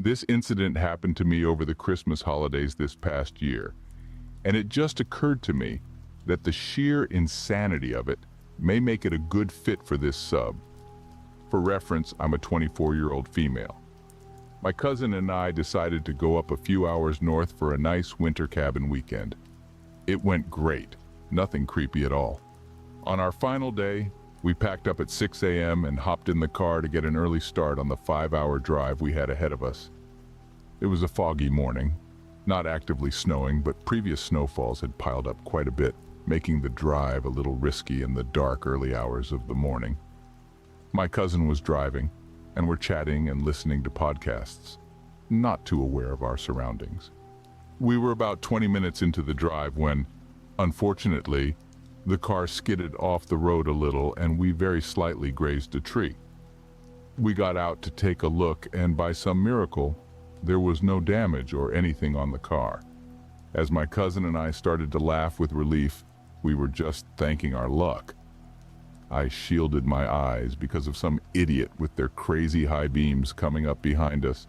This incident happened to me over the Christmas holidays this past year, and it just occurred to me that the sheer insanity of it may make it a good fit for this sub. For reference, I'm a 24-year-old female. My cousin and I decided to go up a few hours north for a nice winter cabin weekend. It went great, nothing creepy at all. On our final day, we packed up at 6 a.m. and hopped in the car to get an early start on the 5-hour drive we had ahead of us. It was a foggy morning, not actively snowing, but previous snowfalls had piled up quite a bit, making the drive a little risky in the dark early hours of the morning. My cousin was driving, and we're chatting and listening to podcasts, not too aware of our surroundings. We were about 20 minutes into the drive when, unfortunately, the car skidded off the road a little and we very slightly grazed a tree. We got out to take a look, and by some miracle, there was no damage or anything on the car. As my cousin and I started to laugh with relief, we were just thanking our luck. I shielded my eyes because of some idiot with their crazy high beams coming up behind us.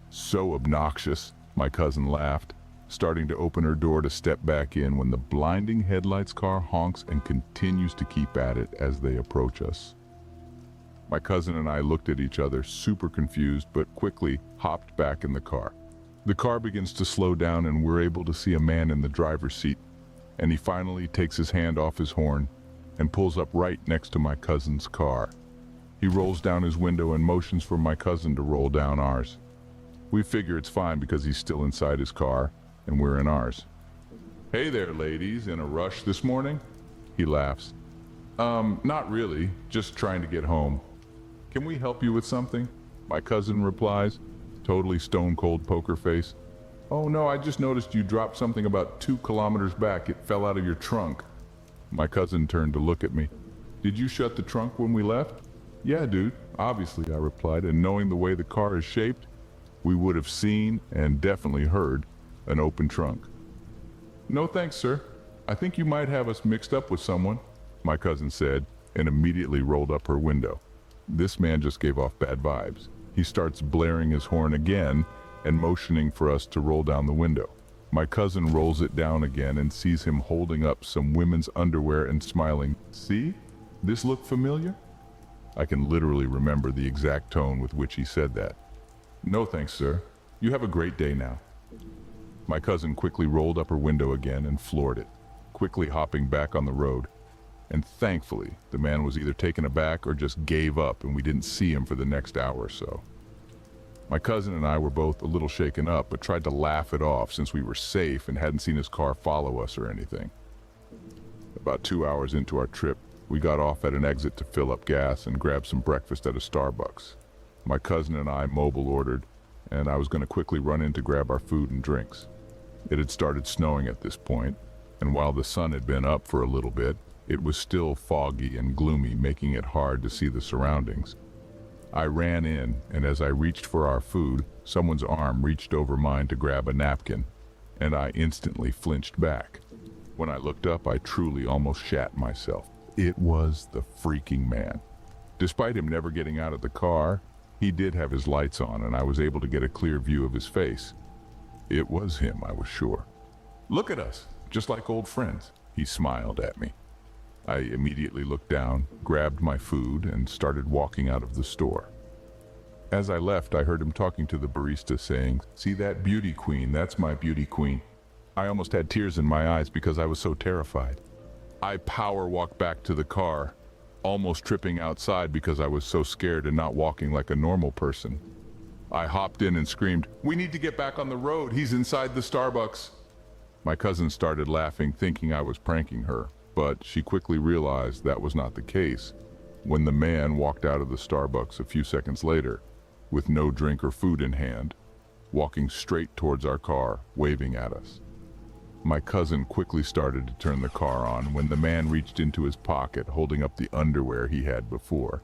So obnoxious, my cousin laughed, starting to open her door to step back in when the blinding headlights car honks and continues to keep at it as they approach us. My cousin and I looked at each other, super confused, but quickly hopped back in the car. The car begins to slow down and we're able to see a man in the driver's seat, and he finally takes his hand off his horn and pulls up right next to my cousin's car. He rolls down his window and motions for my cousin to roll down ours. We figure it's fine because he's still inside his car and we're in ours. "Hey there, ladies, in a rush this morning?" He laughs. Not really, just trying to get home. "Can we help you with something?" My cousin replies, totally stone cold poker face. "Oh no, I just noticed you dropped something about 2 kilometers back. It fell out of your trunk." My cousin turned to look at me. "Did you shut the trunk when we left?" "Yeah, dude, obviously," I replied, and knowing the way the car is shaped, we would have seen and definitely heard an open trunk. "No thanks, sir. I think you might have us mixed up with someone," my cousin said, and immediately rolled up her window. This man just gave off bad vibes. He starts blaring his horn again and motioning for us to roll down the window. My cousin rolls it down again and sees him holding up some women's underwear and smiling. "See? This look familiar?" I can literally remember the exact tone with which he said that. "No thanks, sir. You have a great day now." My cousin quickly rolled up her window again and floored it, quickly hopping back on the road. And thankfully, the man was either taken aback or just gave up and we didn't see him for the next hour or so. My cousin and I were both a little shaken up, but tried to laugh it off since we were safe and hadn't seen his car follow us or anything. About 2 hours into our trip, we got off at an exit to fill up gas and grab some breakfast at a Starbucks. My cousin and I mobile ordered, and I was going to quickly run in to grab our food and drinks. It had started snowing at this point, and while the sun had been up for a little bit, it was still foggy and gloomy, making it hard to see the surroundings. I ran in, and as I reached for our food, someone's arm reached over mine to grab a napkin, and I instantly flinched back. When I looked up, I truly almost shat myself. It was the freaking man. Despite him never getting out of the car, he did have his lights on, and I was able to get a clear view of his face. It was him, I was sure. "Look at us, just like old friends," he smiled at me. I immediately looked down, grabbed my food, and started walking out of the store. As I left, I heard him talking to the barista saying, "See that beauty queen? That's my beauty queen." I almost had tears in my eyes because I was so terrified. I power walked back to the car, almost tripping outside because I was so scared and not walking like a normal person. I hopped in and screamed, "We need to get back on the road. He's inside the Starbucks." My cousin started laughing, thinking I was pranking her, but she quickly realized that was not the case when the man walked out of the Starbucks a few seconds later, with no drink or food in hand, walking straight towards our car, waving at us. My cousin quickly started to turn the car on when the man reached into his pocket, holding up the underwear he had before.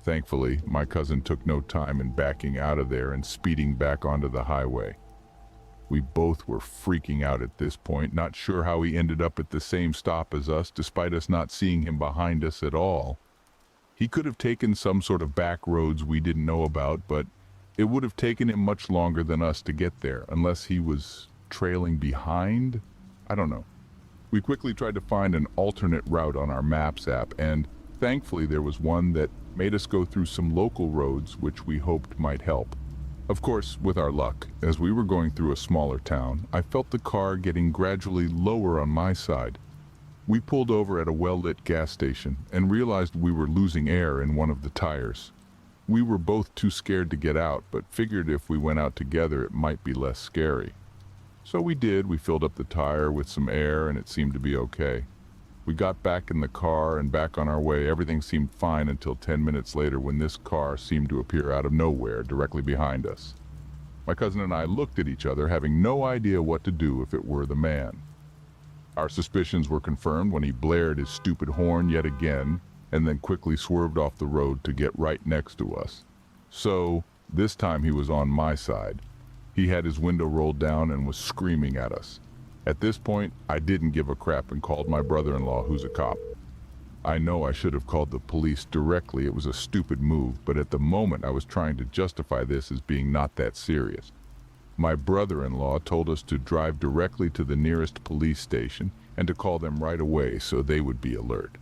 Thankfully, my cousin took no time in backing out of there and speeding back onto the highway. We both were freaking out at this point, not sure how he ended up at the same stop as us, despite us not seeing him behind us at all. He could have taken some sort of back roads we didn't know about, but It would have taken him much longer than us to get there, unless he was trailing behind? I don't know. We quickly tried to find an alternate route on our Maps app, and thankfully there was one that made us go through some local roads which we hoped might help. Of course, with our luck, as we were going through a smaller town, I felt the car getting gradually lower on my side. We pulled over at a well-lit gas station and realized we were losing air in one of the tires. We were both too scared to get out, but figured if we went out together it might be less scary. So we did. We filled up the tire with some air and it seemed to be okay. We got back in the car and back on our way. Everything seemed fine until 10 minutes later when this car seemed to appear out of nowhere directly behind us. My cousin and I looked at each other, having no idea what to do if it were the man. Our suspicions were confirmed when he blared his stupid horn yet again and then quickly swerved off the road to get right next to us. So, this time he was on my side. He had his window rolled down and was screaming at us. At this point, I didn't give a crap and called my brother-in-law, who's a cop. I know I should have called the police directly. It was a stupid move, but at the moment I was trying to justify this as being not that serious. My brother-in-law told us to drive directly to the nearest police station and to call them right away so they would be alert.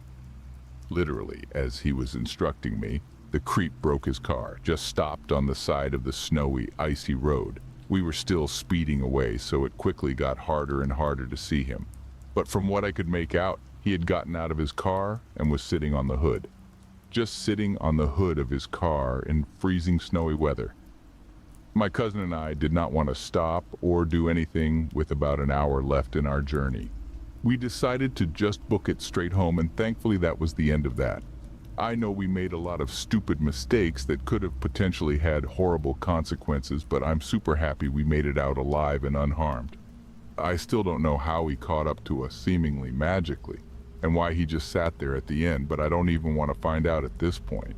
Literally, as he was instructing me, the creep broke his car, just stopped on the side of the snowy, icy road. We were still speeding away, so it quickly got harder and harder to see him. But from what I could make out, he had gotten out of his car and was sitting on the hood. Just sitting on the hood of his car in freezing snowy weather. My cousin and I did not want to stop or do anything with about an hour left in our journey. We decided to just book it straight home, and thankfully that was the end of that. I know we made a lot of stupid mistakes that could have potentially had horrible consequences, but I'm super happy we made it out alive and unharmed. I still don't know how he caught up to us seemingly magically, and why he just sat there at the end, but I don't even want to find out at this point.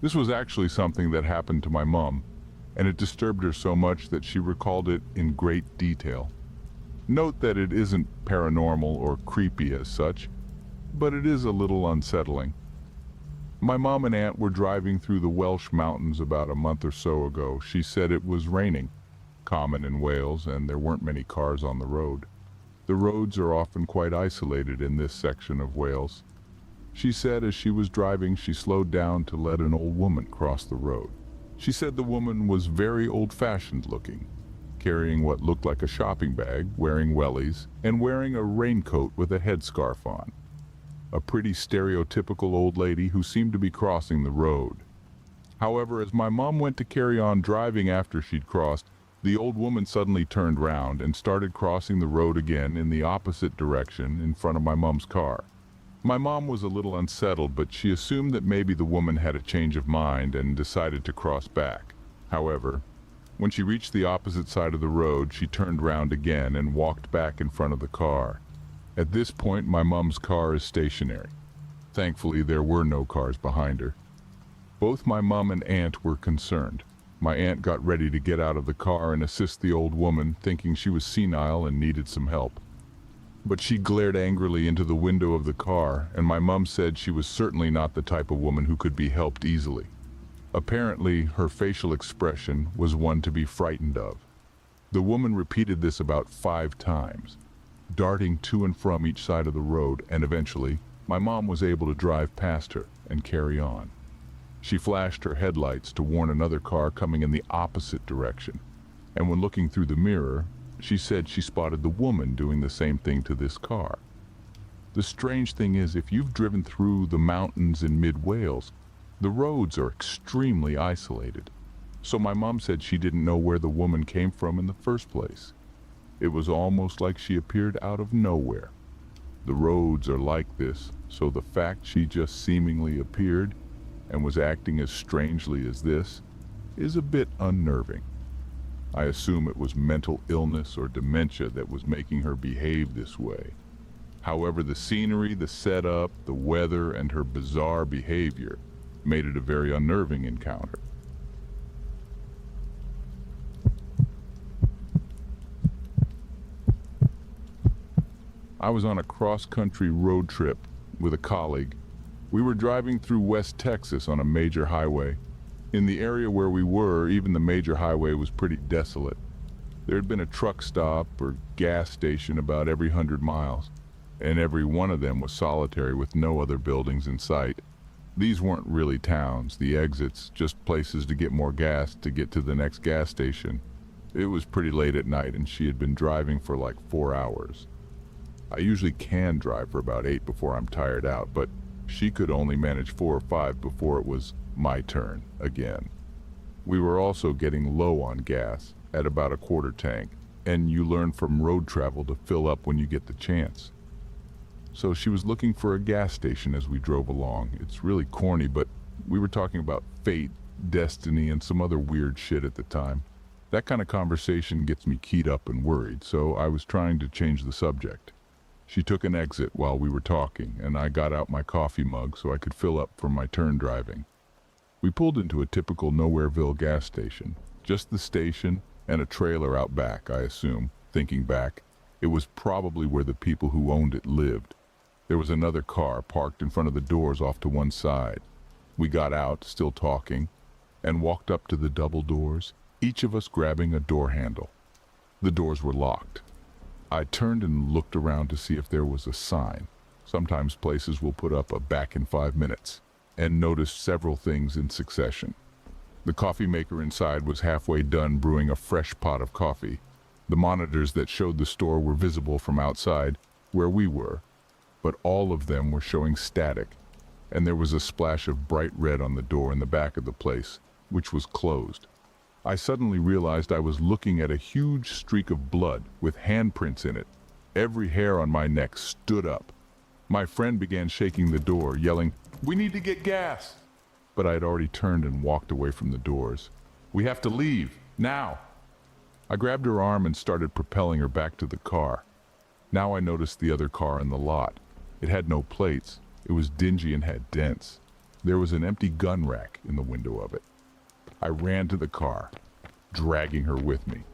This was actually something that happened to my mom, and it disturbed her so much that she recalled it in great detail. Note that it isn't paranormal or creepy as such, but it is a little unsettling. My mom and aunt were driving through the Welsh mountains about a month or so ago. She said it was raining, common in Wales, and there weren't many cars on the road. The roads are often quite isolated in this section of Wales. She said as she was driving, she slowed down to let an old woman cross the road. She said the woman was very old-fashioned looking, carrying what looked like a shopping bag, wearing wellies, and wearing a raincoat with a headscarf on. A pretty stereotypical old lady who seemed to be crossing the road. However, as my mom went to carry on driving after she'd crossed, the old woman suddenly turned round and started crossing the road again in the opposite direction in front of my mom's car. My mom was a little unsettled, but she assumed that maybe the woman had a change of mind and decided to cross back. However, when she reached the opposite side of the road, she turned round again and walked back in front of the car. At this point, my mom's car is stationary. Thankfully, there were no cars behind her. Both my mom and aunt were concerned. My aunt got ready to get out of the car and assist the old woman, thinking she was senile and needed some help. But she glared angrily into the window of the car, and my mom said she was certainly not the type of woman who could be helped easily. Apparently, her facial expression was one to be frightened of. The woman repeated this about 5 times, darting to and from each side of the road, and eventually, my mom was able to drive past her and carry on. She flashed her headlights to warn another car coming in the opposite direction, and when looking through the mirror, she said she spotted the woman doing the same thing to this car. The strange thing is, if you've driven through the mountains in mid-Wales, the roads are extremely isolated. So my mom said she didn't know where the woman came from in the first place. It was almost like she appeared out of nowhere. The roads are like this, so the fact she just seemingly appeared and was acting as strangely as this is a bit unnerving. I assume it was mental illness or dementia that was making her behave this way. However, the scenery, the setup, the weather, and her bizarre behavior made it a very unnerving encounter. I was on a cross-country road trip with a colleague. We were driving through West Texas on a major highway. In the area where we were, even the major highway was pretty desolate. There had been a truck stop or gas station about every 100 miles, and every one of them was solitary with no other buildings in sight. These weren't really towns, the exits, just places to get more gas to get to the next gas station. It was pretty late at night and she had been driving for like 4 hours. I usually can drive for about 8 before I'm tired out, but she could only manage 4 or 5 before it was my turn again. We were also getting low on gas, at about a quarter tank, and you learn from road travel to fill up when you get the chance. So she was looking for a gas station as we drove along. It's really corny, but we were talking about fate, destiny, and some other weird shit at the time. That kind of conversation gets me keyed up and worried, so I was trying to change the subject. She took an exit while we were talking, and I got out my coffee mug so I could fill up for my turn driving. We pulled into a typical Nowhereville gas station. Just the station and a trailer out back, I assume. Thinking back, it was probably where the people who owned it lived. There was another car parked in front of the doors off to one side. We got out, still talking, and walked up to the double doors, each of us grabbing a door handle. The doors were locked. I turned and looked around to see if there was a sign. Sometimes places will put up a "back in 5 minutes," and noticed several things in succession. The coffee maker inside was halfway done brewing a fresh pot of coffee. The monitors that showed the store were visible from outside, where we were, but all of them were showing static, and there was a splash of bright red on the door in the back of the place, which was closed. I suddenly realized I was looking at a huge streak of blood with handprints in it. Every hair on my neck stood up. My friend began shaking the door, yelling, "We need to get gas!" But I had already turned and walked away from the doors. "We have to leave, now!" I grabbed her arm and started propelling her back to the car. Now I noticed the other car in the lot. It had no plates. It was dingy and had dents. There was an empty gun rack in the window of it. I ran to the car, dragging her with me.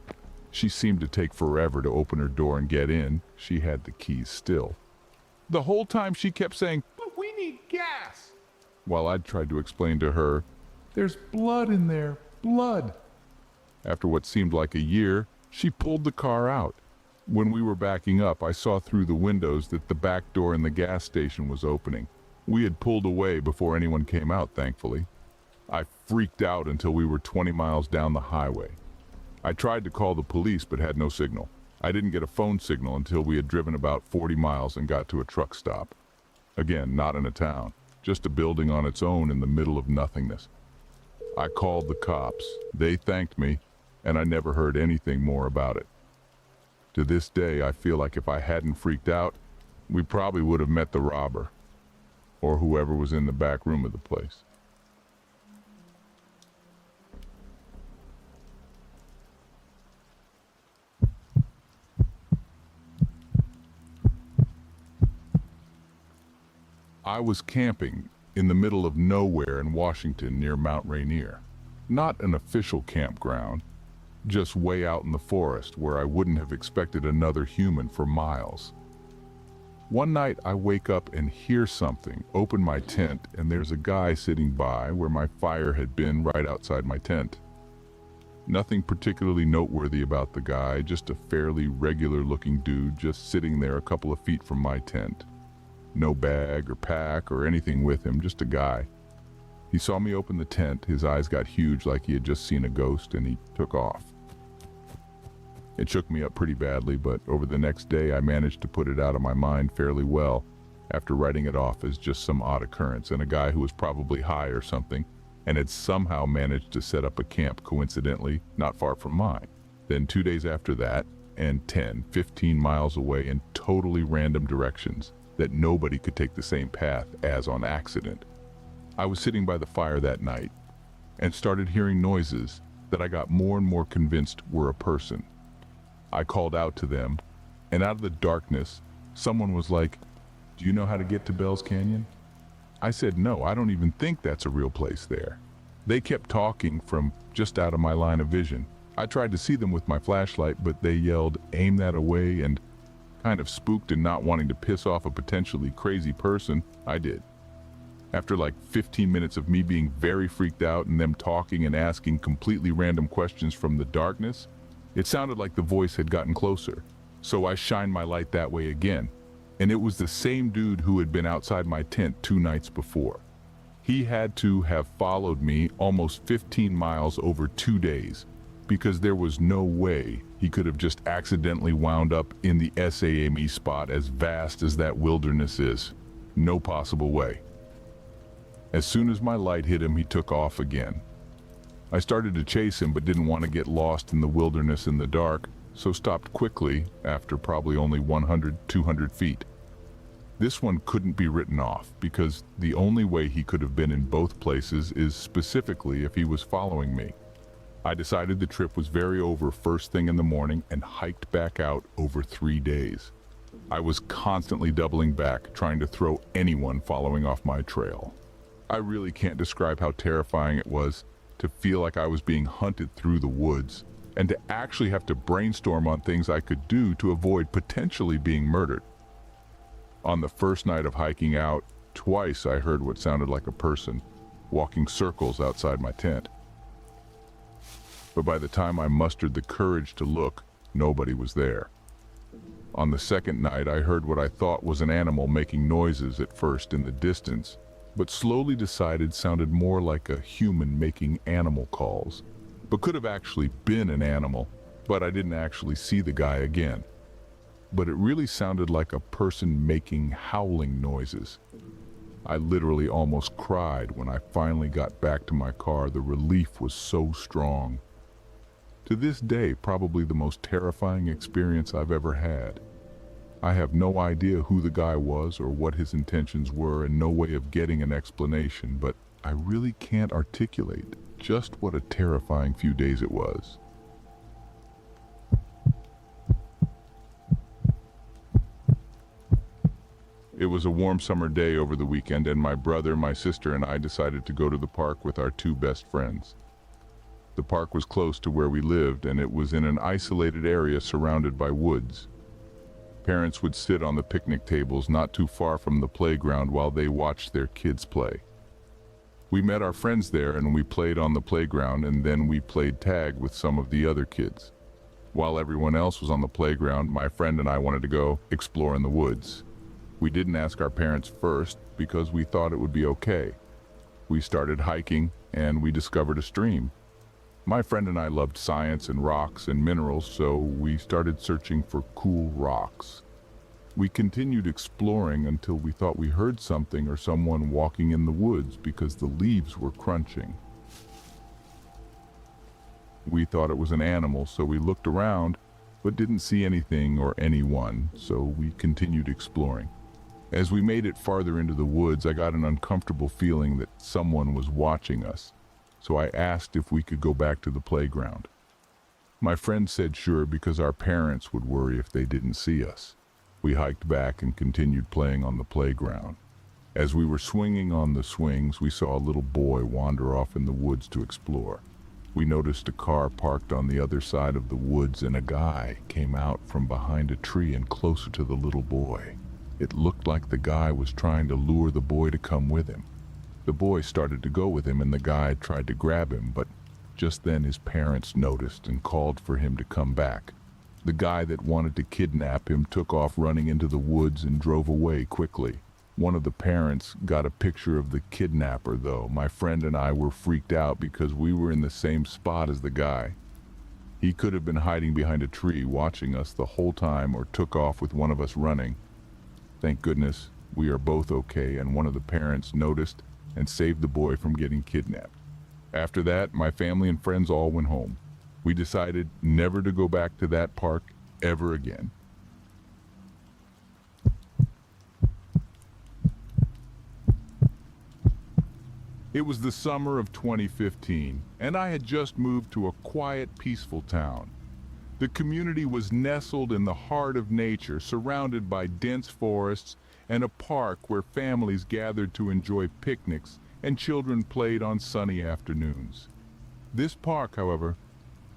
She seemed to take forever to open her door and get in. She had the keys still. The whole time she kept saying, "But we need gas!" While I'd tried to explain to her, "There's blood in there, blood." After what seemed like a year, she pulled the car out. When we were backing up, I saw through the windows that the back door in the gas station was opening. We had pulled away before anyone came out, thankfully. I freaked out until we were 20 miles down the highway. I tried to call the police but had no signal. I didn't get a phone signal until we had driven about 40 miles and got to a truck stop. Again, not in a town, just a building on its own in the middle of nothingness. I called the cops. They thanked me, and I never heard anything more about it. To this day, I feel like if I hadn't freaked out, we probably would have met the robber, or whoever was in the back room of the place. I was camping in the middle of nowhere in Washington near Mount Rainier. Not an official campground, just way out in the forest where I wouldn't have expected another human for miles. One night I wake up and hear something, open my tent, and there's a guy sitting by where my fire had been right outside my tent. Nothing particularly noteworthy about the guy, just a fairly regular looking dude just sitting there a couple of feet from my tent. No bag or pack or anything with him, just a guy. He saw me open the tent, his eyes got huge like he had just seen a ghost, and he took off. It shook me up pretty badly, but over the next day I managed to put it out of my mind fairly well, after writing it off as just some odd occurrence and a guy who was probably high or something, and had somehow managed to set up a camp coincidentally not far from mine. Then 2 days after that, and 10, 15 miles away in totally random directions, that nobody could take the same path as on accident. I was sitting by the fire that night and started hearing noises that I got more and more convinced were a person. I called out to them, and out of the darkness, someone was like, "Do you know how to get to Bell's Canyon?" I said, "No, I don't even think that's a real place there." They kept talking from just out of my line of vision. I tried to see them with my flashlight, but they yelled, "Aim that away," and Kind of spooked and not wanting to piss off a potentially crazy person, I did. After like 15 minutes of me being very freaked out and them talking and asking completely random questions from the darkness, it sounded like the voice had gotten closer. So I shined my light that way again, and it was the same dude who had been outside my tent 2 nights before. He had to have followed me almost 15 miles over 2 days, because there was no way he could have just accidentally wound up in the SAME spot as vast as that wilderness is. No possible way. As soon as my light hit him, he took off again. I started to chase him but didn't want to get lost in the wilderness in the dark, so stopped quickly after probably only 100, 200 feet. This one couldn't be written off because the only way he could have been in both places is specifically if he was following me. I decided the trip was very over first thing in the morning and hiked back out over 3 days. I was constantly doubling back, trying to throw anyone following off my trail. I really can't describe how terrifying it was to feel like I was being hunted through the woods and to actually have to brainstorm on things I could do to avoid potentially being murdered. On the first night of hiking out, twice I heard what sounded like a person walking circles outside my tent. But by the time I mustered the courage to look, nobody was there. On the second night, I heard what I thought was an animal making noises at first in the distance, but slowly decided sounded more like a human making animal calls, but could have actually been an animal, but I didn't actually see the guy again. But it really sounded like a person making howling noises. I literally almost cried when I finally got back to my car. The relief was so strong. To this day, probably the most terrifying experience I've ever had. I have no idea who the guy was or what his intentions were and no way of getting an explanation, but I really can't articulate just what a terrifying few days it was. It was a warm summer day over the weekend, and my brother, my sister, and I decided to go to the park with our 2 best friends. The park was close to where we lived, and it was in an isolated area surrounded by woods. Parents would sit on the picnic tables not too far from the playground while they watched their kids play. We met our friends there and we played on the playground, and then we played tag with some of the other kids. While everyone else was on the playground, my friend and I wanted to go explore in the woods. We didn't ask our parents first because we thought it would be okay. We started hiking and we discovered a stream. My friend and I loved science and rocks and minerals, so we started searching for cool rocks. We continued exploring until we thought we heard something or someone walking in the woods because the leaves were crunching. We thought it was an animal, so we looked around but didn't see anything or anyone, so we continued exploring. As we made it farther into the woods, I got an uncomfortable feeling that someone was watching us, so I asked if we could go back to the playground. My friend said sure because our parents would worry if they didn't see us. We hiked back and continued playing on the playground. As we were swinging on the swings, we saw a little boy wander off in the woods to explore. We noticed a car parked on the other side of the woods, and a guy came out from behind a tree and closer to the little boy. It looked like the guy was trying to lure the boy to come with him. The boy started to go with him and the guy tried to grab him, but just then his parents noticed and called for him to come back. The guy that wanted to kidnap him took off running into the woods and drove away quickly. One of the parents got a picture of the kidnapper though. My friend and I were freaked out because we were in the same spot as the guy. He could have been hiding behind a tree watching us the whole time or took off with one of us running. Thank goodness we are both okay, and one of the parents noticed and saved the boy from getting kidnapped. After that, my family and friends all went home. We decided never to go back to that park ever again. It was the summer of 2015, and I had just moved to a quiet, peaceful town. The community was nestled in the heart of nature, surrounded by dense forests and a park where families gathered to enjoy picnics and children played on sunny afternoons. This park, however,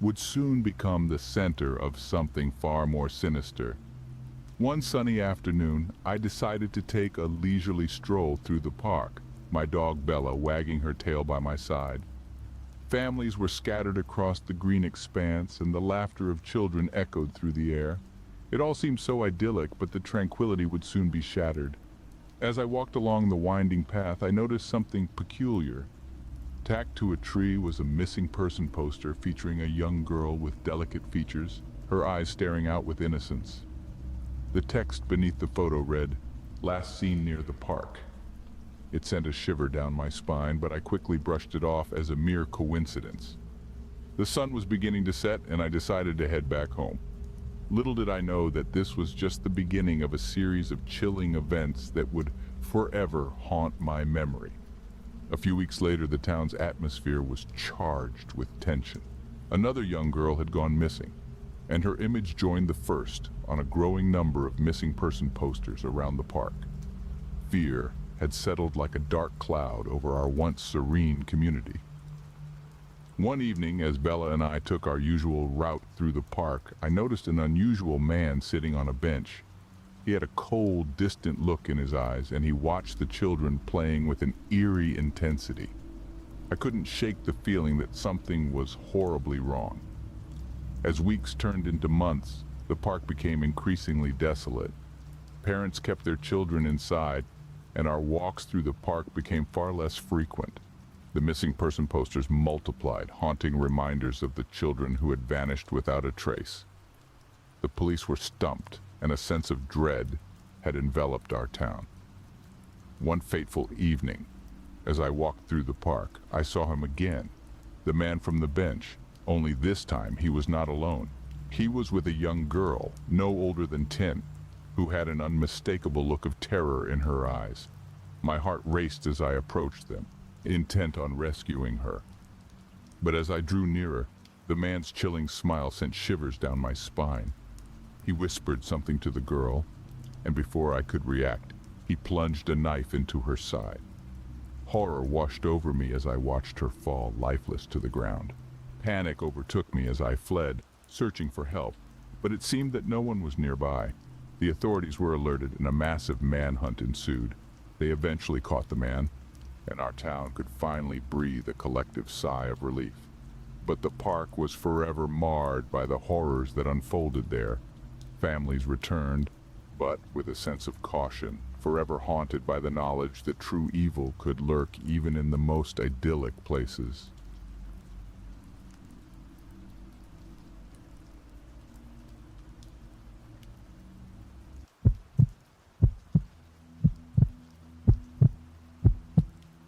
would soon become the center of something far more sinister. One sunny afternoon, I decided to take a leisurely stroll through the park, my dog Bella wagging her tail by my side. Families were scattered across the green expanse, and the laughter of children echoed through the air. It all seemed so idyllic, but the tranquility would soon be shattered. As I walked along the winding path, I noticed something peculiar. Tacked to a tree was a missing person poster featuring a young girl with delicate features, her eyes staring out with innocence. The text beneath the photo read, "Last seen near the park." It sent a shiver down my spine, but I quickly brushed it off as a mere coincidence. The sun was beginning to set, and I decided to head back home. Little did I know that this was just the beginning of a series of chilling events that would forever haunt my memory. A few weeks later, the town's atmosphere was charged with tension. Another young girl had gone missing, and her image joined the first on a growing number of missing person posters around the park. Fear had settled like a dark cloud over our once serene community. One evening, as Bella and I took our usual route through the park, I noticed an unusual man sitting on a bench. He had a cold, distant look in his eyes, and he watched the children playing with an eerie intensity. I couldn't shake the feeling that something was horribly wrong. As weeks turned into months, the park became increasingly desolate. Parents kept their children inside, and our walks through the park became far less frequent. The missing person posters multiplied, haunting reminders of the children who had vanished without a trace. The police were stumped, and a sense of dread had enveloped our town. One fateful evening, as I walked through the park, I saw him again, the man from the bench, only this time he was not alone. He was with a young girl, no older than 10, who had an unmistakable look of terror in her eyes. My heart raced as I approached them, intent on rescuing her. But as I drew nearer, the man's chilling smile sent shivers down my spine. He whispered something to the girl, and before I could react, he plunged a knife into her side. Horror washed over me as I watched her fall lifeless to the ground. Panic overtook me as I fled, searching for help, but it seemed that no one was nearby. The authorities were alerted, and a massive manhunt ensued. They eventually caught the man, and our town could finally breathe a collective sigh of relief. But the park was forever marred by the horrors that unfolded there. Families returned, but with a sense of caution, forever haunted by the knowledge that true evil could lurk even in the most idyllic places.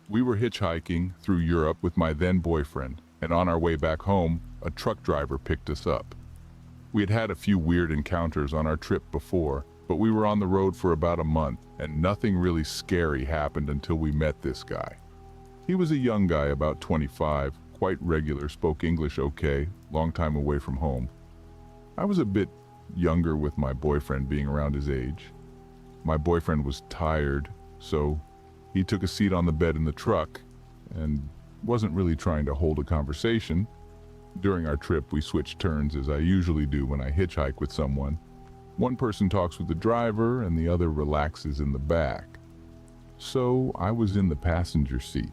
We were hitchhiking through Europe with my then boyfriend, and on our way back home, a truck driver picked us up. We had had a few weird encounters on our trip before, but we were on the road for about a month, and nothing really scary happened until we met this guy. He was a young guy, about 25, quite regular, spoke English okay, long time away from home. I was a bit younger with my boyfriend being around his age. My boyfriend was tired, so he took a seat on the bed in the truck and wasn't really trying to hold a conversation. During our trip, we switched turns as I usually do when I hitchhike with someone. One person talks with the driver and the other relaxes in the back. So I was in the passenger seat.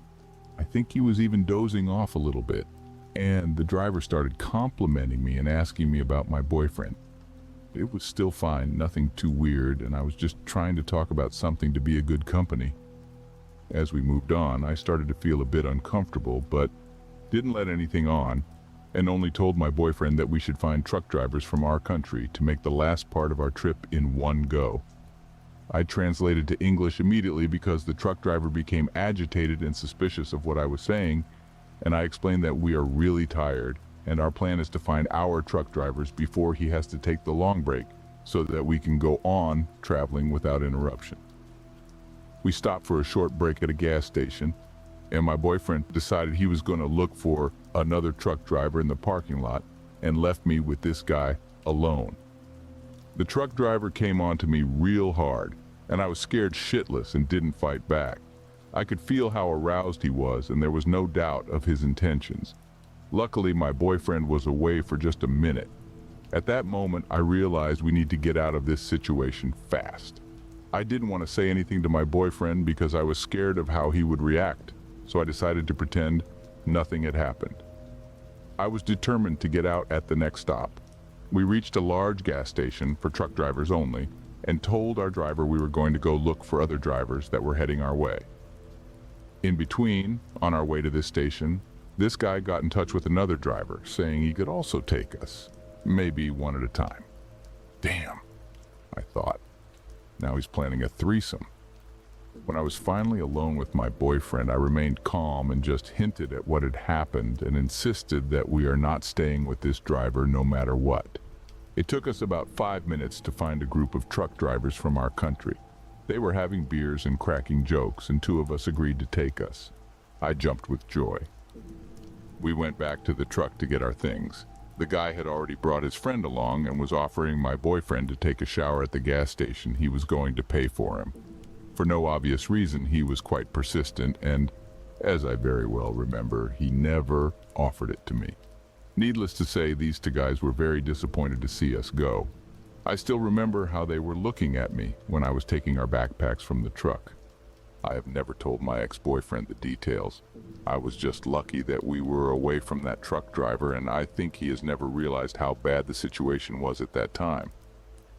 I think he was even dozing off a little bit, and the driver started complimenting me and asking me about my boyfriend. It was still fine, nothing too weird, and I was just trying to talk about something to be a good company. As we moved on, I started to feel a bit uncomfortable, but didn't let anything on, and only told my boyfriend that we should find truck drivers from our country to make the last part of our trip in one go. I translated to English immediately because the truck driver became agitated and suspicious of what I was saying, and I explained that we are really tired, and our plan is to find our truck drivers before he has to take the long break, so that we can go on traveling without interruption. We stopped for a short break at a gas station, and my boyfriend decided he was going to look for another truck driver in the parking lot and left me with this guy alone. The truck driver came on to me real hard, and I was scared shitless and didn't fight back. I could feel how aroused he was, and there was no doubt of his intentions. Luckily, my boyfriend was away for just a minute. At that moment, I realized we need to get out of this situation fast. I didn't want to say anything to my boyfriend because I was scared of how he would react, so I decided to pretend nothing had happened. I was determined to get out at the next stop. We reached a large gas station for truck drivers only and told our driver we were going to go look for other drivers that were heading our way. In between, on our way to this station, this guy got in touch with another driver saying he could also take us, maybe one at a time. Damn, I thought. Now he's planning a threesome. When I was finally alone with my boyfriend, I remained calm and just hinted at what had happened and insisted that we are not staying with this driver no matter what. It took us about 5 minutes to find a group of truck drivers from our country. They were having beers and cracking jokes, and 2 of us agreed to take us. I jumped with joy. We went back to the truck to get our things. The guy had already brought his friend along and was offering my boyfriend to take a shower at the gas station he was going to pay for him. For no obvious reason, he was quite persistent, and, as I very well remember, he never offered it to me. Needless to say, these 2 guys were very disappointed to see us go. I still remember how they were looking at me when I was taking our backpacks from the truck. I have never told my ex-boyfriend the details. I was just lucky that we were away from that truck driver, and I think he has never realized how bad the situation was at that time.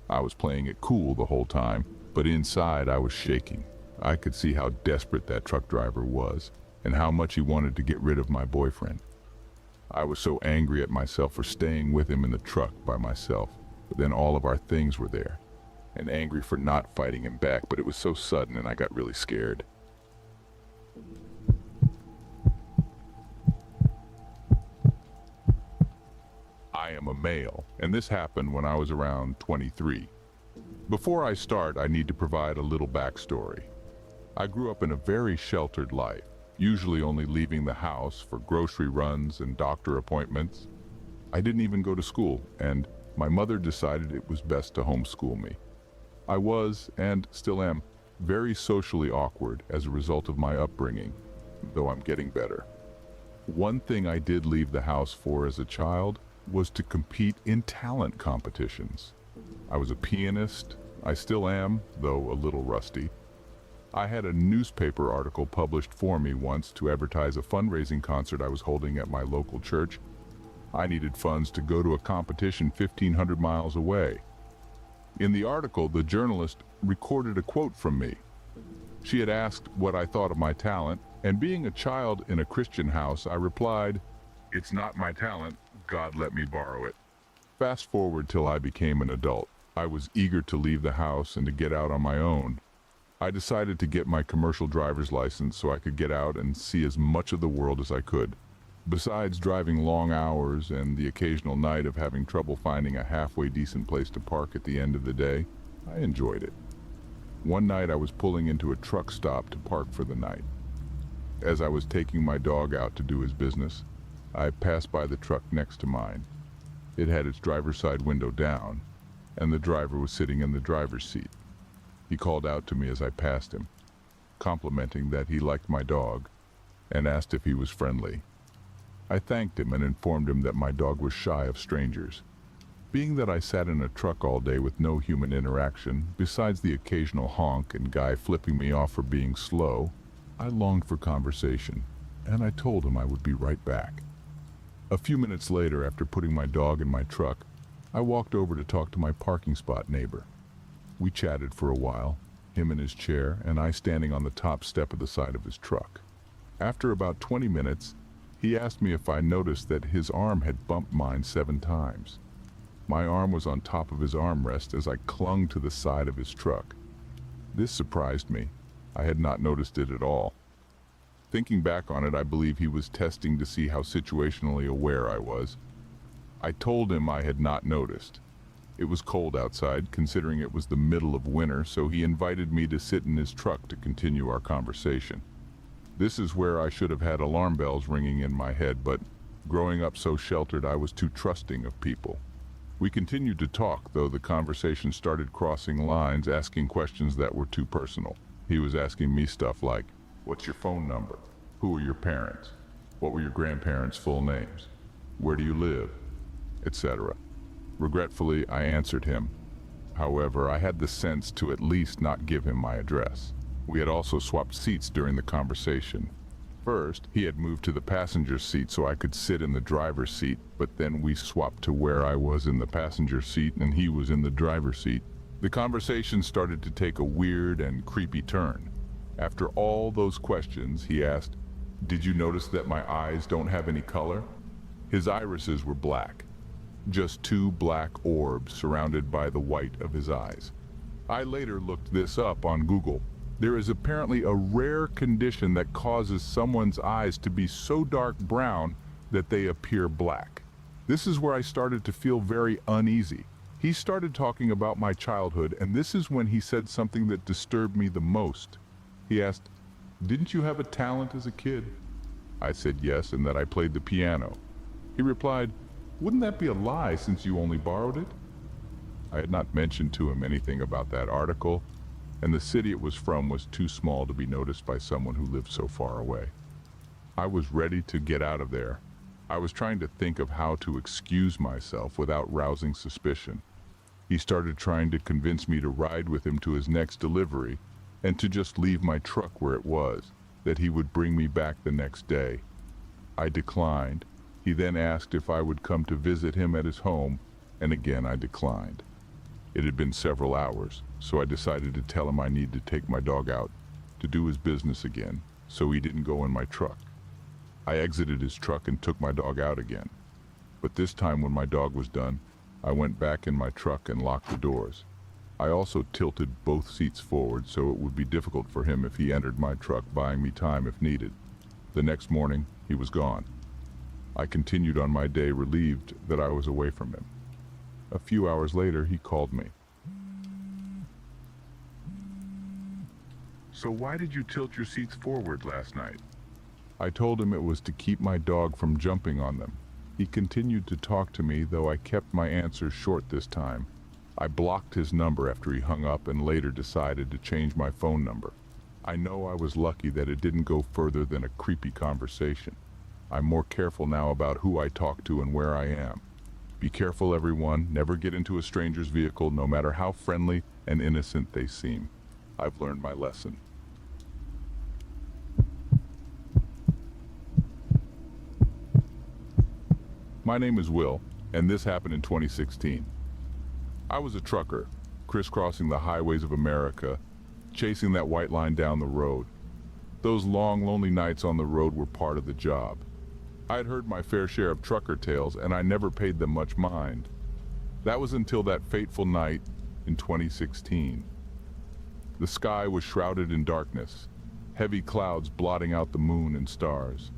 I was playing it cool the whole time, but inside I was shaking. I could see how desperate that truck driver was, and how much he wanted to get rid of my boyfriend. I was so angry at myself for staying with him in the truck by myself, but then all of our things were there, and angry for not fighting him back, but it was so sudden and I got really scared. I am a male, and this happened when I was around 23. Before I start, I need to provide a little backstory. I grew up in a very sheltered life, usually only leaving the house for grocery runs and doctor appointments. I didn't even go to school, and my mother decided it was best to homeschool me. I was, and still am, very socially awkward as a result of my upbringing, though I'm getting better. One thing I did leave the house for as a child was to compete in talent competitions. I was a pianist. I still am, though a little rusty. I had a newspaper article published for me once to advertise a fundraising concert I was holding at my local church. I needed funds to go to a competition 1,500 miles away. In the article, the journalist recorded a quote from me. She had asked what I thought of my talent, and being a child in a Christian house, I replied, "It's not my talent, God let me borrow it." Fast forward till I became an adult. I was eager to leave the house and to get out on my own. I decided to get my commercial driver's license so I could get out and see as much of the world as I could. Besides driving long hours and the occasional night of having trouble finding a halfway decent place to park at the end of the day, I enjoyed it. One night I was pulling into a truck stop to park for the night. As I was taking my dog out to do his business, I passed by the truck next to mine. It had its driver's side window down, and the driver was sitting in the driver's seat. He called out to me as I passed him, complimenting that he liked my dog, and asked if he was friendly. I thanked him and informed him that my dog was shy of strangers. Being that I sat in a truck all day with no human interaction, besides the occasional honk and guy flipping me off for being slow, I longed for conversation, and I told him I would be right back. A few minutes later, after putting my dog in my truck, I walked over to talk to my parking spot neighbor. We chatted for a while, him in his chair and I standing on the top step of the side of his truck. After about 20 minutes, he asked me if I noticed that his arm had bumped mine 7 times. My arm was on top of his armrest as I clung to the side of his truck. This surprised me. I had not noticed it at all. Thinking back on it, I believe he was testing to see how situationally aware I was. I told him I had not noticed. It was cold outside, considering it was the middle of winter, so he invited me to sit in his truck to continue our conversation. This is where I should have had alarm bells ringing in my head, but growing up so sheltered, I was too trusting of people. We continued to talk, though the conversation started crossing lines, asking questions that were too personal. He was asking me stuff like, "What's your phone number? Who are your parents? What were your grandparents' full names? Where do you live?" etc. Regretfully, I answered him. However, I had the sense to at least not give him my address. We had also swapped seats during the conversation. First, he had moved to the passenger seat so I could sit in the driver's seat, but then we swapped to where I was in the passenger seat and he was in the driver's seat. The conversation started to take a weird and creepy turn. After all those questions, he asked, "Did you notice that my eyes don't have any color?" His irises were black. Just two black orbs surrounded by the white of his eyes. I later looked this up on Google. There is apparently a rare condition that causes someone's eyes to be so dark brown that they appear black. This is where I started to feel very uneasy. He started talking about my childhood, and this is when he said something that disturbed me the most. He asked, "Didn't you have a talent as a kid?" I said yes, and that I played the piano. He replied, "Wouldn't that be a lie since you only borrowed it?" I had not mentioned to him anything about that article, and the city it was from was too small to be noticed by someone who lived so far away. I was ready to get out of there. I was trying to think of how to excuse myself without rousing suspicion. He started trying to convince me to ride with him to his next delivery and to just leave my truck where it was, that he would bring me back the next day. I declined. He then asked if I would come to visit him at his home, and again I declined. It had been several hours, so I decided to tell him I need to take my dog out to do his business again, so he didn't go in my truck. I exited his truck and took my dog out again. But this time when my dog was done, I went back in my truck and locked the doors. I also tilted both seats forward so it would be difficult for him if he entered my truck, buying me time if needed. The next morning, he was gone. I continued on my day, relieved that I was away from him. A few hours later, he called me. "So why did you tilt your seats forward last night?" I told him it was to keep my dog from jumping on them. He continued to talk to me, though I kept my answers short this time. I blocked his number after he hung up and later decided to change my phone number. I know I was lucky that it didn't go further than a creepy conversation. I'm more careful now about who I talk to and where I am. Be careful, everyone. Never get into a stranger's vehicle, no matter how friendly and innocent they seem. I've learned my lesson. My name is Will, and this happened in 2016. I was a trucker, crisscrossing the highways of America, chasing that white line down the road. Those long, lonely nights on the road were part of the job. I had heard my fair share of trucker tales, and I never paid them much mind. That was until that fateful night in 2016. The sky was shrouded in darkness, heavy clouds blotting out the moon and stars.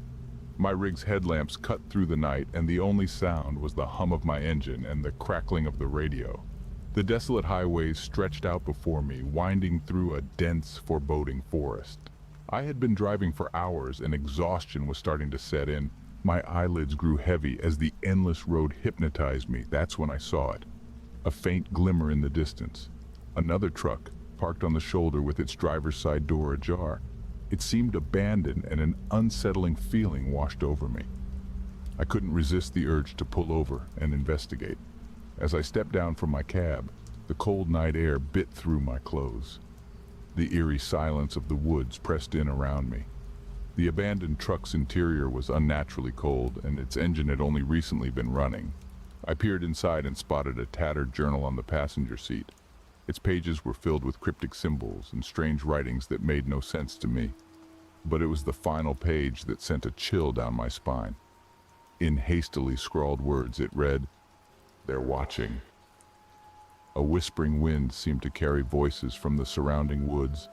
My rig's headlamps cut through the night, and the only sound was the hum of my engine and the crackling of the radio. The desolate highways stretched out before me, winding through a dense, foreboding forest. I had been driving for hours, and exhaustion was starting to set in. My eyelids grew heavy as the endless road hypnotized me. That's when I saw it. A faint glimmer in the distance. Another truck, parked on the shoulder with its driver's side door ajar. It seemed abandoned, and an unsettling feeling washed over me. I couldn't resist the urge to pull over and investigate. As I stepped down from my cab, the cold night air bit through my clothes. The eerie silence of the woods pressed in around me. The abandoned truck's interior was unnaturally cold, and its engine had only recently been running. I peered inside and spotted a tattered journal on the passenger seat. Its pages were filled with cryptic symbols and strange writings that made no sense to me. But it was the final page that sent a chill down my spine. In hastily scrawled words, it read, "They're watching." A whispering wind seemed to carry voices from the surrounding woods,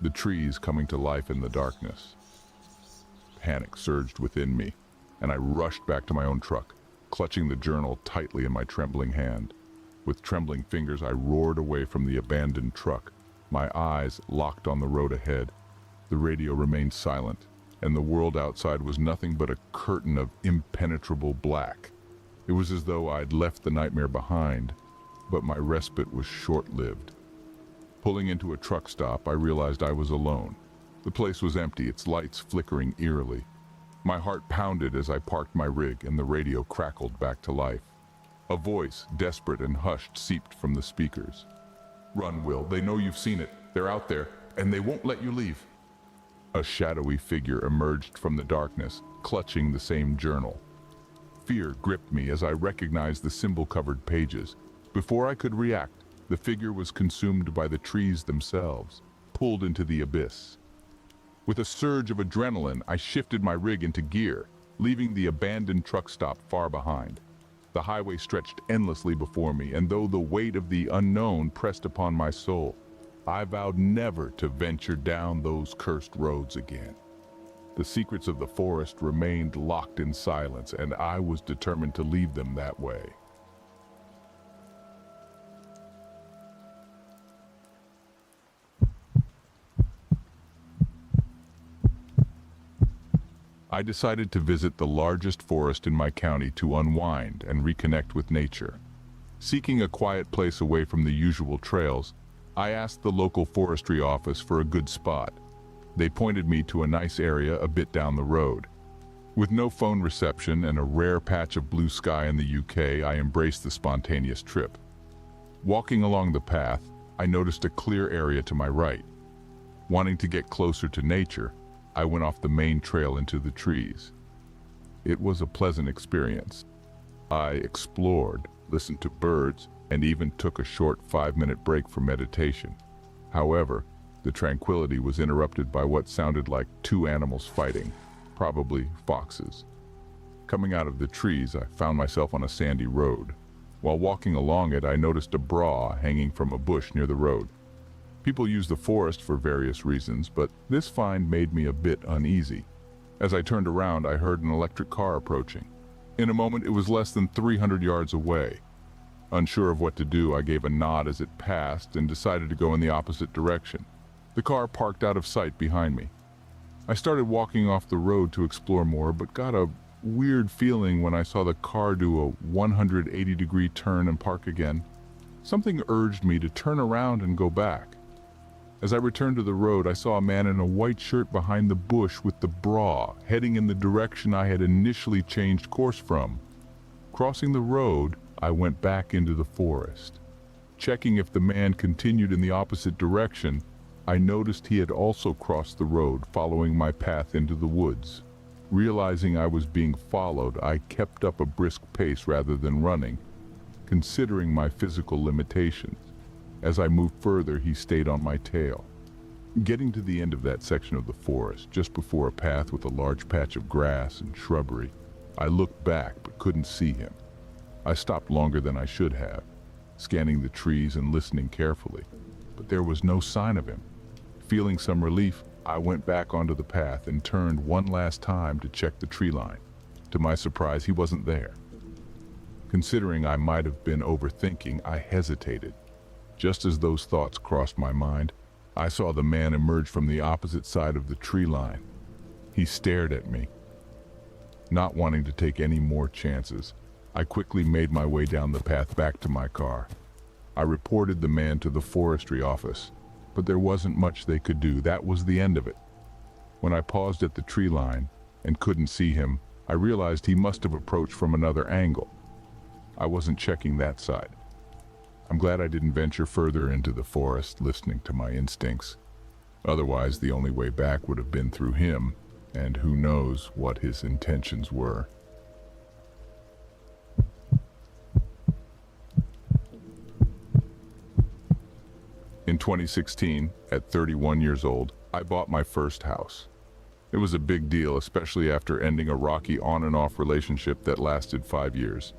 the trees coming to life in the darkness. Panic surged within me, and I rushed back to my own truck, clutching the journal tightly in my trembling hand. With trembling fingers, I roared away from the abandoned truck, my eyes locked on the road ahead. The radio remained silent, and the world outside was nothing but a curtain of impenetrable black. It was as though I'd left the nightmare behind, but my respite was short-lived. Pulling into a truck stop, I realized I was alone. The place was empty, its lights flickering eerily. My heart pounded as I parked my rig, and the radio crackled back to life. A voice, desperate and hushed, seeped from the speakers. "Run, Will. They know you've seen it. They're out there, and they won't let you leave." A shadowy figure emerged from the darkness, clutching the same journal. Fear gripped me as I recognized the symbol-covered pages. Before I could react, the figure was consumed by the trees themselves, pulled into the abyss. With a surge of adrenaline, I shifted my rig into gear, leaving the abandoned truck stop far behind. The highway stretched endlessly before me, and though the weight of the unknown pressed upon my soul, I vowed never to venture down those cursed roads again. The secrets of the forest remained locked in silence, and I was determined to leave them that way. I decided to visit the largest forest in my county to unwind and reconnect with nature. Seeking a quiet place away from the usual trails, I asked the local forestry office for a good spot. They pointed me to a nice area a bit down the road. With no phone reception and a rare patch of blue sky in the UK, I embraced the spontaneous trip. Walking along the path, I noticed a clear area to my right. Wanting to get closer to nature, I went off the main trail into the trees. It was a pleasant experience. I explored, listened to birds, and even took a short 5-minute break for meditation. However, the tranquility was interrupted by what sounded like two animals fighting, probably foxes. Coming out of the trees, I found myself on a sandy road. While walking along it, I noticed a bra hanging from a bush near the road. People use the forest for various reasons, but this find made me a bit uneasy. As I turned around, I heard an electric car approaching. In a moment, it was less than 300 yards away. Unsure of what to do, I gave a nod as it passed and decided to go in the opposite direction. The car parked out of sight behind me. I started walking off the road to explore more, but got a weird feeling when I saw the car do a 180-degree turn and park again. Something urged me to turn around and go back. As I returned to the road, I saw a man in a white shirt behind the bush with the bra, heading in the direction I had initially changed course from. Crossing the road, I went back into the forest. Checking if the man continued in the opposite direction, I noticed he had also crossed the road, following my path into the woods. Realizing I was being followed, I kept up a brisk pace rather than running, considering my physical limitations. As I moved further, he stayed on my tail. Getting to the end of that section of the forest, just before a path with a large patch of grass and shrubbery, I looked back but couldn't see him. I stopped longer than I should have, scanning the trees and listening carefully, but there was no sign of him. Feeling some relief, I went back onto the path and turned one last time to check the tree line. To my surprise, he wasn't there. Considering I might have been overthinking, I hesitated. Just as those thoughts crossed my mind, I saw the man emerge from the opposite side of the tree line. He stared at me. Not wanting to take any more chances, I quickly made my way down the path back to my car. I reported the man to the forestry office, but there wasn't much they could do. That was the end of it. When I paused at the tree line and couldn't see him, I realized he must have approached from another angle. I wasn't checking that side. I'm glad I didn't venture further into the forest, listening to my instincts. Otherwise, the only way back would have been through him, and who knows what his intentions were. In 2016, at 31 years old, I bought my first house. It was a big deal, especially after ending a rocky on and off relationship that lasted 5 years.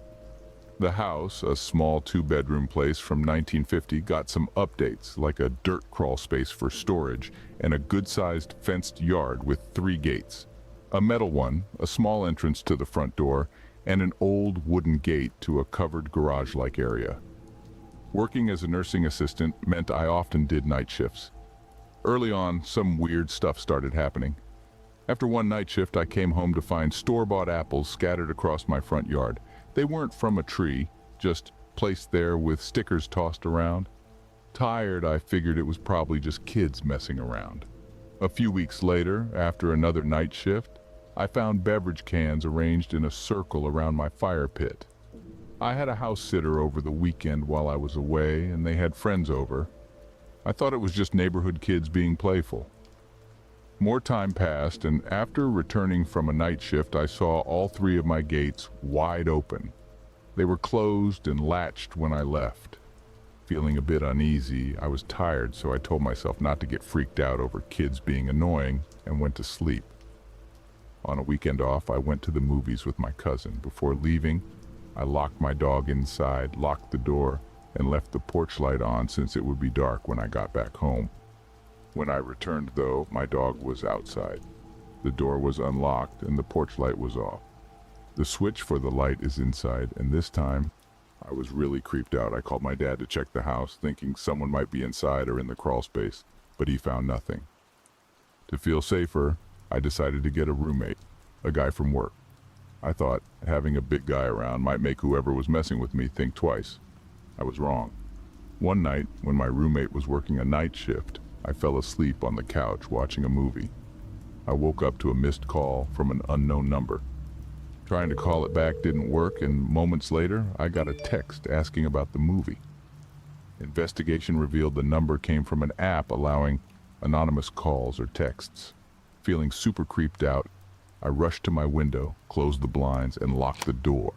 The house, a small 2-bedroom place from 1950, got some updates, like a dirt crawl space for storage and a good-sized fenced yard with 3 gates. A metal one, a small entrance to the front door, and an old wooden gate to a covered garage-like area. Working as a nursing assistant meant I often did night shifts. Early on, some weird stuff started happening. After one night shift, I came home to find store-bought apples scattered across my front yard. They weren't from a tree, just placed there with stickers tossed around. Tired, I figured it was probably just kids messing around. A few weeks later, after another night shift, I found beverage cans arranged in a circle around my fire pit. I had a house sitter over the weekend while I was away, and they had friends over. I thought it was just neighborhood kids being playful. More time passed, and after returning from a night shift, I saw all three of my gates wide open. They were closed and latched when I left. Feeling a bit uneasy, I was tired, so I told myself not to get freaked out over kids being annoying and went to sleep. On a weekend off, I went to the movies with my cousin. Before leaving, I locked my dog inside, locked the door, and left the porch light on since it would be dark when I got back home. When I returned, though, my dog was outside. The door was unlocked and the porch light was off. The switch for the light is inside, and this time, I was really creeped out. I called my dad to check the house, thinking someone might be inside or in the crawl space, but he found nothing. To feel safer, I decided to get a roommate, a guy from work. I thought having a big guy around might make whoever was messing with me think twice. I was wrong. One night, when my roommate was working a night shift, I fell asleep on the couch watching a movie. I woke up to a missed call from an unknown number. Trying to call it back didn't work, and moments later, I got a text asking about the movie. Investigation revealed the number came from an app allowing anonymous calls or texts. Feeling super creeped out, I rushed to my window, closed the blinds, and locked the door.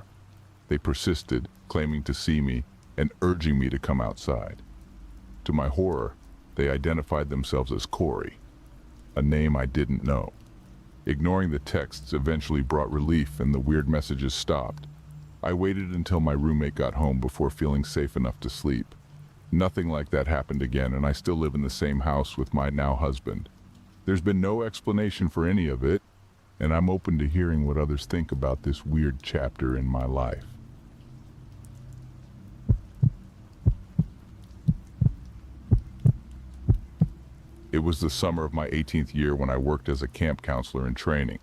They persisted, claiming to see me and urging me to come outside. To my horror, they identified themselves as Corey, a name I didn't know. Ignoring the texts eventually brought relief and the weird messages stopped. I waited until my roommate got home before feeling safe enough to sleep. Nothing like that happened again, and I still live in the same house with my now husband. There's been no explanation for any of it, and I'm open to hearing what others think about this weird chapter in my life. It was the summer of my 18th year when I worked as a camp counselor in training.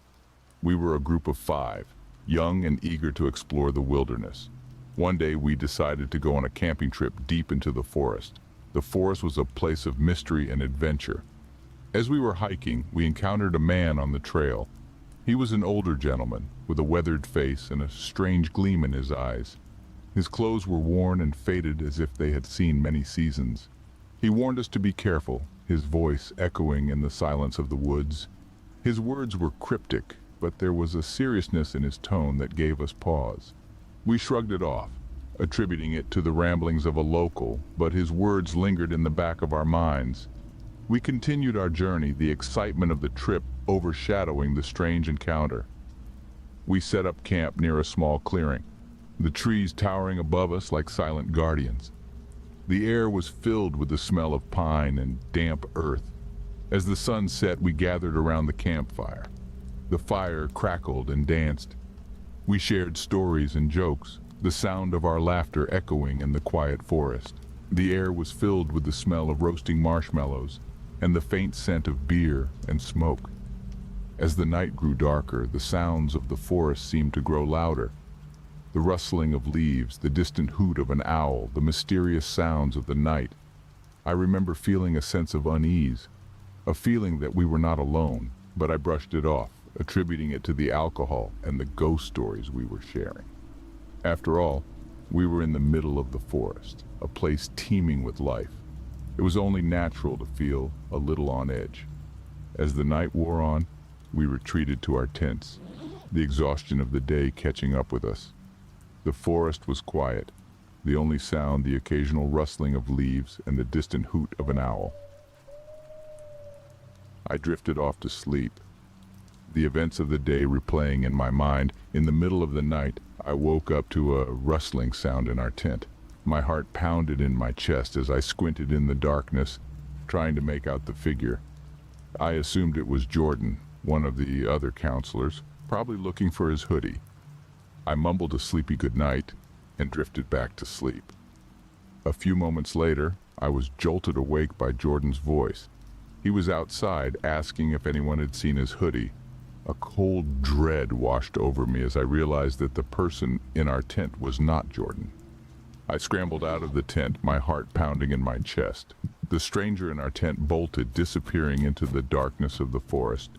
We were a group of 5, young and eager to explore the wilderness. One day we decided to go on a camping trip deep into the forest. The forest was a place of mystery and adventure. As we were hiking, we encountered a man on the trail. He was an older gentleman with a weathered face and a strange gleam in his eyes. His clothes were worn and faded as if they had seen many seasons. He warned us to be careful, his voice echoing in the silence of the woods. His words were cryptic, but there was a seriousness in his tone that gave us pause. We shrugged it off, attributing it to the ramblings of a local, but his words lingered in the back of our minds. We continued our journey, the excitement of the trip overshadowing the strange encounter. We set up camp near a small clearing, the trees towering above us like silent guardians. The air was filled with the smell of pine and damp earth. As the sun set, we gathered around the campfire. The fire crackled and danced. We shared stories and jokes, the sound of our laughter echoing in the quiet forest. The air was filled with the smell of roasting marshmallows and the faint scent of beer and smoke. As the night grew darker, the sounds of the forest seemed to grow louder. The rustling of leaves, the distant hoot of an owl, the mysterious sounds of the night. I remember feeling a sense of unease, a feeling that we were not alone, but I brushed it off, attributing it to the alcohol and the ghost stories we were sharing. After all, we were in the middle of the forest, a place teeming with life. It was only natural to feel a little on edge. As the night wore on, we retreated to our tents, the exhaustion of the day catching up with us. The forest was quiet, the only sound the occasional rustling of leaves and the distant hoot of an owl. I drifted off to sleep, the events of the day replaying in my mind. In the middle of the night, I woke up to a rustling sound in our tent. My heart pounded in my chest as I squinted in the darkness, trying to make out the figure. I assumed it was Jordan, one of the other counselors, probably looking for his hoodie. I mumbled a sleepy goodnight and drifted back to sleep. A few moments later, I was jolted awake by Jordan's voice. He was outside asking if anyone had seen his hoodie. A cold dread washed over me as I realized that the person in our tent was not Jordan. I scrambled out of the tent, my heart pounding in my chest. The stranger in our tent bolted, disappearing into the darkness of the forest.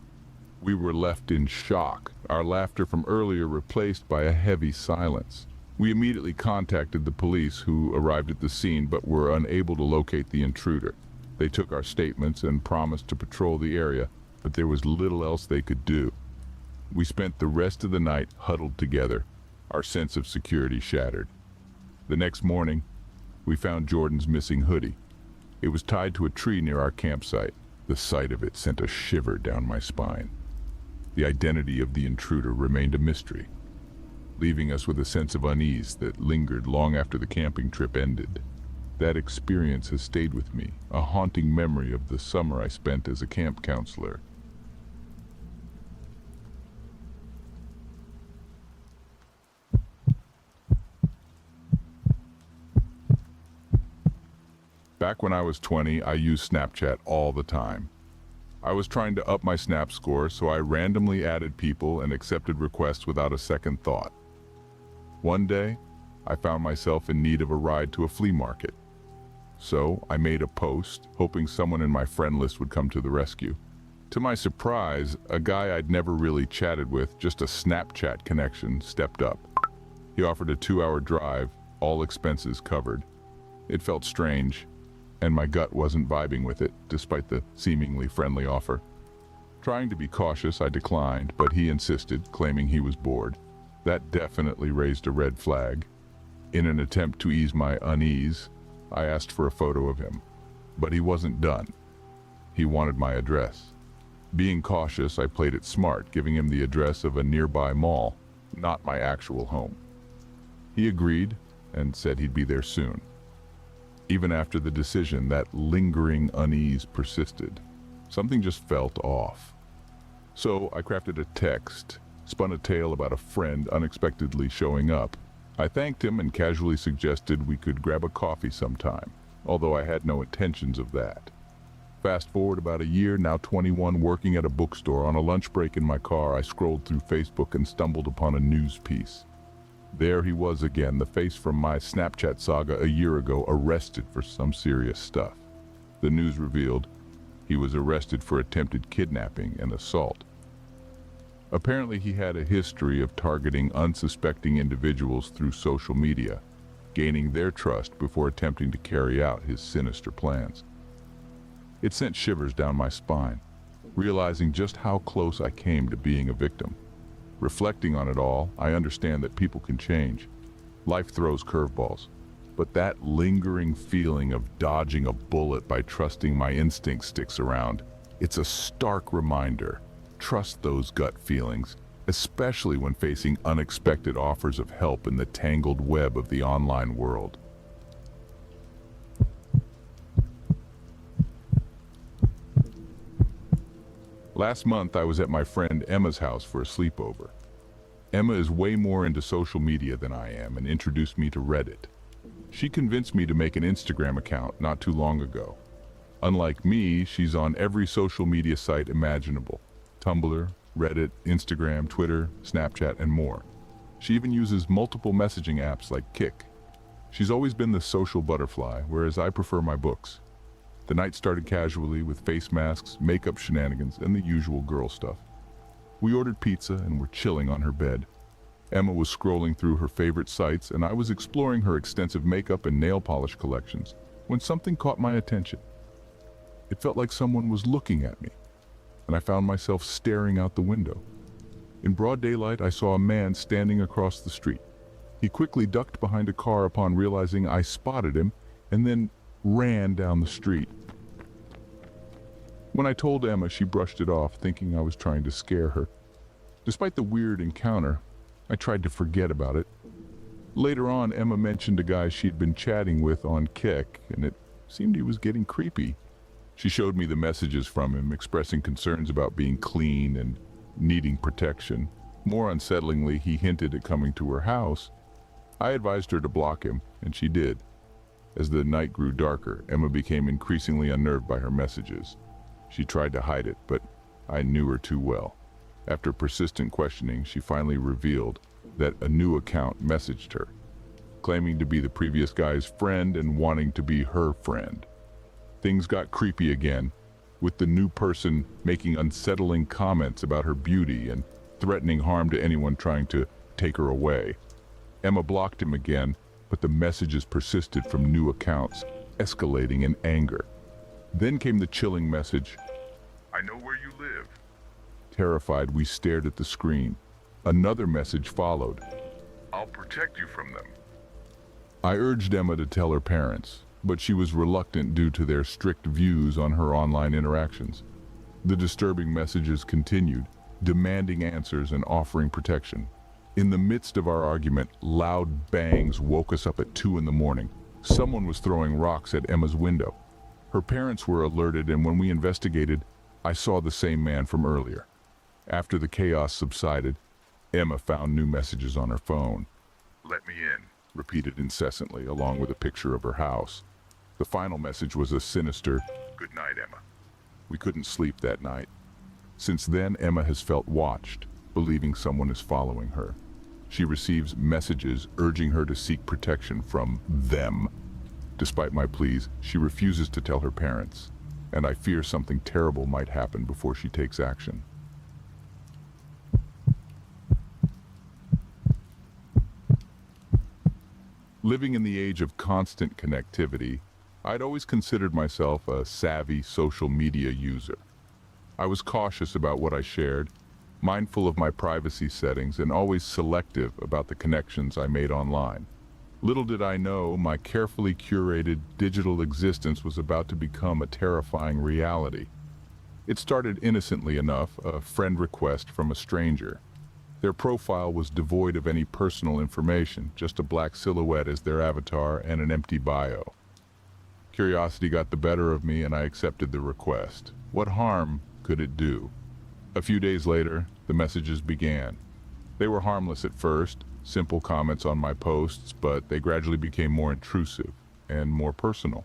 We were left in shock, our laughter from earlier replaced by a heavy silence. We immediately contacted the police, who arrived at the scene but were unable to locate the intruder. They took our statements and promised to patrol the area, but there was little else they could do. We spent the rest of the night huddled together, our sense of security shattered. The next morning, we found Jordan's missing hoodie. It was tied to a tree near our campsite. The sight of it sent a shiver down my spine. The identity of the intruder remained a mystery, leaving us with a sense of unease that lingered long after the camping trip ended. That experience has stayed with me, a haunting memory of the summer I spent as a camp counselor. Back when I was 20, I used Snapchat all the time. I was trying to up my Snap score, so I randomly added people and accepted requests without a second thought. One day, I found myself in need of a ride to a flea market. So I made a post, hoping someone in my friend list would come to the rescue. To my surprise, a guy I'd never really chatted with, just a Snapchat connection, stepped up. He offered a 2-hour drive, all expenses covered. It felt strange, and my gut wasn't vibing with it, despite the seemingly friendly offer. Trying to be cautious, I declined, but he insisted, claiming he was bored. That definitely raised a red flag. In an attempt to ease my unease, I asked for a photo of him, but he wasn't done. He wanted my address. Being cautious, I played it smart, giving him the address of a nearby mall, not my actual home. He agreed and said he'd be there soon. Even after the decision, that lingering unease persisted. Something just felt off. So I crafted a text, spun a tale about a friend unexpectedly showing up. I thanked him and casually suggested we could grab a coffee sometime, although I had no intentions of that. Fast forward about a year, now 21, working at a bookstore. On a lunch break in my car, I scrolled through Facebook and stumbled upon a news piece. There he was again, the face from my Snapchat saga a year ago, arrested for some serious stuff. The news revealed he was arrested for attempted kidnapping and assault. Apparently he had a history of targeting unsuspecting individuals through social media, gaining their trust before attempting to carry out his sinister plans. It sent shivers down my spine, realizing just how close I came to being a victim. Reflecting on it all, I understand that people can change. Life throws curveballs, but that lingering feeling of dodging a bullet by trusting my instincts sticks around. It's a stark reminder. Trust those gut feelings, especially when facing unexpected offers of help in the tangled web of the online world. Last month, I was at my friend Emma's house for a sleepover. Emma is way more into social media than I am and introduced me to Reddit. She convinced me to make an Instagram account not too long ago. Unlike me, she's on every social media site imaginable: Tumblr, Reddit, Instagram, Twitter, Snapchat, and more. She even uses multiple messaging apps like Kik. She's always been the social butterfly, whereas I prefer my books. The night started casually with face masks, makeup shenanigans, and the usual girl stuff. We ordered pizza and were chilling on her bed. Emma was scrolling through her favorite sites, and I was exploring her extensive makeup and nail polish collections when something caught my attention. It felt like someone was looking at me, and I found myself staring out the window. In broad daylight, I saw a man standing across the street. He quickly ducked behind a car upon realizing I spotted him, and then ran down the street. When I told Emma, she brushed it off, thinking I was trying to scare her. Despite the weird encounter, I tried to forget about it. Later on, Emma mentioned a guy she'd been chatting with on Kik, and it seemed he was getting creepy. She showed me the messages from him, expressing concerns about being clean and needing protection. More unsettlingly, he hinted at coming to her house. I advised her to block him, and she did. As the night grew darker, Emma became increasingly unnerved by her messages. She tried to hide it, but I knew her too well. After persistent questioning, she finally revealed that a new account messaged her, claiming to be the previous guy's friend and wanting to be her friend. Things got creepy again, with the new person making unsettling comments about her beauty and threatening harm to anyone trying to take her away. Emma blocked him again, but the messages persisted from new accounts, escalating in anger. Then came the chilling message, "I know where you live." Terrified, we stared at the screen. Another message followed, "I'll protect you from them." I urged Emma to tell her parents, but she was reluctant due to their strict views on her online interactions. The disturbing messages continued, demanding answers and offering protection. In the midst of our argument, loud bangs woke us up at 2 in the morning. Someone was throwing rocks at Emma's window. Her parents were alerted, and when we investigated, I saw the same man from earlier. After the chaos subsided, Emma found new messages on her phone. "Let me in," repeated incessantly, along with a picture of her house. The final message was a sinister, "Good night, Emma." We couldn't sleep that night. Since then, Emma has felt watched, believing someone is following her. She receives messages urging her to seek protection from them. Despite my pleas, she refuses to tell her parents, and I fear something terrible might happen before she takes action. Living in the age of constant connectivity, I'd always considered myself a savvy social media user. I was cautious about what I shared, mindful of my privacy settings, and always selective about the connections I made online. Little did I know my carefully curated digital existence was about to become a terrifying reality. It started innocently enough, a friend request from a stranger. Their profile was devoid of any personal information, just a black silhouette as their avatar and an empty bio. Curiosity got the better of me and I accepted the request. What harm could it do? A few days later, the messages began. They were harmless at first, simple comments on my posts, but they gradually became more intrusive and more personal.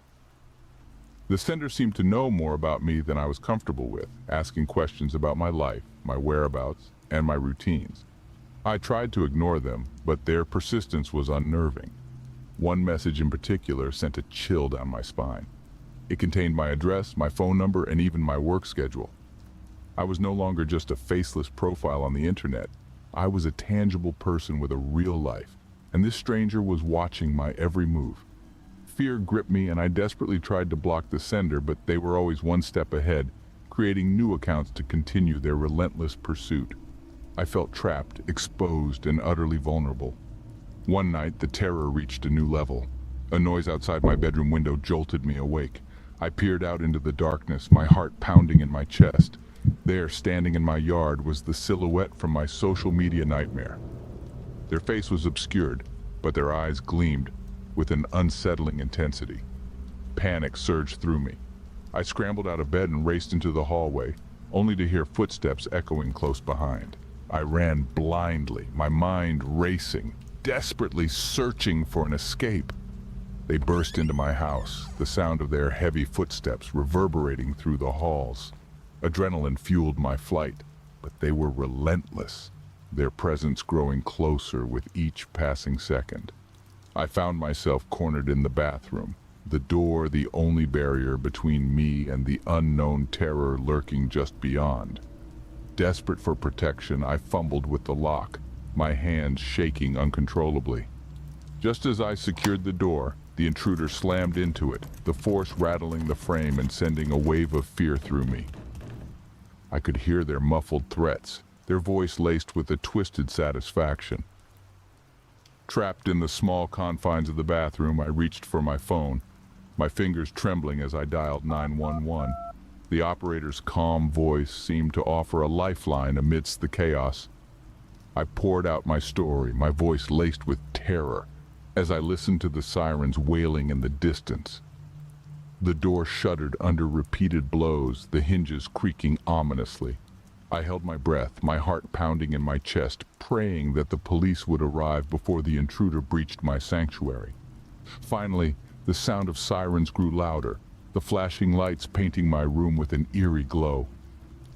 The sender seemed to know more about me than I was comfortable with, asking questions about my life, my whereabouts, and my routines. I tried to ignore them, but their persistence was unnerving. One message in particular sent a chill down my spine. It contained my address, my phone number, and even my work schedule. I was no longer just a faceless profile on the internet. I was a tangible person with a real life, and this stranger was watching my every move. Fear gripped me and I desperately tried to block the sender, but they were always one step ahead, creating new accounts to continue their relentless pursuit. I felt trapped, exposed, and utterly vulnerable. One night, the terror reached a new level. A noise outside my bedroom window jolted me awake. I peered out into the darkness, my heart pounding in my chest. There, standing in my yard, was the silhouette from my social media nightmare. Their face was obscured, but their eyes gleamed with an unsettling intensity. Panic surged through me. I scrambled out of bed and raced into the hallway, only to hear footsteps echoing close behind. I ran blindly, my mind racing, desperately searching for an escape. They burst into my house, the sound of their heavy footsteps reverberating through the halls. Adrenaline fueled my flight, but they were relentless, their presence growing closer with each passing second. I found myself cornered in the bathroom, the door the only barrier between me and the unknown terror lurking just beyond. Desperate for protection, I fumbled with the lock, my hands shaking uncontrollably. Just as I secured the door, the intruder slammed into it, the force rattling the frame and sending a wave of fear through me. I could hear their muffled threats, their voice laced with a twisted satisfaction. Trapped in the small confines of the bathroom, I reached for my phone, my fingers trembling as I dialed 911. The operator's calm voice seemed to offer a lifeline amidst the chaos. I poured out my story, my voice laced with terror, as I listened to the sirens wailing in the distance. The door shuddered under repeated blows, the hinges creaking ominously. I held my breath, my heart pounding in my chest, praying that the police would arrive before the intruder breached my sanctuary. Finally, the sound of sirens grew louder, the flashing lights painting my room with an eerie glow.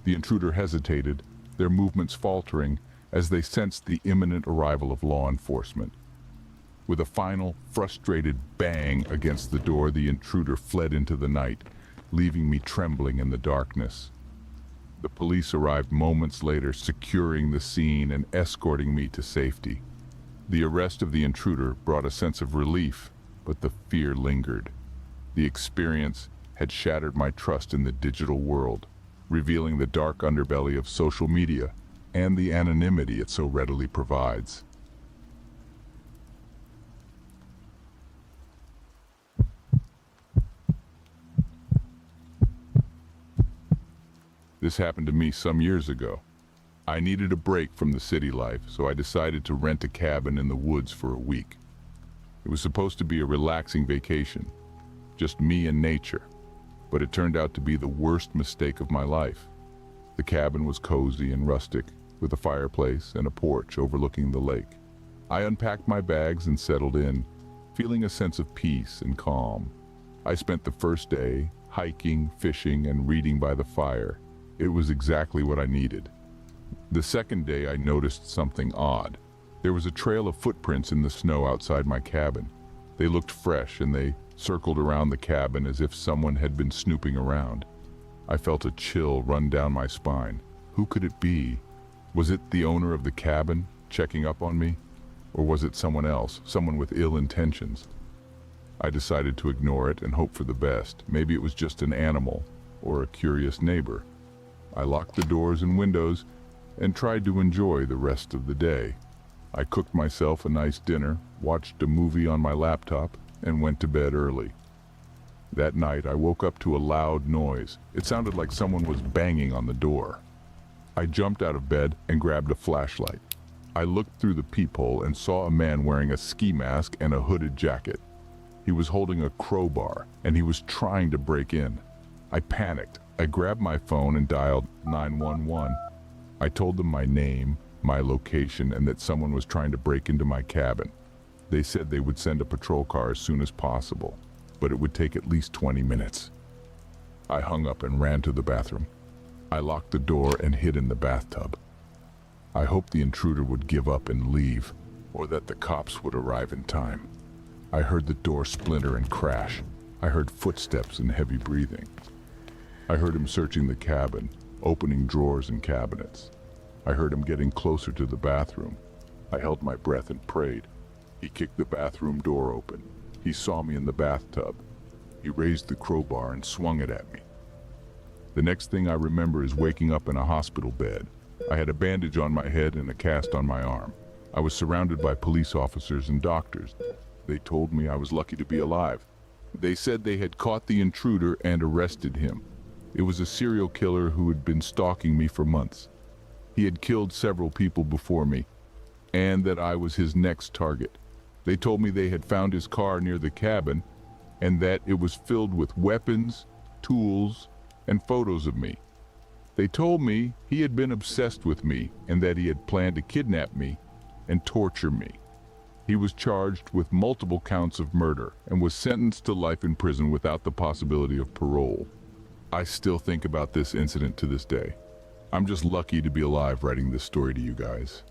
The intruder hesitated, their movements faltering as they sensed the imminent arrival of law enforcement. With a final, frustrated bang against the door, the intruder fled into the night, leaving me trembling in the darkness. The police arrived moments later, securing the scene and escorting me to safety. The arrest of the intruder brought a sense of relief, but the fear lingered. The experience had shattered my trust in the digital world, revealing the dark underbelly of social media and the anonymity it so readily provides. This happened to me some years ago. I needed a break from the city life, so I decided to rent a cabin in the woods for a week. It was supposed to be a relaxing vacation, just me and nature, but it turned out to be the worst mistake of my life. The cabin was cozy and rustic, with a fireplace and a porch overlooking the lake. I unpacked my bags and settled in, feeling a sense of peace and calm. I spent the first day hiking, fishing, and reading by the fire. It was exactly what I needed. The second day I noticed something odd. There was a trail of footprints in the snow outside my cabin. They looked fresh and they circled around the cabin as if someone had been snooping around. I felt a chill run down my spine. Who could it be? Was it the owner of the cabin checking up on me? Or was it someone else, someone with ill intentions? I decided to ignore it and hope for the best. Maybe it was just an animal or a curious neighbor. I locked the doors and windows and tried to enjoy the rest of the day. I cooked myself a nice dinner, watched a movie on my laptop, and went to bed early. That night I woke up to a loud noise. It sounded like someone was banging on the door. I jumped out of bed and grabbed a flashlight. I looked through the peephole and saw a man wearing a ski mask and a hooded jacket. He was holding a crowbar and he was trying to break in. I panicked. I grabbed my phone and dialed 911. I told them my name, my location, and that someone was trying to break into my cabin. They said they would send a patrol car as soon as possible, but it would take at least 20 minutes. I hung up and ran to the bathroom. I locked the door and hid in the bathtub. I hoped the intruder would give up and leave, or that the cops would arrive in time. I heard the door splinter and crash. I heard footsteps and heavy breathing. I heard him searching the cabin, opening drawers and cabinets. I heard him getting closer to the bathroom. I held my breath and prayed. He kicked the bathroom door open. He saw me in the bathtub. He raised the crowbar and swung it at me. The next thing I remember is waking up in a hospital bed. I had a bandage on my head and a cast on my arm. I was surrounded by police officers and doctors. They told me I was lucky to be alive. They said they had caught the intruder and arrested him. It was a serial killer who had been stalking me for months. He had killed several people before me, and that I was his next target. They told me they had found his car near the cabin, and that it was filled with weapons, tools, and photos of me. They told me he had been obsessed with me, and that he had planned to kidnap me and torture me. He was charged with multiple counts of murder, and was sentenced to life in prison without the possibility of parole. I still think about this incident to this day. I'm just lucky to be alive writing this story to you guys.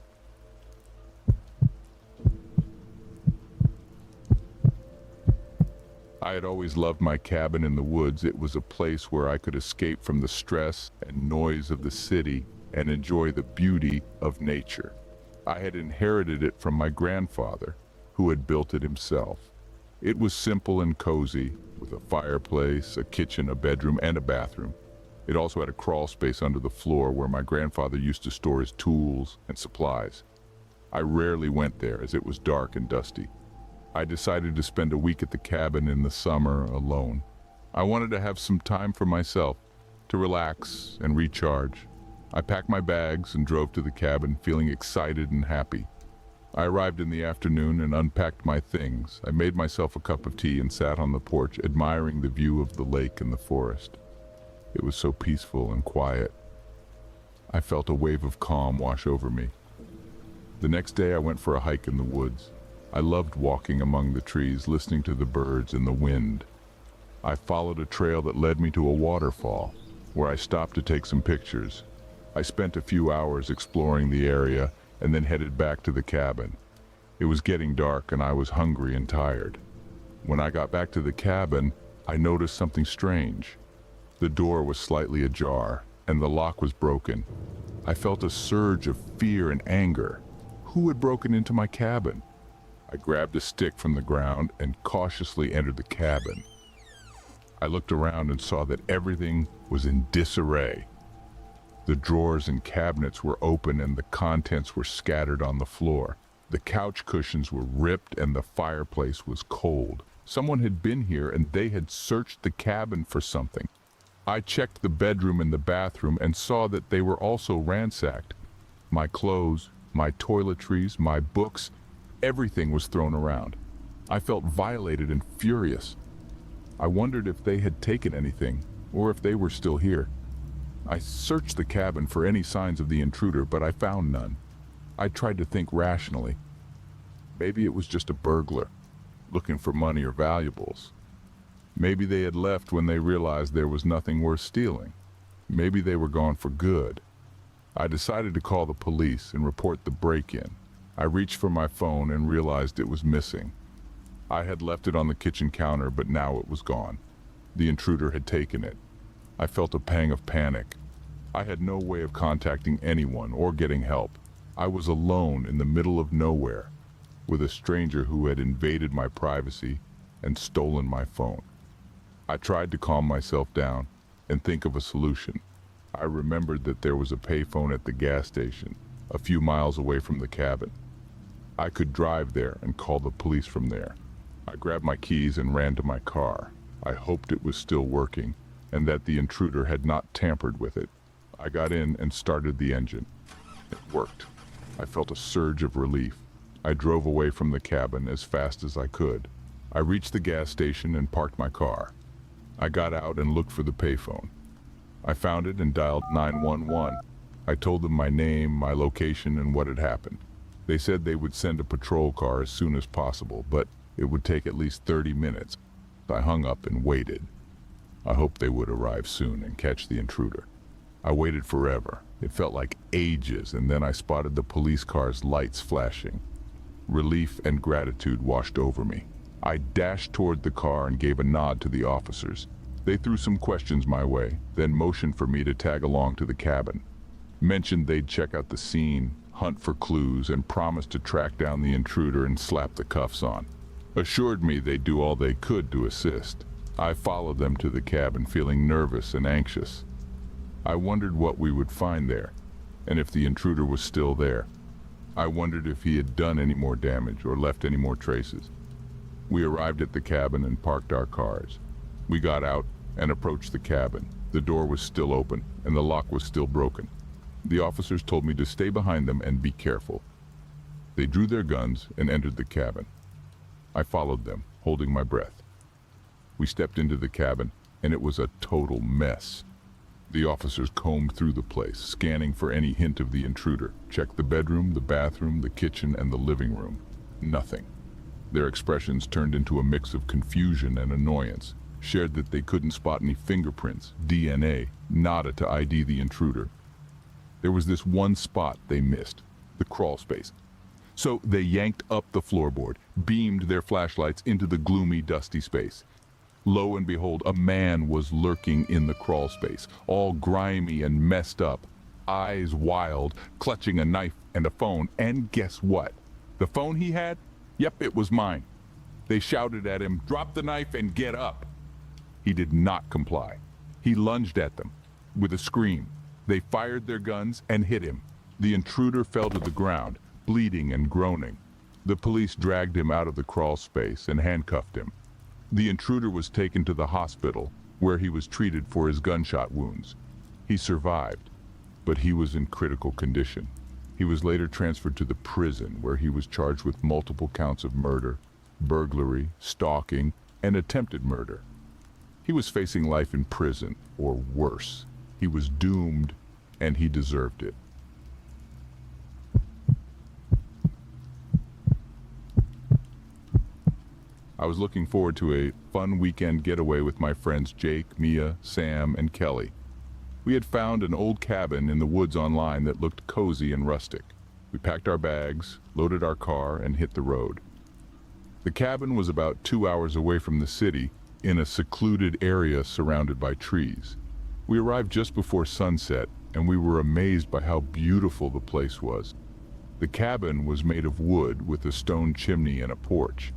I had always loved my cabin in the woods. It was a place where I could escape from the stress and noise of the city and enjoy the beauty of nature. I had inherited it from my grandfather, who had built it himself. It was simple and cozy, with a fireplace, a kitchen, a bedroom, and a bathroom. It also had a crawl space under the floor where my grandfather used to store his tools and supplies. I rarely went there as it was dark and dusty. I decided to spend a week at the cabin in the summer alone. I wanted to have some time for myself, to relax and recharge. I packed my bags and drove to the cabin, feeling excited and happy. I arrived in the afternoon and unpacked my things. I made myself a cup of tea and sat on the porch, admiring the view of the lake and the forest. It was so peaceful and quiet. I felt a wave of calm wash over me. The next day I went for a hike in the woods. I loved walking among the trees, listening to the birds and the wind. I followed a trail that led me to a waterfall, where I stopped to take some pictures. I spent a few hours exploring the area and then headed back to the cabin. It was getting dark and I was hungry and tired. When I got back to the cabin, I noticed something strange. The door was slightly ajar and the lock was broken. I felt a surge of fear and anger. Who had broken into my cabin? I grabbed a stick from the ground and cautiously entered the cabin. I looked around and saw that everything was in disarray. The drawers and cabinets were open and the contents were scattered on the floor. The couch cushions were ripped and the fireplace was cold. Someone had been here and they had searched the cabin for something. I checked the bedroom and the bathroom and saw that they were also ransacked. My clothes, my toiletries, my books, everything was thrown around. I felt violated and furious. I wondered if they had taken anything, or if they were still here. I searched the cabin for any signs of the intruder, but I found none. I tried to think rationally. Maybe it was just a burglar, looking for money or valuables. Maybe they had left when they realized there was nothing worth stealing. Maybe they were gone for good. I decided to call the police and report the break-in. I reached for my phone and realized it was missing. I had left it on the kitchen counter, but now it was gone. The intruder had taken it. I felt a pang of panic. I had no way of contacting anyone or getting help. I was alone in the middle of nowhere, with a stranger who had invaded my privacy and stolen my phone. I tried to calm myself down and think of a solution. I remembered that there was a payphone at the gas station, a few miles away from the cabin. I could drive there and call the police from there. I grabbed my keys and ran to my car. I hoped it was still working and that the intruder had not tampered with it. I got in and started the engine. It worked. I felt a surge of relief. I drove away from the cabin as fast as I could. I reached the gas station and parked my car. I got out and looked for the payphone. I found it and dialed 911. I told them my name, my location, and what had happened. They said they would send a patrol car as soon as possible, but it would take at least 30 minutes. I hung up and waited. I hoped they would arrive soon and catch the intruder. I waited forever. It felt like ages, and then I spotted the police car's lights flashing. Relief and gratitude washed over me. I dashed toward the car and gave a nod to the officers. They threw some questions my way, then motioned for me to tag along to the cabin. Mentioned they'd check out the scene, hunt for clues, and promised to track down the intruder and slap the cuffs on. Assured me they'd do all they could to assist. I followed them to the cabin, feeling nervous and anxious. I wondered what we would find there, and if the intruder was still there. I wondered if he had done any more damage or left any more traces. We arrived at the cabin and parked our cars. We got out and approached the cabin. The door was still open, and the lock was still broken. The officers told me to stay behind them and be careful. They drew their guns and entered the cabin. I followed them, holding my breath. We stepped into the cabin, and it was a total mess. The officers combed through the place, scanning for any hint of the intruder, checked the bedroom, the bathroom, the kitchen, and the living room. Nothing. Their expressions turned into a mix of confusion and annoyance, shared that they couldn't spot any fingerprints, DNA, nada to ID the intruder. There was this one spot they missed, the crawl space. So they yanked up the floorboard, beamed their flashlights into the gloomy, dusty space. Lo and behold, a man was lurking in the crawl space, all grimy and messed up, eyes wild, clutching a knife and a phone. And guess what? The phone he had? Yep, it was mine. They shouted at him, "Drop the knife and get up." He did not comply. He lunged at them with a scream. They fired their guns and hit him. The intruder fell to the ground, bleeding and groaning. The police dragged him out of the crawl space and handcuffed him. The intruder was taken to the hospital, where he was treated for his gunshot wounds. He survived, but he was in critical condition. He was later transferred to the prison, where he was charged with multiple counts of murder, burglary, stalking, and attempted murder. He was facing life in prison, or worse. He was doomed, and he deserved it. I was looking forward to a fun weekend getaway with my friends Jake, Mia, Sam, and Kelly. We had found an old cabin in the woods online that looked cozy and rustic. We packed our bags, loaded our car, and hit the road. The cabin was about 2 hours away from the city, in a secluded area surrounded by trees. We arrived just before sunset, and we were amazed by how beautiful the place was. The cabin was made of wood with a stone chimney and a porch.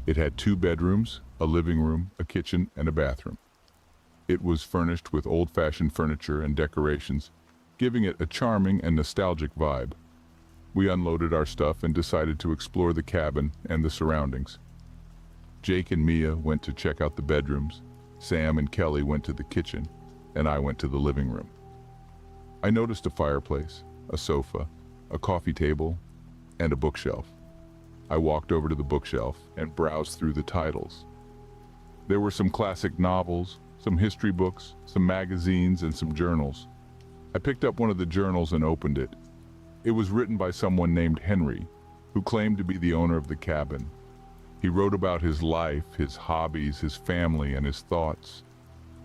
It had 2 bedrooms, a living room, a kitchen, and a bathroom. It was furnished with old-fashioned furniture and decorations, giving it a charming and nostalgic vibe. We unloaded our stuff and decided to explore the cabin and the surroundings. Jake and Mia went to check out the bedrooms, Sam and Kelly went to the kitchen, and I went to the living room. I noticed a fireplace, a sofa, a coffee table, and a bookshelf. I walked over to the bookshelf and browsed through the titles. There were some classic novels, some history books, some magazines, and some journals. I picked up one of the journals and opened it. It was written by someone named Henry, who claimed to be the owner of the cabin. He wrote about his life, his hobbies, his family, and his thoughts.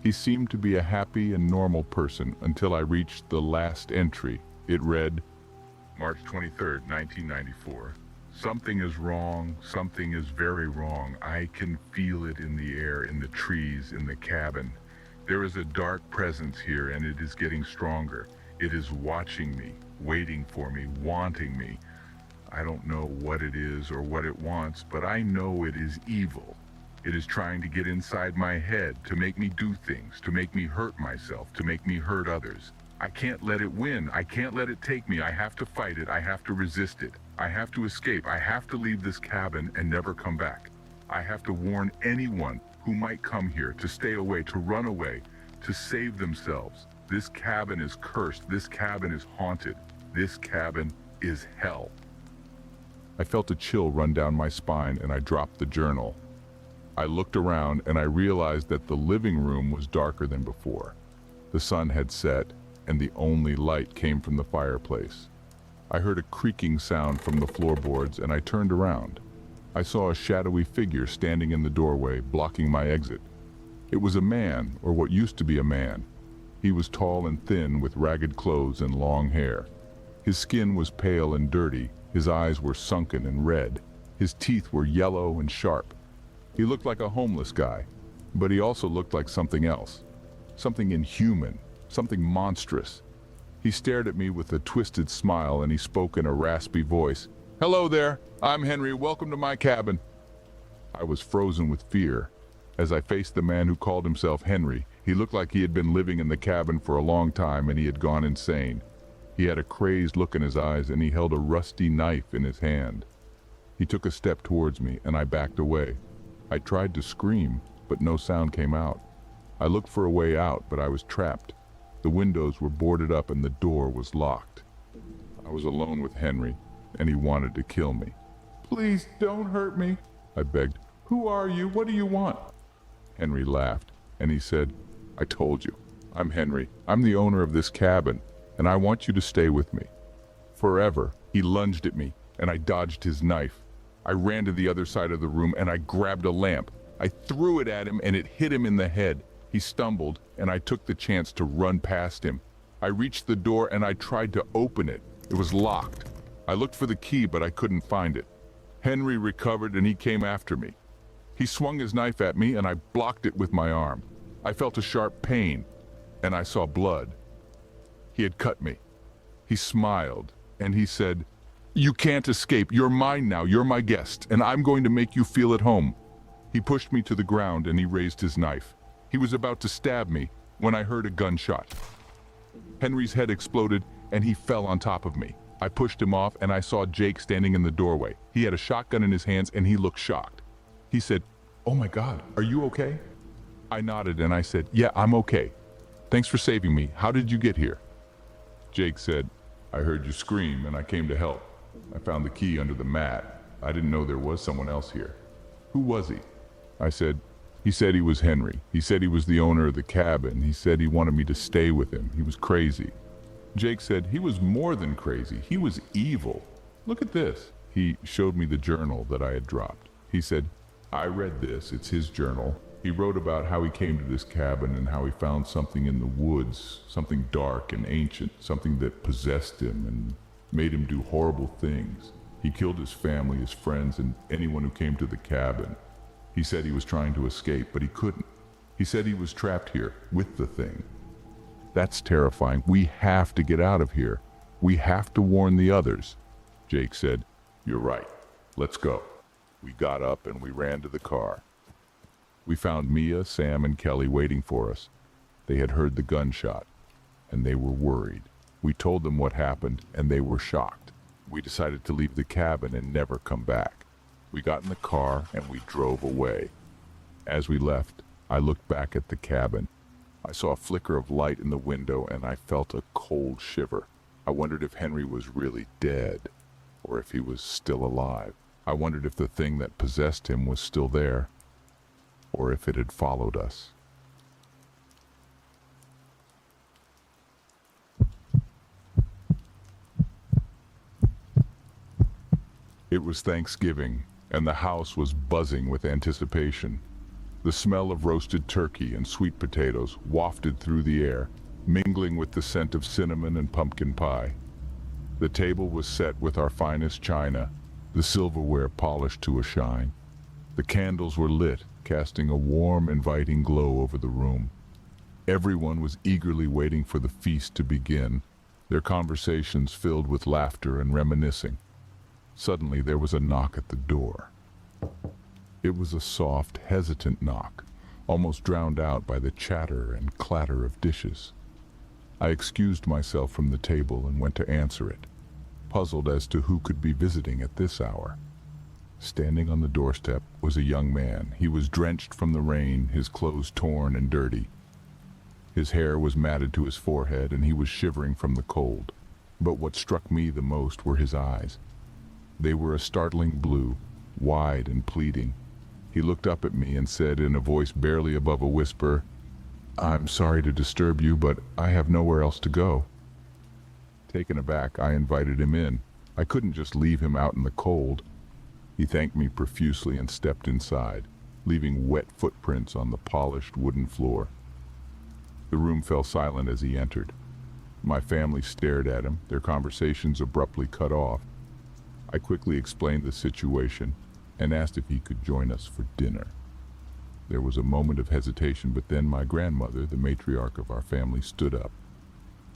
He seemed to be a happy and normal person until I reached the last entry. It read, March 23rd, 1994. Something is wrong. Something is very wrong. I can feel it in the air, in the trees, in the cabin. There is a dark presence here, and it is getting stronger. It is watching me, waiting for me, wanting me. I don't know what it is or what it wants, but I know it is evil. It is trying to get inside my head, to make me do things, to make me hurt myself, to make me hurt others. I can't let it win. I can't let it take me. I have to fight it. I have to resist it. I have to escape. I have to leave this cabin and never come back. I have to warn anyone who might come here to stay away, to run away, to save themselves. This cabin is cursed. This cabin is haunted. This cabin is hell. I felt a chill run down my spine and I dropped the journal. I looked around and I realized that the living room was darker than before. The sun had set and the only light came from the fireplace. I heard a creaking sound from the floorboards and I turned around. I saw a shadowy figure standing in the doorway, blocking my exit. It was a man, or what used to be a man. He was tall and thin with ragged clothes and long hair. His skin was pale and dirty, his eyes were sunken and red. His teeth were yellow and sharp. He looked like a homeless guy, but he also looked like something else. Something inhuman, something monstrous. He stared at me with a twisted smile and he spoke in a raspy voice. "Hello there, I'm Henry, welcome to my cabin." I was frozen with fear. As I faced the man who called himself Henry, he looked like he had been living in the cabin for a long time and he had gone insane. He had a crazed look in his eyes and he held a rusty knife in his hand. He took a step towards me and I backed away. I tried to scream, but no sound came out. I looked for a way out, but I was trapped. The windows were boarded up and the door was locked. I was alone with Henry, and he wanted to kill me. "Please don't hurt me," I begged. "Who are you? What do you want?" Henry laughed, and he said, "I told you. I'm Henry. I'm the owner of this cabin, and I want you to stay with me. Forever." He lunged at me, and I dodged his knife. I ran to the other side of the room, and I grabbed a lamp. I threw it at him, and it hit him in the head. He stumbled, and I took the chance to run past him. I reached the door, and I tried to open it. It was locked. I looked for the key, but I couldn't find it. Henry recovered, and he came after me. He swung his knife at me, and I blocked it with my arm. I felt a sharp pain, and I saw blood. He had cut me. He smiled, and he said, "You can't escape. You're mine now. You're my guest, and I'm going to make you feel at home." He pushed me to the ground, and he raised his knife. He was about to stab me when I heard a gunshot. Henry's head exploded, and he fell on top of me. I pushed him off, and I saw Jake standing in the doorway. He had a shotgun in his hands, and he looked shocked. He said, "Oh my God, are you okay?" I nodded, and I said, "Yeah, I'm okay. Thanks for saving me. How did you get here?" Jake said, "I heard you scream, and I came to help. I found the key under the mat. I didn't know there was someone else here." "Who was he?" I said, "He said he was Henry. He said he was the owner of the cabin. He said he wanted me to stay with him. He was crazy." Jake said, "He was more than crazy. He was evil. Look at this." He showed me the journal that I had dropped. He said, "I read this. It's his journal. He wrote about how he came to this cabin and how he found something in the woods, something dark and ancient, something that possessed him and made him do horrible things. He killed his family, his friends, and anyone who came to the cabin. He said he was trying to escape, but he couldn't. He said he was trapped here with the thing. That's terrifying. We have to get out of here. We have to warn the others." Jake said, "You're right. Let's go." We got up and we ran to the car. We found Mia, Sam, and Kelly waiting for us. They had heard the gunshot, and they were worried. We told them what happened, and they were shocked. We decided to leave the cabin and never come back. We got in the car and we drove away. As we left, I looked back at the cabin. I saw a flicker of light in the window and I felt a cold shiver. I wondered if Henry was really dead, or if he was still alive. I wondered if the thing that possessed him was still there, or if it had followed us. It was Thanksgiving, and the house was buzzing with anticipation. The smell of roasted turkey and sweet potatoes wafted through the air, mingling with the scent of cinnamon and pumpkin pie. The table was set with our finest china, the silverware polished to a shine. The candles were lit, casting a warm, inviting glow over the room. Everyone was eagerly waiting for the feast to begin, their conversations filled with laughter and reminiscing. Suddenly there was a knock at the door. It was a soft, hesitant knock, almost drowned out by the chatter and clatter of dishes. I excused myself from the table and went to answer it, puzzled as to who could be visiting at this hour. Standing on the doorstep was a young man. He was drenched from the rain, his clothes torn and dirty. His hair was matted to his forehead and he was shivering from the cold. But what struck me the most were his eyes. They were a startling blue, wide and pleading. He looked up at me and said in a voice barely above a whisper, "I'm sorry to disturb you, but I have nowhere else to go." Taken aback, I invited him in. I couldn't just leave him out in the cold. He thanked me profusely and stepped inside, leaving wet footprints on the polished wooden floor. The room fell silent as he entered. My family stared at him, their conversations abruptly cut off. I quickly explained the situation and asked if he could join us for dinner. There was a moment of hesitation, but then my grandmother, the matriarch of our family, stood up.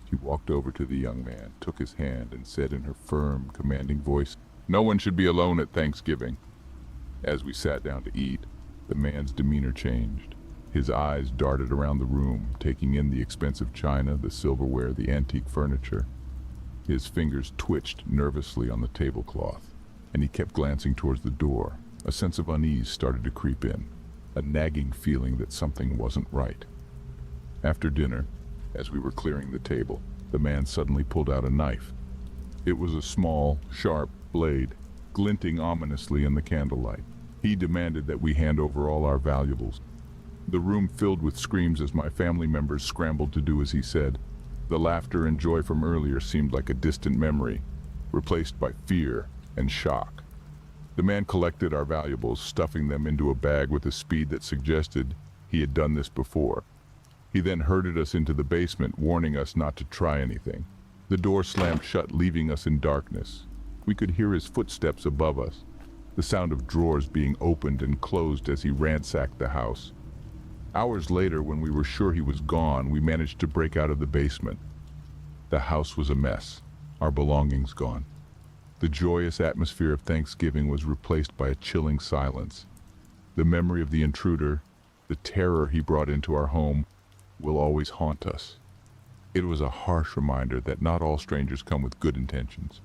She walked over to the young man, took his hand, and said in her firm, commanding voice, "No one should be alone at Thanksgiving." As we sat down to eat, the man's demeanor changed. His eyes darted around the room, taking in the expensive china, the silverware, the antique furniture. His fingers twitched nervously on the tablecloth, and he kept glancing towards the door. A sense of unease started to creep in, a nagging feeling that something wasn't right. After dinner, as we were clearing the table, the man suddenly pulled out a knife. It was a small, sharp blade, glinting ominously in the candlelight. He demanded that we hand over all our valuables. The room filled with screams as my family members scrambled to do as he said. The laughter and joy from earlier seemed like a distant memory, replaced by fear and shock. The man collected our valuables, stuffing them into a bag with a speed that suggested he had done this before. He then herded us into the basement, warning us not to try anything. The door slammed shut, leaving us in darkness. We could hear his footsteps above us, the sound of drawers being opened and closed as he ransacked the house. Hours later, when we were sure he was gone, we managed to break out of the basement. The house was a mess, our belongings gone. The joyous atmosphere of Thanksgiving was replaced by a chilling silence. The memory of the intruder, the terror he brought into our home, will always haunt us. It was a harsh reminder that not all strangers come with good intentions.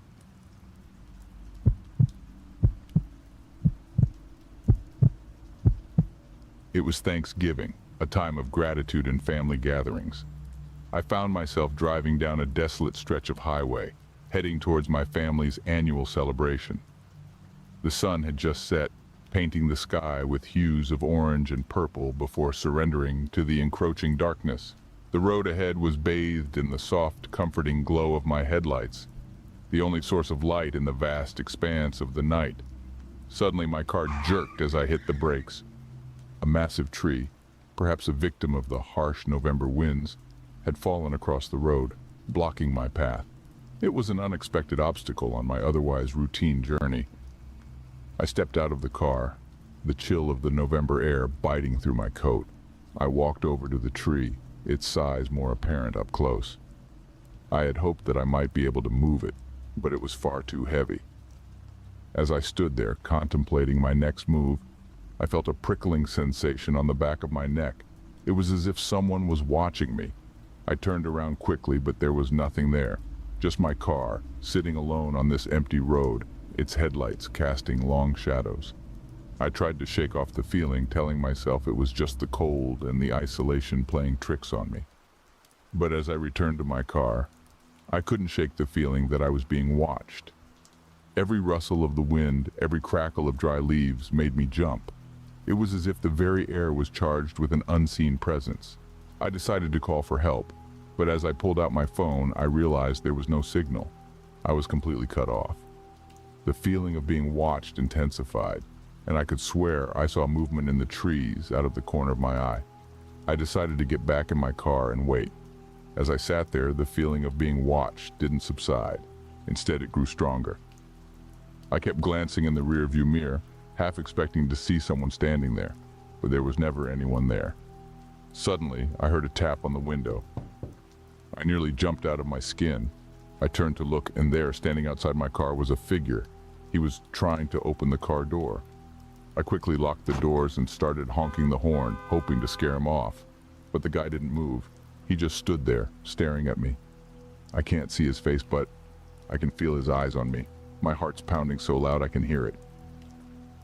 It was Thanksgiving, a time of gratitude and family gatherings. I found myself driving down a desolate stretch of highway, heading towards my family's annual celebration. The sun had just set, painting the sky with hues of orange and purple before surrendering to the encroaching darkness. The road ahead was bathed in the soft, comforting glow of my headlights, the only source of light in the vast expanse of the night. Suddenly my car jerked as I hit the brakes. A massive tree, perhaps a victim of the harsh November winds, had fallen across the road, blocking my path. It was an unexpected obstacle on my otherwise routine journey. I stepped out of the car, the chill of the November air biting through my coat. I walked over to the tree, its size more apparent up close. I had hoped that I might be able to move it, but it was far too heavy. As I stood there, contemplating my next move, I felt a prickling sensation on the back of my neck. It was as if someone was watching me. I turned around quickly, but there was nothing there. Just my car, sitting alone on this empty road, its headlights casting long shadows. I tried to shake off the feeling, telling myself it was just the cold and the isolation playing tricks on me. But as I returned to my car, I couldn't shake the feeling that I was being watched. Every rustle of the wind, every crackle of dry leaves made me jump. It was as if the very air was charged with an unseen presence. I decided to call for help, but as I pulled out my phone, I realized there was no signal. I was completely cut off. The feeling of being watched intensified, and I could swear I saw movement in the trees out of the corner of my eye. I decided to get back in my car and wait. As I sat there, the feeling of being watched didn't subside. Instead, it grew stronger. I kept glancing in the rearview mirror, half expecting to see someone standing there, but there was never anyone there. Suddenly, I heard a tap on the window. I nearly jumped out of my skin. I turned to look, and there, standing outside my car, was a figure. He was trying to open the car door. I quickly locked the doors and started honking the horn, hoping to scare him off. But the guy didn't move. He just stood there, staring at me. I can't see his face, but I can feel his eyes on me. My heart's pounding so loud I can hear it.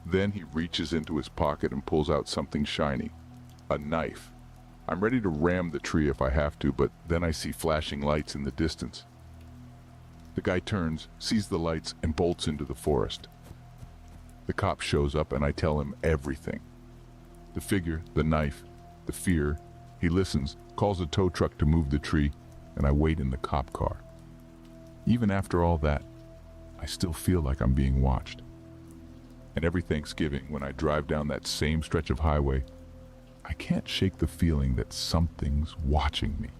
Then he reaches into his pocket and pulls out something shiny. A knife. I'm ready to ram the tree if I have to, but then I see flashing lights in the distance. The guy turns, sees the lights, and bolts into the forest. The cop shows up and I tell him everything. The figure, the knife, the fear. He listens, calls a tow truck to move the tree, and I wait in the cop car. Even after all that, I still feel like I'm being watched. And every Thanksgiving, when I drive down that same stretch of highway, I can't shake the feeling that something's watching me.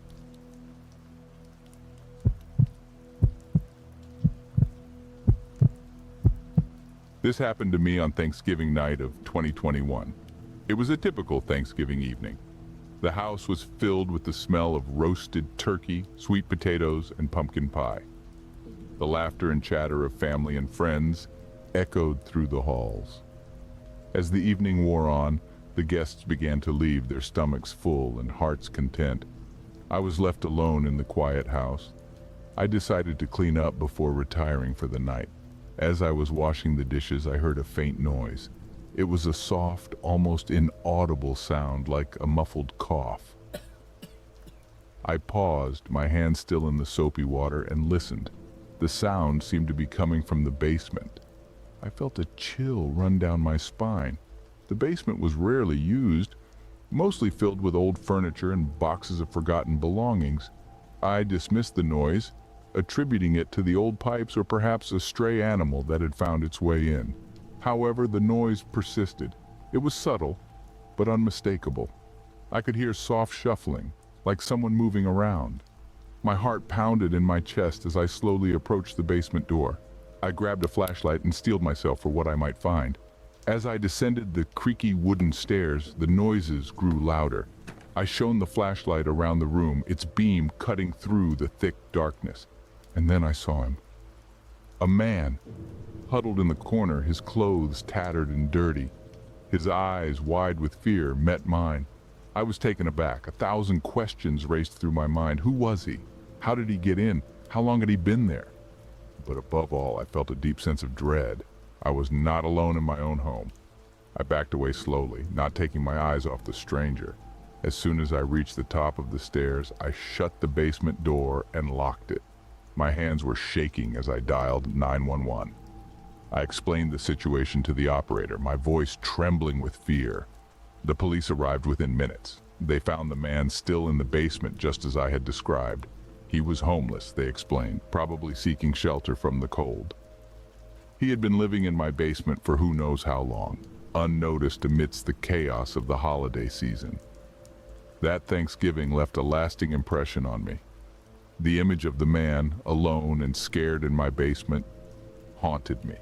This happened to me on Thanksgiving night of 2021. It was a typical Thanksgiving evening. The house was filled with the smell of roasted turkey, sweet potatoes, and pumpkin pie. The laughter and chatter of family and friends echoed through the halls. As the evening wore on, the guests began to leave, their stomachs full and hearts content. I was left alone in the quiet house. I decided to clean up before retiring for the night. As I was washing the dishes, I heard a faint noise. It was a soft, almost inaudible sound, like a muffled cough. I paused, my hand still in the soapy water, and listened. The sound seemed to be coming from the basement. I felt a chill run down my spine. The basement was rarely used, mostly filled with old furniture and boxes of forgotten belongings. I dismissed the noise, attributing it to the old pipes or perhaps a stray animal that had found its way in. However, the noise persisted. It was subtle, but unmistakable. I could hear soft shuffling, like someone moving around. My heart pounded in my chest as I slowly approached the basement door. I grabbed a flashlight and steeled myself for what I might find. As I descended the creaky wooden stairs, the noises grew louder. I shone the flashlight around the room, its beam cutting through the thick darkness. And then I saw him. A man, huddled in the corner, his clothes tattered and dirty. His eyes, wide with fear, met mine. I was taken aback. 1,000 questions raced through my mind. Who was he? How did he get in? How long had he been there? But above all, I felt a deep sense of dread. I was not alone in my own home. I backed away slowly, not taking my eyes off the stranger. As soon as I reached the top of the stairs, I shut the basement door and locked it. My hands were shaking as I dialed 911. I explained the situation to the operator, my voice trembling with fear. The police arrived within minutes. They found the man still in the basement just as I had described. He was homeless, they explained, probably seeking shelter from the cold. He had been living in my basement for who knows how long, unnoticed amidst the chaos of the holiday season. That Thanksgiving left a lasting impression on me. The image of the man, alone and scared in my basement, haunted me.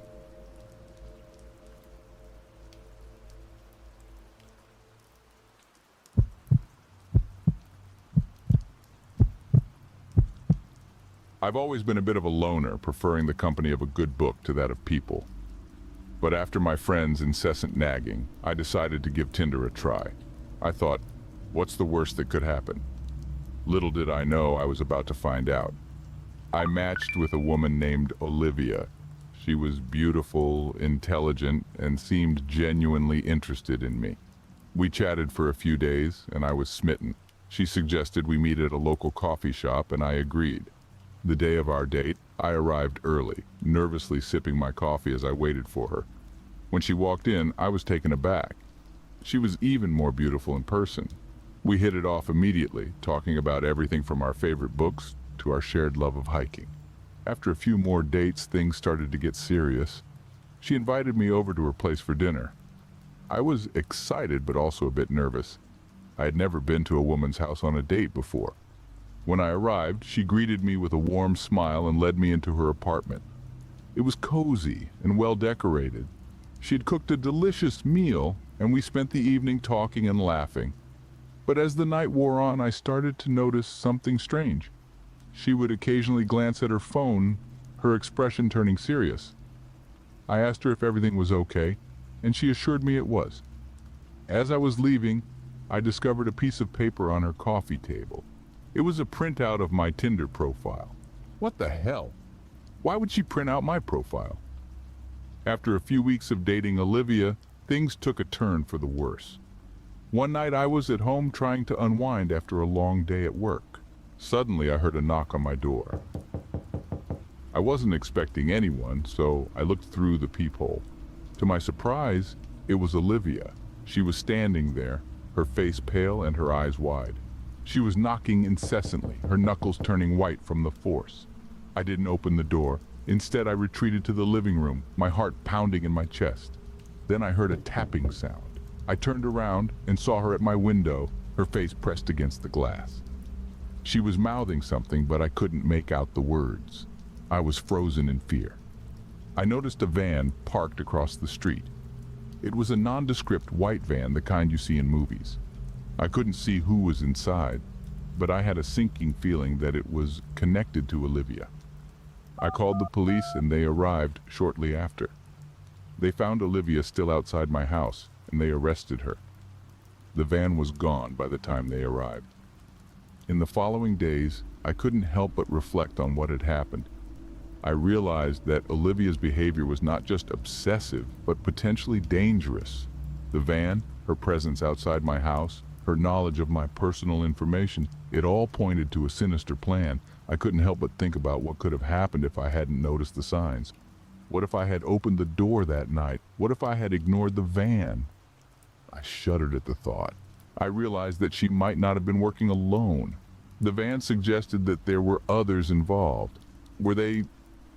I've always been a bit of a loner, preferring the company of a good book to that of people. But after my friend's incessant nagging, I decided to give Tinder a try. I thought, what's the worst that could happen? Little did I know I was about to find out. I matched with a woman named Olivia. She was beautiful, intelligent, and seemed genuinely interested in me. We chatted for a few days, and I was smitten. She suggested we meet at a local coffee shop, and I agreed. The day of our date, I arrived early, nervously sipping my coffee as I waited for her. When she walked in, I was taken aback. She was even more beautiful in person. We hit it off immediately, talking about everything from our favorite books to our shared love of hiking. After a few more dates, things started to get serious. She invited me over to her place for dinner. I was excited but also a bit nervous. I had never been to a woman's house on a date before. When I arrived, she greeted me with a warm smile and led me into her apartment. It was cozy and well decorated. She had cooked a delicious meal, and we spent the evening talking and laughing. But as the night wore on, I started to notice something strange. She would occasionally glance at her phone, her expression turning serious. I asked her if everything was okay, and she assured me it was. As I was leaving, I discovered a piece of paper on her coffee table. It was a printout of my Tinder profile. What the hell? Why would she print out my profile? After a few weeks of dating Olivia, things took a turn for the worse. One night I was at home trying to unwind after a long day at work. Suddenly I heard a knock on my door. I wasn't expecting anyone, so I looked through the peephole. To my surprise, it was Olivia. She was standing there, her face pale and her eyes wide. She was knocking incessantly, her knuckles turning white from the force. I didn't open the door. Instead, I retreated to the living room, my heart pounding in my chest. Then I heard a tapping sound. I turned around and saw her at my window, her face pressed against the glass. She was mouthing something, but I couldn't make out the words. I was frozen in fear. I noticed a van parked across the street. It was a nondescript white van, the kind you see in movies. I couldn't see who was inside, but I had a sinking feeling that it was connected to Olivia. I called the police and they arrived shortly after. They found Olivia still outside my house and they arrested her. The van was gone by the time they arrived. In the following days, I couldn't help but reflect on what had happened. I realized that Olivia's behavior was not just obsessive, but potentially dangerous. The van, her presence outside my house, her knowledge of my personal information, it all pointed to a sinister plan. I couldn't help but think about what could have happened if I hadn't noticed the signs. What if I had opened the door that night? What if I had ignored the van? I shuddered at the thought. I realized that she might not have been working alone. The van suggested that there were others involved. Were they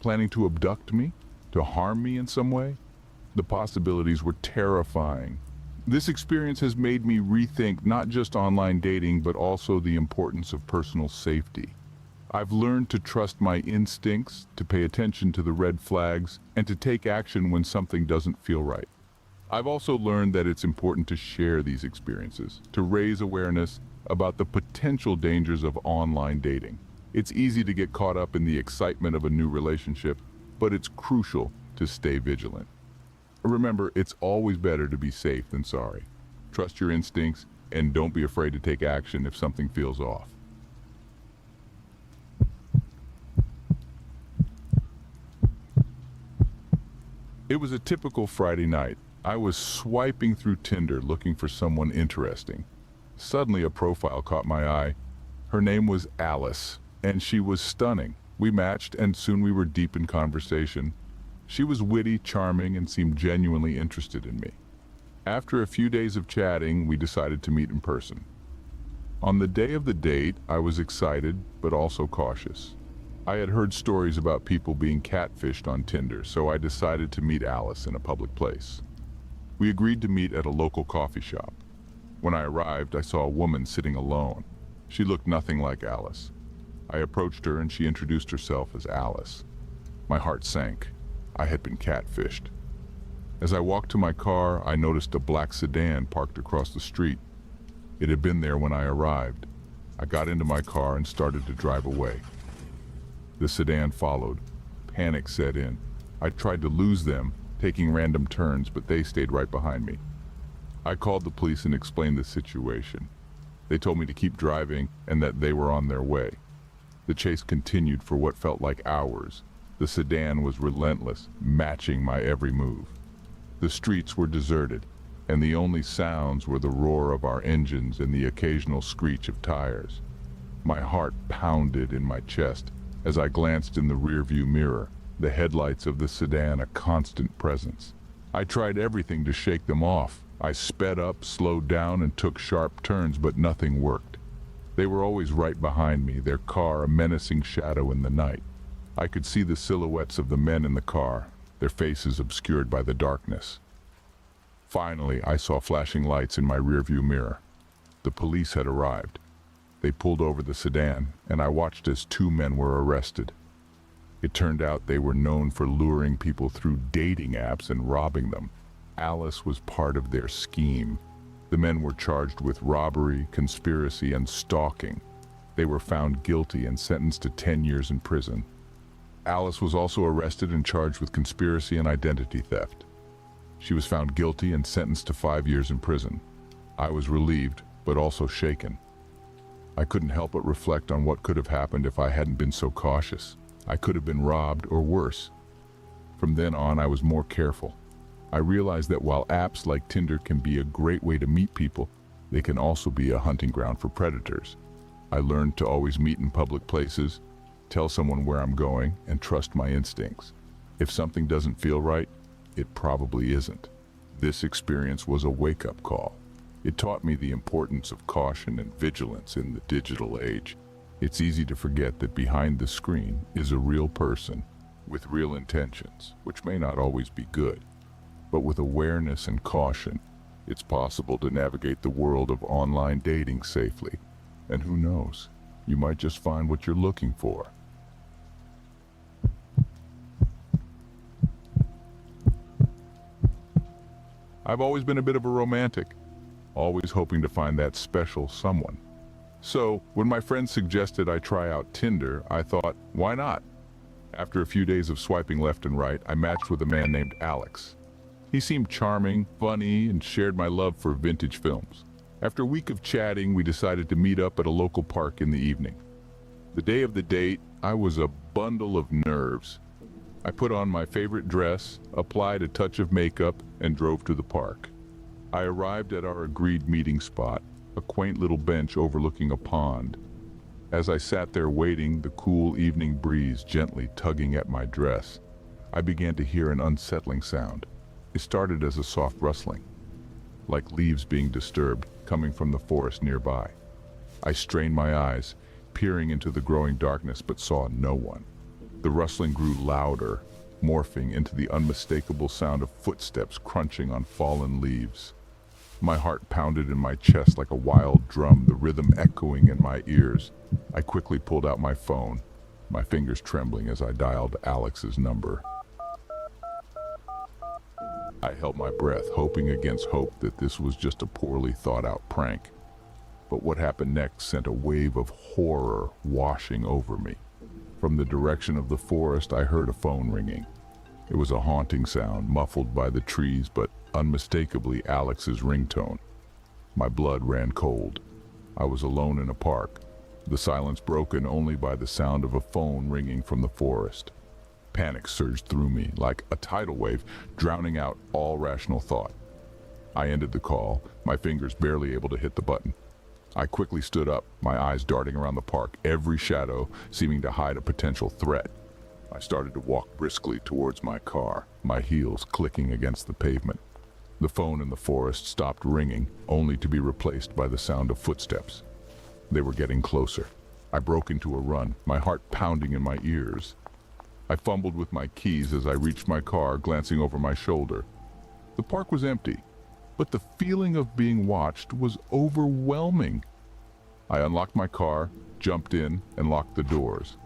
planning to abduct me? To harm me in some way? The possibilities were terrifying. This experience has made me rethink not just online dating, but also the importance of personal safety. I've learned to trust my instincts, to pay attention to the red flags, and to take action when something doesn't feel right. I've also learned that it's important to share these experiences, to raise awareness about the potential dangers of online dating. It's easy to get caught up in the excitement of a new relationship, but it's crucial to stay vigilant. Remember, it's always better to be safe than sorry. Trust your instincts and don't be afraid to take action if something feels off. It was a typical Friday night. I was swiping through Tinder looking for someone interesting. Suddenly a profile caught my eye. Her name was Alice, and she was stunning. We matched and soon we were deep in conversation. She was witty, charming, and seemed genuinely interested in me. After a few days of chatting, we decided to meet in person. On the day of the date, I was excited, but also cautious. I had heard stories about people being catfished on Tinder, so I decided to meet Alice in a public place. We agreed to meet at a local coffee shop. When I arrived, I saw a woman sitting alone. She looked nothing like Alice. I approached her and she introduced herself as Alice. My heart sank. I had been catfished. As I walked to my car, I noticed a black sedan parked across the street. It had been there when I arrived. I got into my car and started to drive away. The sedan followed. Panic set in. I tried to lose them, taking random turns, but they stayed right behind me. I called the police and explained the situation. They told me to keep driving and that they were on their way. The chase continued for what felt like hours. The sedan was relentless, matching my every move. The streets were deserted, and the only sounds were the roar of our engines and the occasional screech of tires. My heart pounded in my chest as I glanced in the rearview mirror, the headlights of the sedan a constant presence. I tried everything to shake them off. I sped up, slowed down, and took sharp turns, but nothing worked. They were always right behind me, their car a menacing shadow in the night. I could see the silhouettes of the men in the car, their faces obscured by the darkness. Finally, I saw flashing lights in my rearview mirror. The police had arrived. They pulled over the sedan, and I watched as 2 men were arrested. It turned out they were known for luring people through dating apps and robbing them. Alice was part of their scheme. The men were charged with robbery, conspiracy, and stalking. They were found guilty and sentenced to 10 years in prison. Alice was also arrested and charged with conspiracy and identity theft. She was found guilty and sentenced to 5 years in prison. I was relieved, but also shaken. I couldn't help but reflect on what could have happened if I hadn't been so cautious. I could have been robbed or worse. From then on, I was more careful. I realized that while apps like Tinder can be a great way to meet people, they can also be a hunting ground for predators. I learned to always meet in public places, tell someone where I'm going, and trust my instincts. If something doesn't feel right, it probably isn't. This experience was a wake-up call. It taught me the importance of caution and vigilance in the digital age. It's easy to forget that behind the screen is a real person with real intentions, which may not always be good. But with awareness and caution, it's possible to navigate the world of online dating safely. And who knows, you might just find what you're looking for. I've always been a bit of a romantic, always hoping to find that special someone. So, when my friend suggested I try out Tinder, I thought, why not? After a few days of swiping left and right, I matched with a man named Alex. He seemed charming, funny, and shared my love for vintage films. After a week of chatting, we decided to meet up at a local park in the evening. The day of the date, I was a bundle of nerves. I put on my favorite dress, applied a touch of makeup, and drove to the park. I arrived at our agreed meeting spot, a quaint little bench overlooking a pond. As I sat there waiting, the cool evening breeze gently tugging at my dress, I began to hear an unsettling sound. It started as a soft rustling, like leaves being disturbed, coming from the forest nearby. I strained my eyes, peering into the growing darkness, but saw no one. The rustling grew louder, morphing into the unmistakable sound of footsteps crunching on fallen leaves. My heart pounded in my chest like a wild drum, the rhythm echoing in my ears. I quickly pulled out my phone, my fingers trembling as I dialed Alex's number. I held my breath, hoping against hope that this was just a poorly thought-out prank. But what happened next sent a wave of horror washing over me. From the direction of the forest, I heard a phone ringing. It was a haunting sound, muffled by the trees, but unmistakably Alex's ringtone. My blood ran cold. I was alone in a park, the silence broken only by the sound of a phone ringing from the forest. Panic surged through me like a tidal wave, drowning out all rational thought. I ended the call, my fingers barely able to hit the button. I quickly stood up, my eyes darting around the park, every shadow seeming to hide a potential threat. I started to walk briskly towards my car, my heels clicking against the pavement. The phone in the forest stopped ringing, only to be replaced by the sound of footsteps. They were getting closer. I broke into a run, my heart pounding in my ears. I fumbled with my keys as I reached my car, glancing over my shoulder. The park was empty, but the feeling of being watched was overwhelming. I unlocked my car, jumped in, and locked the doors.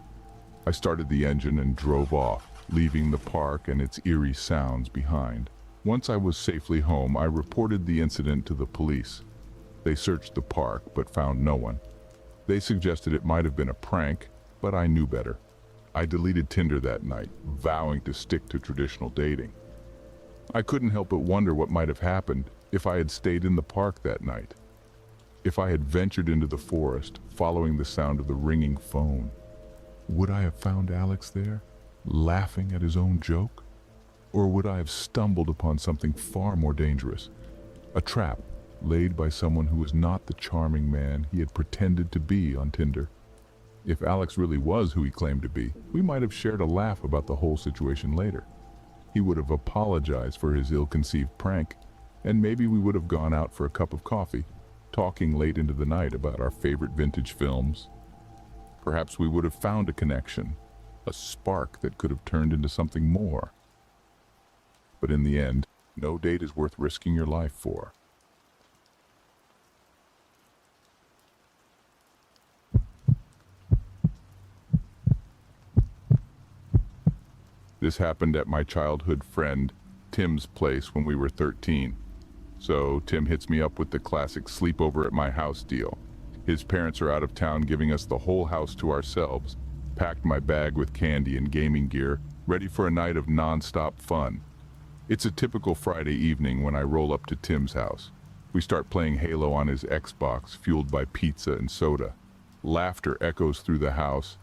I started the engine and drove off, leaving the park and its eerie sounds behind. Once I was safely home, I reported the incident to the police. They searched the park, but found no one. They suggested it might have been a prank, but I knew better. I deleted Tinder that night, vowing to stick to traditional dating. I couldn't help but wonder what might have happened if I had stayed in the park that night. If I had ventured into the forest, following the sound of the ringing phone. Would I have found Alex there, laughing at his own joke? Or would I have stumbled upon something far more dangerous? A trap laid by someone who was not the charming man he had pretended to be on Tinder. If Alex really was who he claimed to be, we might have shared a laugh about the whole situation later. He would have apologized for his ill-conceived prank, and maybe we would have gone out for a cup of coffee, talking late into the night about our favorite vintage films. Perhaps we would have found a connection, a spark that could have turned into something more. But in the end, no date is worth risking your life for. This happened at my childhood friend Tim's place when we were 13. So Tim hits me up with the classic sleepover at my house deal. His parents are out of town, giving us the whole house to ourselves. Packed my bag with candy and gaming gear, ready for a night of non-stop fun. It's a typical Friday evening when I roll up to Tim's house. We start playing Halo on his Xbox, fueled by pizza and soda. Laughter echoes through the house,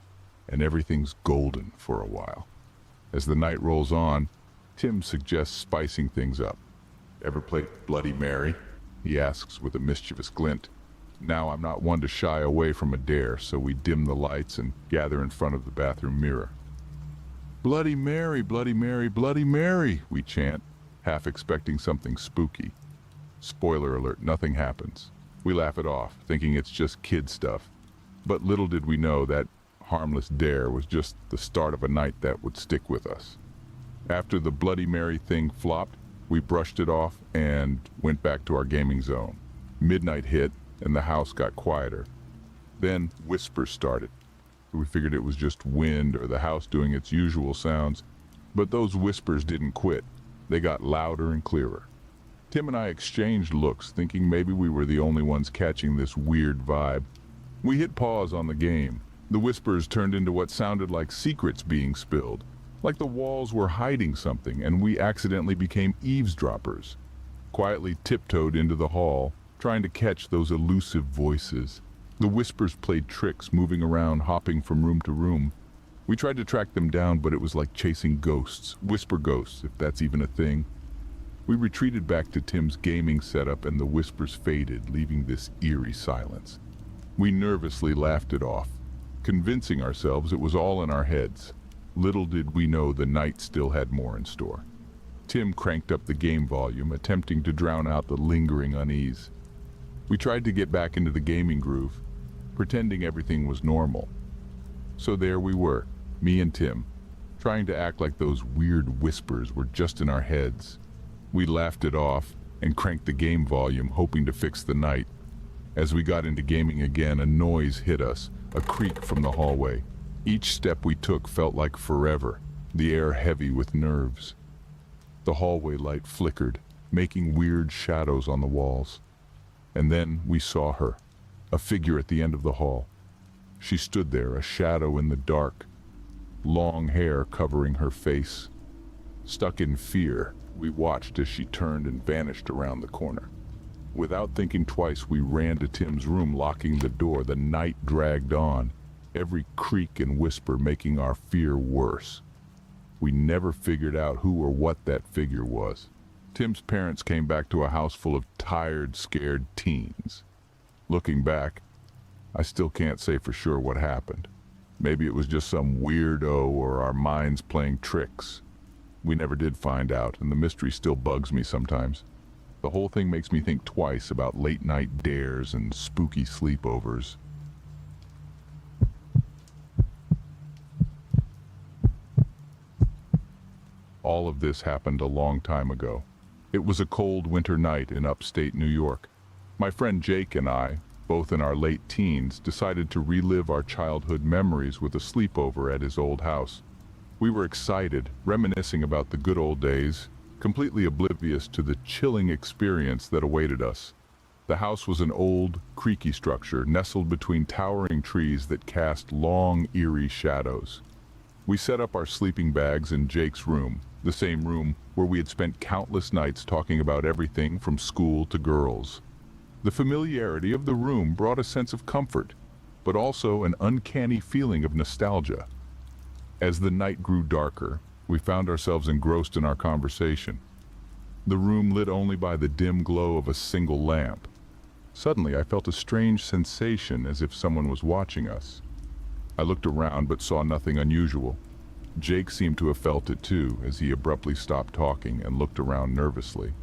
and everything's golden for a while. As the night rolls on, Tim suggests spicing things up. "Ever played Bloody Mary?" he asks with a mischievous glint. Now I'm not one to shy away from a dare, so we dim the lights and gather in front of the bathroom mirror. "Bloody Mary, Bloody Mary, Bloody Mary," we chant, half expecting something spooky. Spoiler alert, nothing happens. We laugh it off, thinking it's just kid stuff. But little did we know that harmless dare was just the start of a night that would stick with us. After the Bloody Mary thing flopped, we brushed it off and went back to our gaming zone. Midnight hit, and the house got quieter. Then whispers started. We figured it was just wind or the house doing its usual sounds, but those whispers didn't quit. They got louder and clearer. Tim and I exchanged looks, thinking maybe we were the only ones catching this weird vibe. We hit pause on the game. The whispers turned into what sounded like secrets being spilled, like the walls were hiding something, and we accidentally became eavesdroppers. Quietly tiptoed into the hall, trying to catch those elusive voices. The whispers played tricks, moving around, hopping from room to room. We tried to track them down, but it was like chasing ghosts, whisper ghosts, if that's even a thing. We retreated back to Tim's gaming setup, and the whispers faded, leaving this eerie silence. We nervously laughed it off, convincing ourselves it was all in our heads. Little did we know the night still had more in store. Tim cranked up the game volume, attempting to drown out the lingering unease. We tried to get back into the gaming groove, pretending everything was normal. So there we were, me and Tim, trying to act like those weird whispers were just in our heads. We laughed it off and cranked the game volume, hoping to fix the night. As we got into gaming again, a noise hit us, a creak from the hallway. Each step we took felt like forever, the air heavy with nerves. The hallway light flickered, making weird shadows on the walls. And then we saw her, a figure at the end of the hall. She stood there, a shadow in the dark, long hair covering her face. Stuck in fear, we watched as she turned and vanished around the corner. Without thinking twice, we ran to Tim's room, locking the door. The night dragged on, every creak and whisper making our fear worse. We never figured out who or what that figure was. Tim's parents came back to a house full of tired, scared teens. Looking back, I still can't say for sure what happened. Maybe it was just some weirdo or our minds playing tricks. We never did find out, and the mystery still bugs me sometimes. The whole thing makes me think twice about late-night dares and spooky sleepovers. All of this happened a long time ago. It was a cold winter night in upstate New York. My friend Jake and I, both in our late teens, decided to relive our childhood memories with a sleepover at his old house. We were excited, reminiscing about the good old days, completely oblivious to the chilling experience that awaited us. The house was an old, creaky structure nestled between towering trees that cast long, eerie shadows. We set up our sleeping bags in Jake's room, the same room where we had spent countless nights talking about everything from school to girls. The familiarity of the room brought a sense of comfort, but also an uncanny feeling of nostalgia. As the night grew darker, we found ourselves engrossed in our conversation. The room lit only by the dim glow of a single lamp. Suddenly, I felt a strange sensation as if someone was watching us. I looked around but saw nothing unusual. Jake seemed to have felt it too, as he abruptly stopped talking and looked around nervously.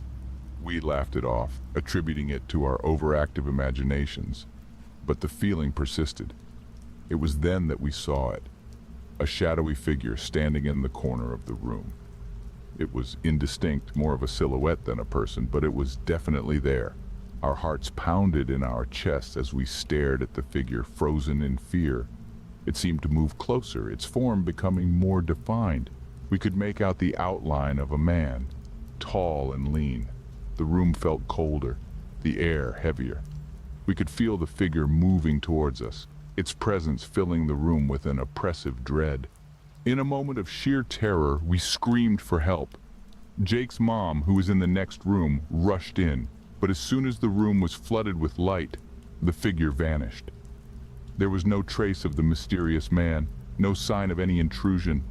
We laughed it off, attributing it to our overactive imaginations. But the feeling persisted. It was then that we saw it. A shadowy figure standing in the corner of the room. It was indistinct, more of a silhouette than a person, but it was definitely there. Our hearts pounded in our chests as we stared at the figure, frozen in fear. It seemed to move closer, its form becoming more defined. We could make out the outline of a man, tall and lean. The room felt colder, the air heavier. We could feel the figure moving towards us, its presence filling the room with an oppressive dread. In a moment of sheer terror, we screamed for help. Jake's mom, who was in the next room, rushed in, but as soon as the room was flooded with light, the figure vanished. There was no trace of the mysterious man, no sign of any intrusion.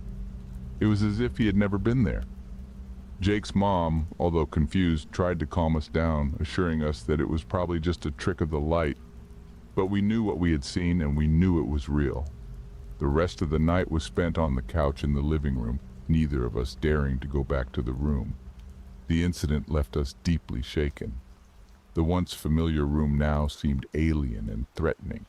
It was as if he had never been there. Jake's mom, although confused, tried to calm us down, assuring us that it was probably just a trick of the light. But we knew what we had seen, and we knew it was real. The rest of the night was spent on the couch in the living room, neither of us daring to go back to the room. The incident left us deeply shaken. The once familiar room now seemed alien and threatening.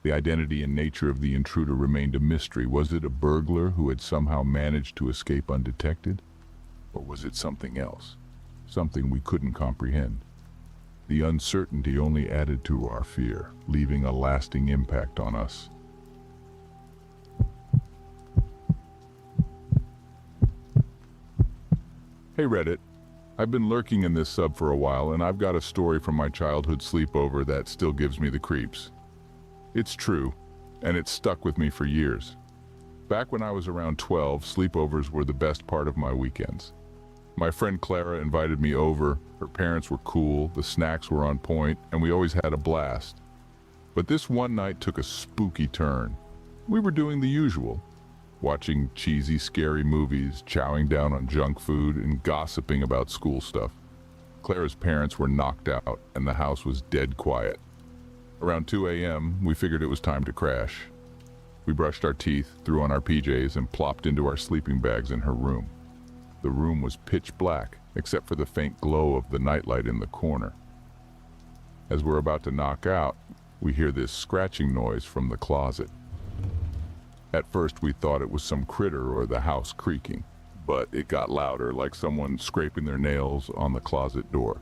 The identity and nature of the intruder remained a mystery. Was it a burglar who had somehow managed to escape undetected? Or was it something else? Something we couldn't comprehend. The uncertainty only added to our fear, leaving a lasting impact on us. Hey Reddit, I've been lurking in this sub for a while, and I've got a story from my childhood sleepover that still gives me the creeps. It's true, and it's stuck with me for years. Back when I was around 12, sleepovers were the best part of my weekends. My friend Clara invited me over, her parents were cool, the snacks were on point, and we always had a blast. But this one night took a spooky turn. We were doing the usual, watching cheesy, scary movies, chowing down on junk food, and gossiping about school stuff. Clara's parents were knocked out, and the house was dead quiet. Around 2 a.m., we figured it was time to crash. We brushed our teeth, threw on our PJs, and plopped into our sleeping bags in her room. The room was pitch black, except for the faint glow of the nightlight in the corner. As we're about to knock out, we hear this scratching noise from the closet. At first we thought it was some critter or the house creaking, but it got louder, like someone scraping their nails on the closet door.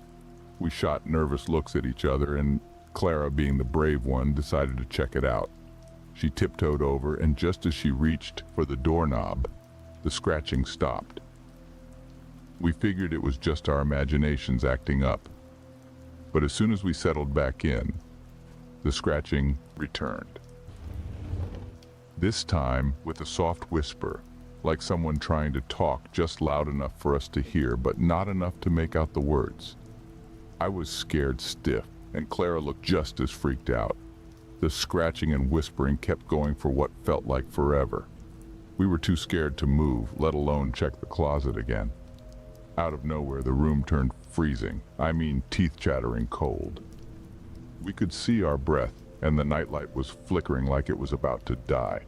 We shot nervous looks at each other, and Clara, being the brave one, decided to check it out. She tiptoed over, and just as she reached for the doorknob, the scratching stopped. We figured it was just our imaginations acting up. But as soon as we settled back in, the scratching returned. This time with a soft whisper, like someone trying to talk just loud enough for us to hear, but not enough to make out the words. I was scared stiff, and Clara looked just as freaked out. The scratching and whispering kept going for what felt like forever. We were too scared to move, let alone check the closet again. Out of nowhere, the room turned freezing, teeth-chattering cold. We could see our breath, and the nightlight was flickering like it was about to die.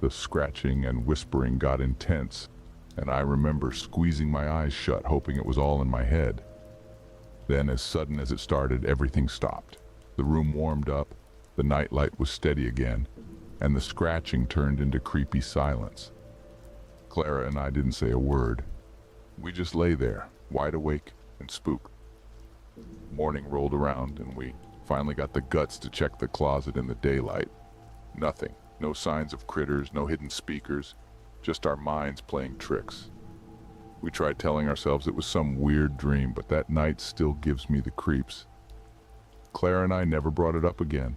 The scratching and whispering got intense, and I remember squeezing my eyes shut, hoping it was all in my head. Then, as sudden as it started, everything stopped. The room warmed up, the nightlight was steady again, and the scratching turned into creepy silence. Clara and I didn't say a word. We just lay there, wide awake and spooked. Morning rolled around, and we finally got the guts to check the closet in the daylight. Nothing. No signs of critters, no hidden speakers, just our minds playing tricks. We tried telling ourselves it was some weird dream, but that night still gives me the creeps. Claire and I never brought it up again,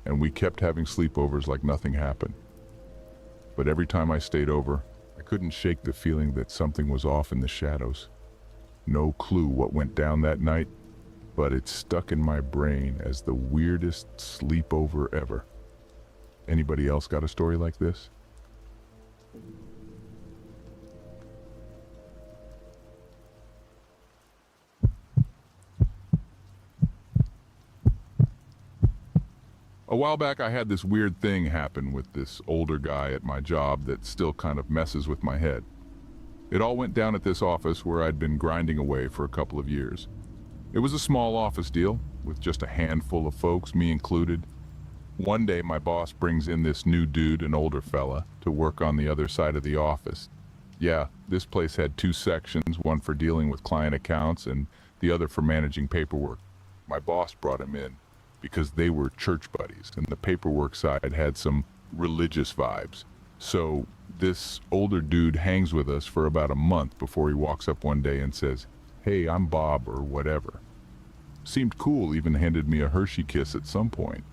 and we kept having sleepovers like nothing happened. But every time I stayed over, I couldn't shake the feeling that something was off in the shadows. No clue what went down that night, but it stuck in my brain as the weirdest sleepover ever. Anybody else got a story like this? A while back, I had this weird thing happen with this older guy at my job that still kind of messes with my head. It all went down at this office where I'd been grinding away for a couple of years. It was a small office deal with just a handful of folks, me included. One day, my boss brings in this new dude, an older fella, to work on the other side of the office. Yeah, this place had two sections, one for dealing with client accounts and the other for managing paperwork. My boss brought him in because they were church buddies, and the paperwork side had some religious vibes. So this older dude hangs with us for about a month before he walks up one day and says, "Hey, I'm Bob," or whatever. Seemed cool, even handed me a Hershey kiss at some point.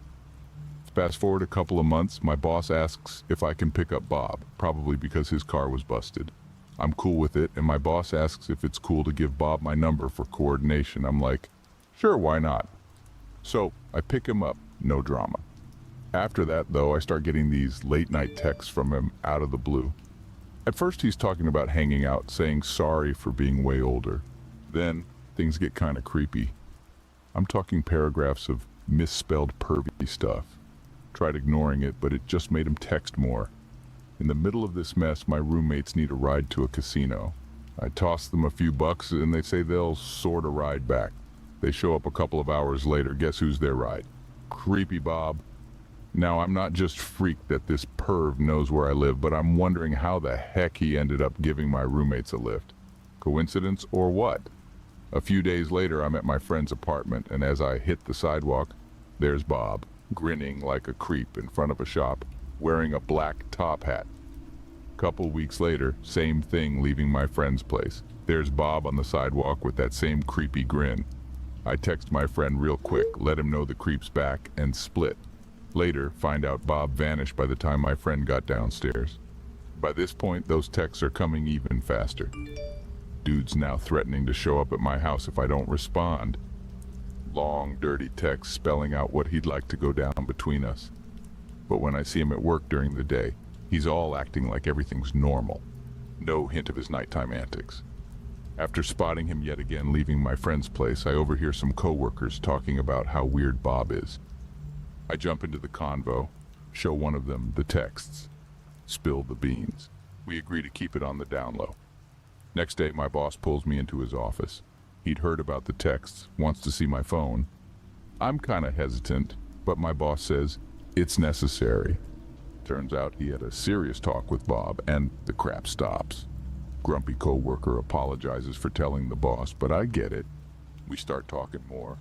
Fast forward a couple of months, my boss asks if I can pick up Bob, probably because his car was busted. I'm cool with it, and my boss asks if it's cool to give Bob my number for coordination. I'm like, sure, why not? So I pick him up, no drama. After that, though, I start getting these late night texts from him out of the blue. At first he's talking about hanging out, saying sorry for being way older. Then things get kind of creepy. I'm talking paragraphs of misspelled pervy stuff. Tried ignoring it, but it just made him text more. In the middle of this mess, my roommates need a ride to a casino. I toss them a few bucks and they say they'll sort a ride back. They show up a couple of hours later. Guess who's their ride? Creepy Bob. Now, I'm not just freaked that this perv knows where I live, but I'm wondering how the heck he ended up giving my roommates a lift. Coincidence or what? A few days later, I'm at my friend's apartment, and as I hit the sidewalk, there's Bob, grinning like a creep in front of a shop, wearing a black top hat. Couple weeks later, same thing leaving my friend's place. There's Bob on the sidewalk with that same creepy grin. I text my friend real quick, let him know the creep's back, and split. Later, find out Bob vanished by the time my friend got downstairs. By this point, those texts are coming even faster. Dude's now threatening to show up at my house if I don't respond. Long, dirty texts spelling out what he'd like to go down between us. But when I see him at work during the day, he's all acting like everything's normal. No hint of his nighttime antics. After spotting him yet again leaving my friend's place, I overhear some coworkers talking about how weird Bob is. I jump into the convo, show one of them the texts, spill the beans. We agree to keep it on the down low. Next day, my boss pulls me into his office. He'd heard about the texts, wants to see my phone. I'm kinda hesitant, but my boss says it's necessary. Turns out he had a serious talk with Bob, and the crap stops. Grumpy coworker apologizes for telling the boss, but I get it. We start talking more.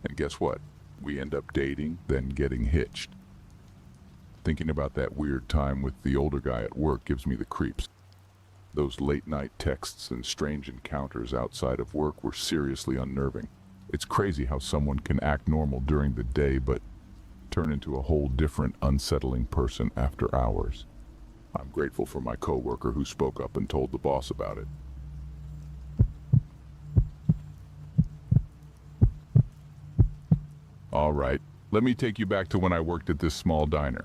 And guess what? We end up dating, then getting hitched. Thinking about that weird time with the older guy at work gives me the creeps. Those late-night texts and strange encounters outside of work were seriously unnerving. It's crazy how someone can act normal during the day, but turn into a whole different, unsettling person after hours. I'm grateful for my coworker who spoke up and told the boss about it. All right, let me take you back to when I worked at this small diner.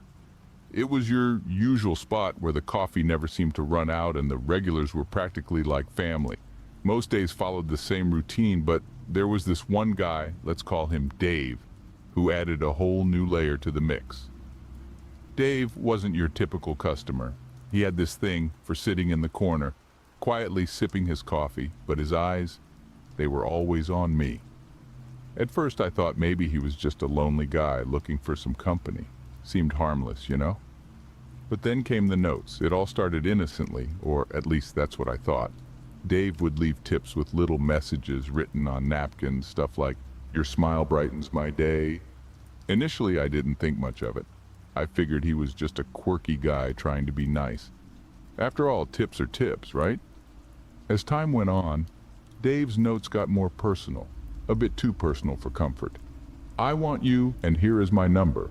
It was your usual spot where the coffee never seemed to run out and the regulars were practically like family. Most days followed the same routine, but there was this one guy, let's call him Dave, who added a whole new layer to the mix. Dave wasn't your typical customer. He had this thing for sitting in the corner, quietly sipping his coffee, but his eyes, they were always on me. At first I thought maybe he was just a lonely guy looking for some company. Seemed harmless, you know? But then came the notes. It all started innocently, or at least that's what I thought. Dave would leave tips with little messages written on napkins, stuff like, "Your smile brightens my day." Initially I didn't think much of it. I figured he was just a quirky guy trying to be nice. After all, tips are tips, right? As time went on, Dave's notes got more personal, a bit too personal for comfort. "I want you, and here is my number,"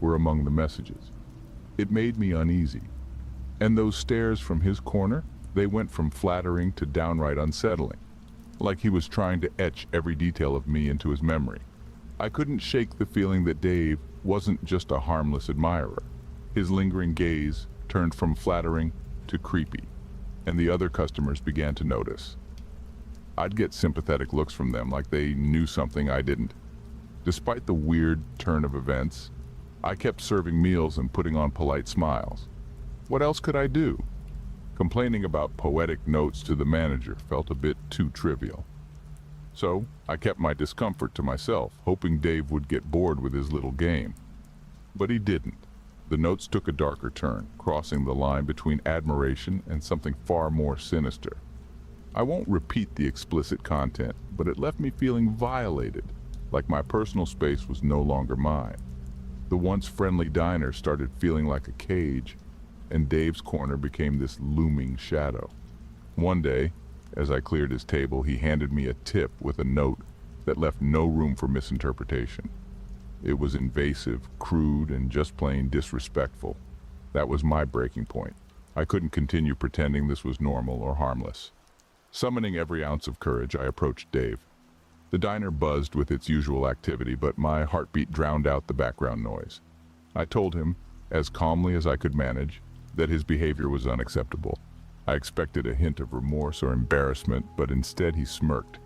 were among the messages. It made me uneasy. And those stares from his corner, they went from flattering to downright unsettling, like he was trying to etch every detail of me into his memory. I couldn't shake the feeling that Dave wasn't just a harmless admirer. His lingering gaze turned from flattering to creepy, and the other customers began to notice. I'd get sympathetic looks from them like they knew something I didn't. Despite the weird turn of events, I kept serving meals and putting on polite smiles. What else could I do? Complaining about poetic notes to the manager felt a bit too trivial. So I kept my discomfort to myself, hoping Dave would get bored with his little game. But he didn't. The notes took a darker turn, crossing the line between admiration and something far more sinister. I won't repeat the explicit content, but it left me feeling violated, like my personal space was no longer mine. The once friendly diner started feeling like a cage, and Dave's corner became this looming shadow. One day, as I cleared his table, he handed me a tip with a note that left no room for misinterpretation. It was invasive, crude, and just plain disrespectful. That was my breaking point. I couldn't continue pretending this was normal or harmless. Summoning every ounce of courage, I approached Dave. The diner buzzed with its usual activity, but my heartbeat drowned out the background noise. I told him, as calmly as I could manage, that his behavior was unacceptable. I expected a hint of remorse or embarrassment, but instead he smirked.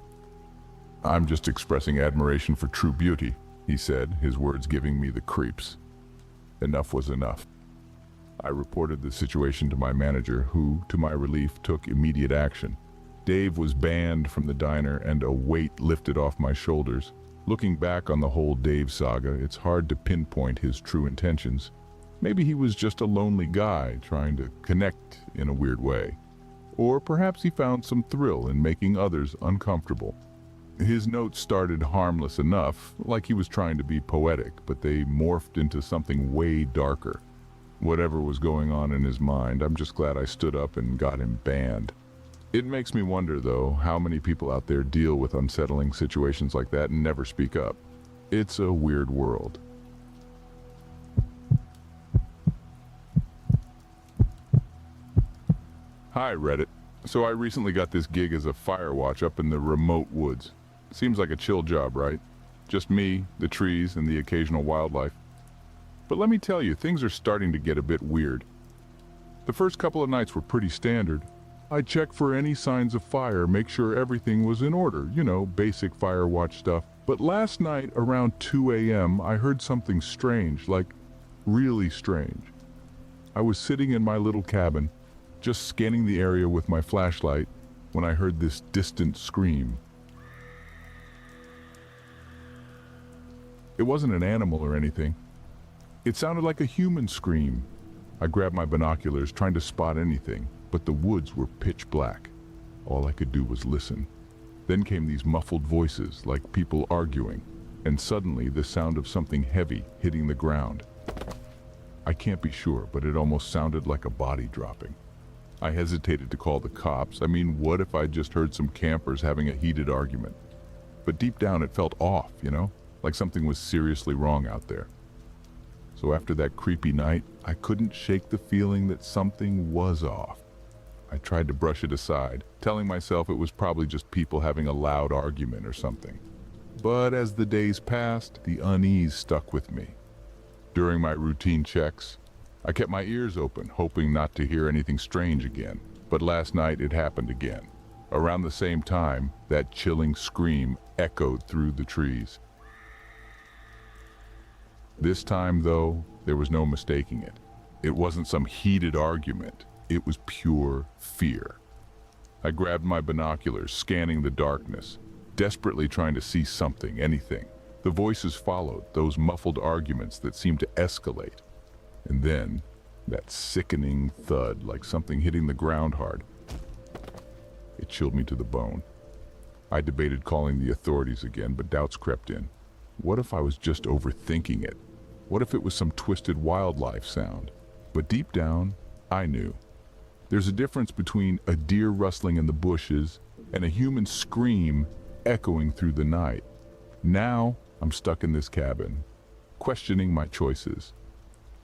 "I'm just expressing admiration for true beauty," he said, his words giving me the creeps. Enough was enough. I reported the situation to my manager, who, to my relief, took immediate action. Dave was banned from the diner and a weight lifted off my shoulders. Looking back on the whole Dave saga, it's hard to pinpoint his true intentions. Maybe he was just a lonely guy trying to connect in a weird way. Or perhaps he found some thrill in making others uncomfortable. His notes started harmless enough, like he was trying to be poetic, but they morphed into something way darker. Whatever was going on in his mind, I'm just glad I stood up and got him banned. It makes me wonder, though, how many people out there deal with unsettling situations like that and never speak up. It's a weird world. Hi, Reddit. So I recently got this gig as a fire watch up in the remote woods. Seems like a chill job, right? Just me, the trees, and the occasional wildlife. But let me tell you, things are starting to get a bit weird. The first couple of nights were pretty standard. I'd check for any signs of fire, make sure everything was in order, basic fire watch stuff. But last night, around 2 a.m., I heard something strange, like really strange. I was sitting in my little cabin, just scanning the area with my flashlight, when I heard this distant scream. It wasn't an animal or anything. It sounded like a human scream. I grabbed my binoculars, trying to spot anything, but the woods were pitch black. All I could do was listen. Then came these muffled voices, like people arguing, and suddenly the sound of something heavy hitting the ground. I can't be sure, but it almost sounded like a body dropping. I hesitated to call the cops. What if I just heard some campers having a heated argument? But deep down it felt off, like something was seriously wrong out there. So after that creepy night, I couldn't shake the feeling that something was off. I tried to brush it aside, telling myself it was probably just people having a loud argument or something. But as the days passed, the unease stuck with me. During my routine checks, I kept my ears open, hoping not to hear anything strange again. But last night it happened again. Around the same time, that chilling scream echoed through the trees. This time, though, there was no mistaking it. It wasn't some heated argument. It was pure fear. I grabbed my binoculars, scanning the darkness, desperately trying to see something, anything. The voices followed, those muffled arguments that seemed to escalate. And then, that sickening thud, like something hitting the ground hard. It chilled me to the bone. I debated calling the authorities again, but doubts crept in. What if I was just overthinking it? What if it was some twisted wildlife sound? But deep down, I knew. There's a difference between a deer rustling in the bushes and a human scream echoing through the night. Now, I'm stuck in this cabin, questioning my choices.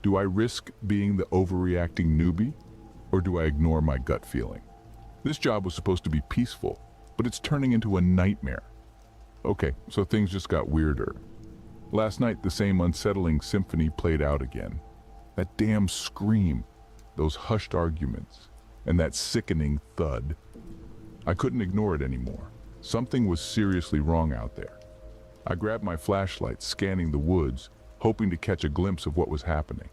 Do I risk being the overreacting newbie? Or do I ignore my gut feeling? This job was supposed to be peaceful, but it's turning into a nightmare. Okay, so things just got weirder. Last night, the same unsettling symphony played out again. That damn scream, those hushed arguments, and that sickening thud. I couldn't ignore it anymore. Something was seriously wrong out there. I grabbed my flashlight, scanning the woods, hoping to catch a glimpse of what was happening.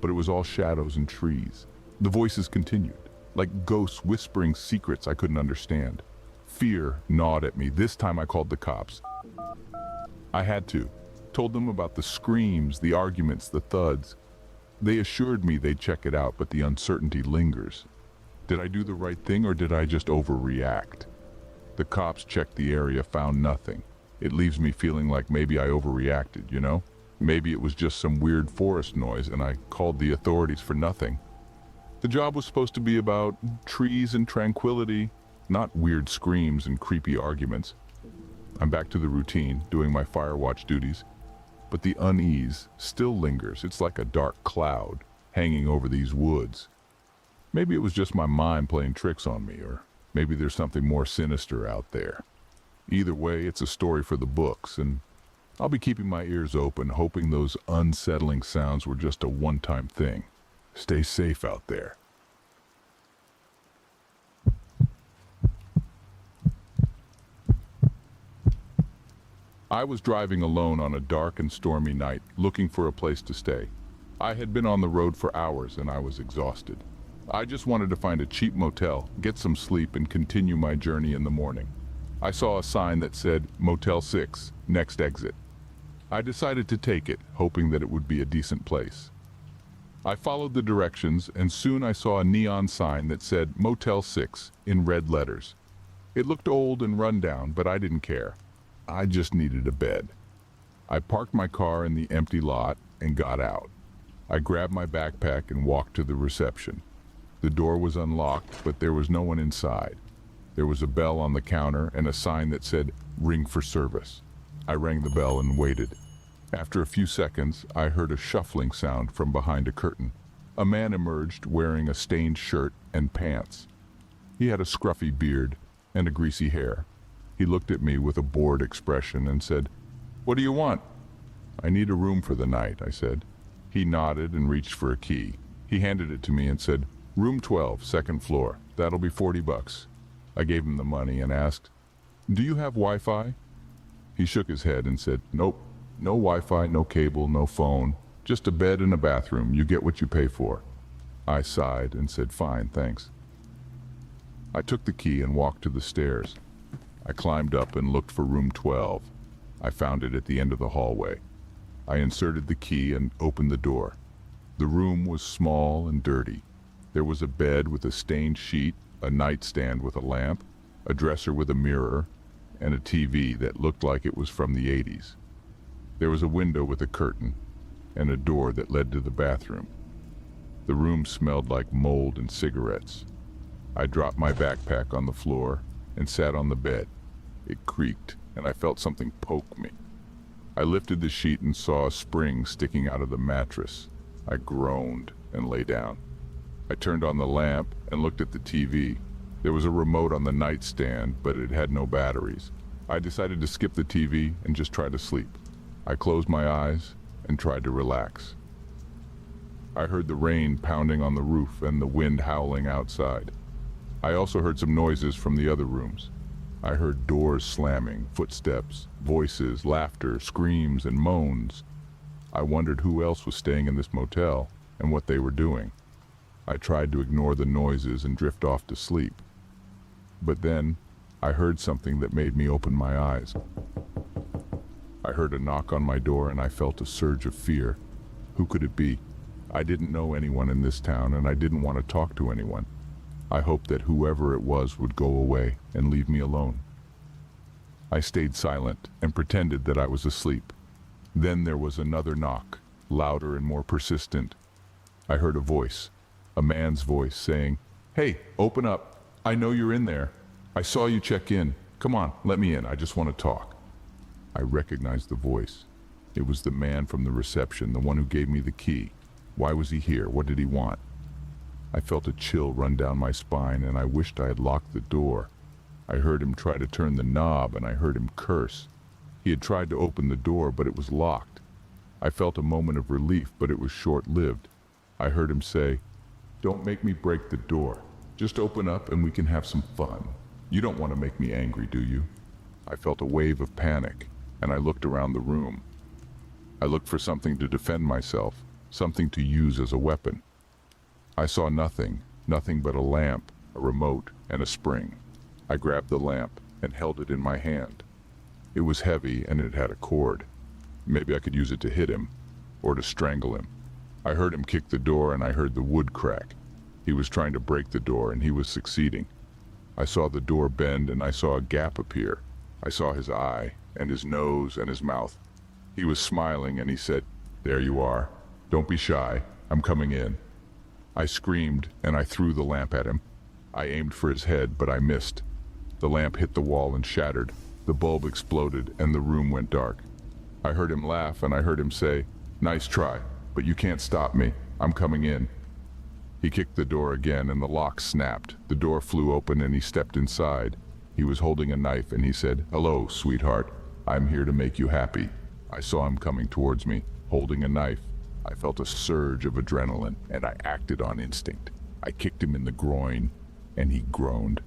But it was all shadows and trees. The voices continued, like ghosts whispering secrets I couldn't understand. Fear gnawed at me. This time I called the cops. I had to. Told them about the screams, the arguments, the thuds. They assured me they'd check it out, but the uncertainty lingers. Did I do the right thing, or did I just overreact? The cops checked the area, found nothing. It leaves me feeling like maybe I overreacted, you know? Maybe it was just some weird forest noise and I called the authorities for nothing. The job was supposed to be about trees and tranquility, not weird screams and creepy arguments. I'm back to the routine, doing my fire watch duties. But the unease still lingers. It's like a dark cloud hanging over these woods. Maybe it was just my mind playing tricks on me, or maybe there's something more sinister out there. Either way, it's a story for the books, and I'll be keeping my ears open, hoping those unsettling sounds were just a one-time thing. Stay safe out there. I was driving alone on a dark and stormy night, looking for a place to stay. I had been on the road for hours and I was exhausted. I just wanted to find a cheap motel, get some sleep, and continue my journey in the morning. I saw a sign that said, Motel 6, next exit. I decided to take it, hoping that it would be a decent place. I followed the directions, and soon I saw a neon sign that said Motel 6 in red letters. It looked old and run down, but I didn't care. I just needed a bed. I parked my car in the empty lot and got out. I grabbed my backpack and walked to the reception. The door was unlocked, but there was no one inside. There was a bell on the counter and a sign that said, Ring for service. I rang the bell and waited. After a few seconds, I heard a shuffling sound from behind a curtain. A man emerged wearing a stained shirt and pants. He had a scruffy beard and a greasy hair. He looked at me with a bored expression and said, What do you want? I need a room for the night, I said. He nodded and reached for a key. He handed it to me and said, Room 12, second floor. That'll be $40. I gave him the money and asked, Do you have Wi-Fi? He shook his head and said, Nope, no Wi-Fi, no cable, no phone. Just a bed and a bathroom. You get what you pay for. I sighed and said, Fine, thanks. I took the key and walked to the stairs. I climbed up and looked for room 12. I found it at the end of the hallway. I inserted the key and opened the door. The room was small and dirty. There was a bed with a stained sheet, a nightstand with a lamp, a dresser with a mirror, and a TV that looked like it was from the 80s. There was a window with a curtain, and a door that led to the bathroom. The room smelled like mold and cigarettes. I dropped my backpack on the floor and sat on the bed. It creaked, and I felt something poke me. I lifted the sheet and saw a spring sticking out of the mattress. I groaned and lay down. I turned on the lamp and looked at the TV. There was a remote on the nightstand, but it had no batteries. I decided to skip the TV and just try to sleep. I closed my eyes and tried to relax. I heard the rain pounding on the roof and the wind howling outside. I also heard some noises from the other rooms. I heard doors slamming, footsteps, voices, laughter, screams, and moans. I wondered who else was staying in this motel and what they were doing. I tried to ignore the noises and drift off to sleep. But then, I heard something that made me open my eyes. I heard a knock on my door and I felt a surge of fear. Who could it be? I didn't know anyone in this town and I didn't want to talk to anyone. I hoped that whoever it was would go away and leave me alone. I stayed silent and pretended that I was asleep. Then there was another knock, louder and more persistent. I heard a voice, a man's voice saying, "Hey, open up. I know you're in there. I saw you check in. Come on, let me in. I just want to talk." I recognized the voice. It was the man from the reception, the one who gave me the key. Why was he here? What did he want? I felt a chill run down my spine and I wished I had locked the door. I heard him try to turn the knob and I heard him curse. He had tried to open the door, but it was locked. I felt a moment of relief, but it was short-lived. I heard him say, "Don't make me break the door. Just open up and we can have some fun. You don't want to make me angry, do you?" I felt a wave of panic, and I looked around the room. I looked for something to defend myself, something to use as a weapon. I saw nothing but a lamp, a remote, and a spring. I grabbed the lamp and held it in my hand. It was heavy and it had a cord. Maybe I could use it to hit him, or to strangle him. I heard him kick the door and I heard the wood crack. He was trying to break the door and he was succeeding. I saw the door bend and I saw a gap appear. I saw his eye and his nose and his mouth. He was smiling and he said, "There you are. Don't be shy. I'm coming in." I screamed and I threw the lamp at him. I aimed for his head, but I missed. The lamp hit the wall and shattered. The bulb exploded and the room went dark. I heard him laugh and I heard him say, "Nice try, but you can't stop me. I'm coming in." He kicked the door again and the lock snapped. The door flew open and he stepped inside. He was holding a knife and he said, "Hello, sweetheart. I'm here to make you happy." I saw him coming towards me, holding a knife. I felt a surge of adrenaline and I acted on instinct. I kicked him in the groin and he groaned.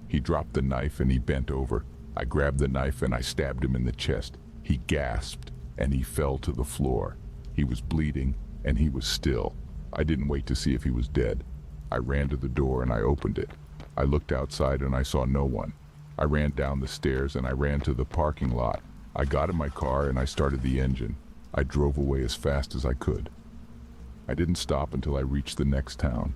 He dropped the knife and he bent over. I grabbed the knife and I stabbed him in the chest. He gasped and he fell to the floor. He was bleeding and he was still. I didn't wait to see if he was dead. I ran to the door and I opened it. I looked outside and I saw no one. I ran down the stairs and I ran to the parking lot. I got in my car and I started the engine. I drove away as fast as I could. I didn't stop until I reached the next town.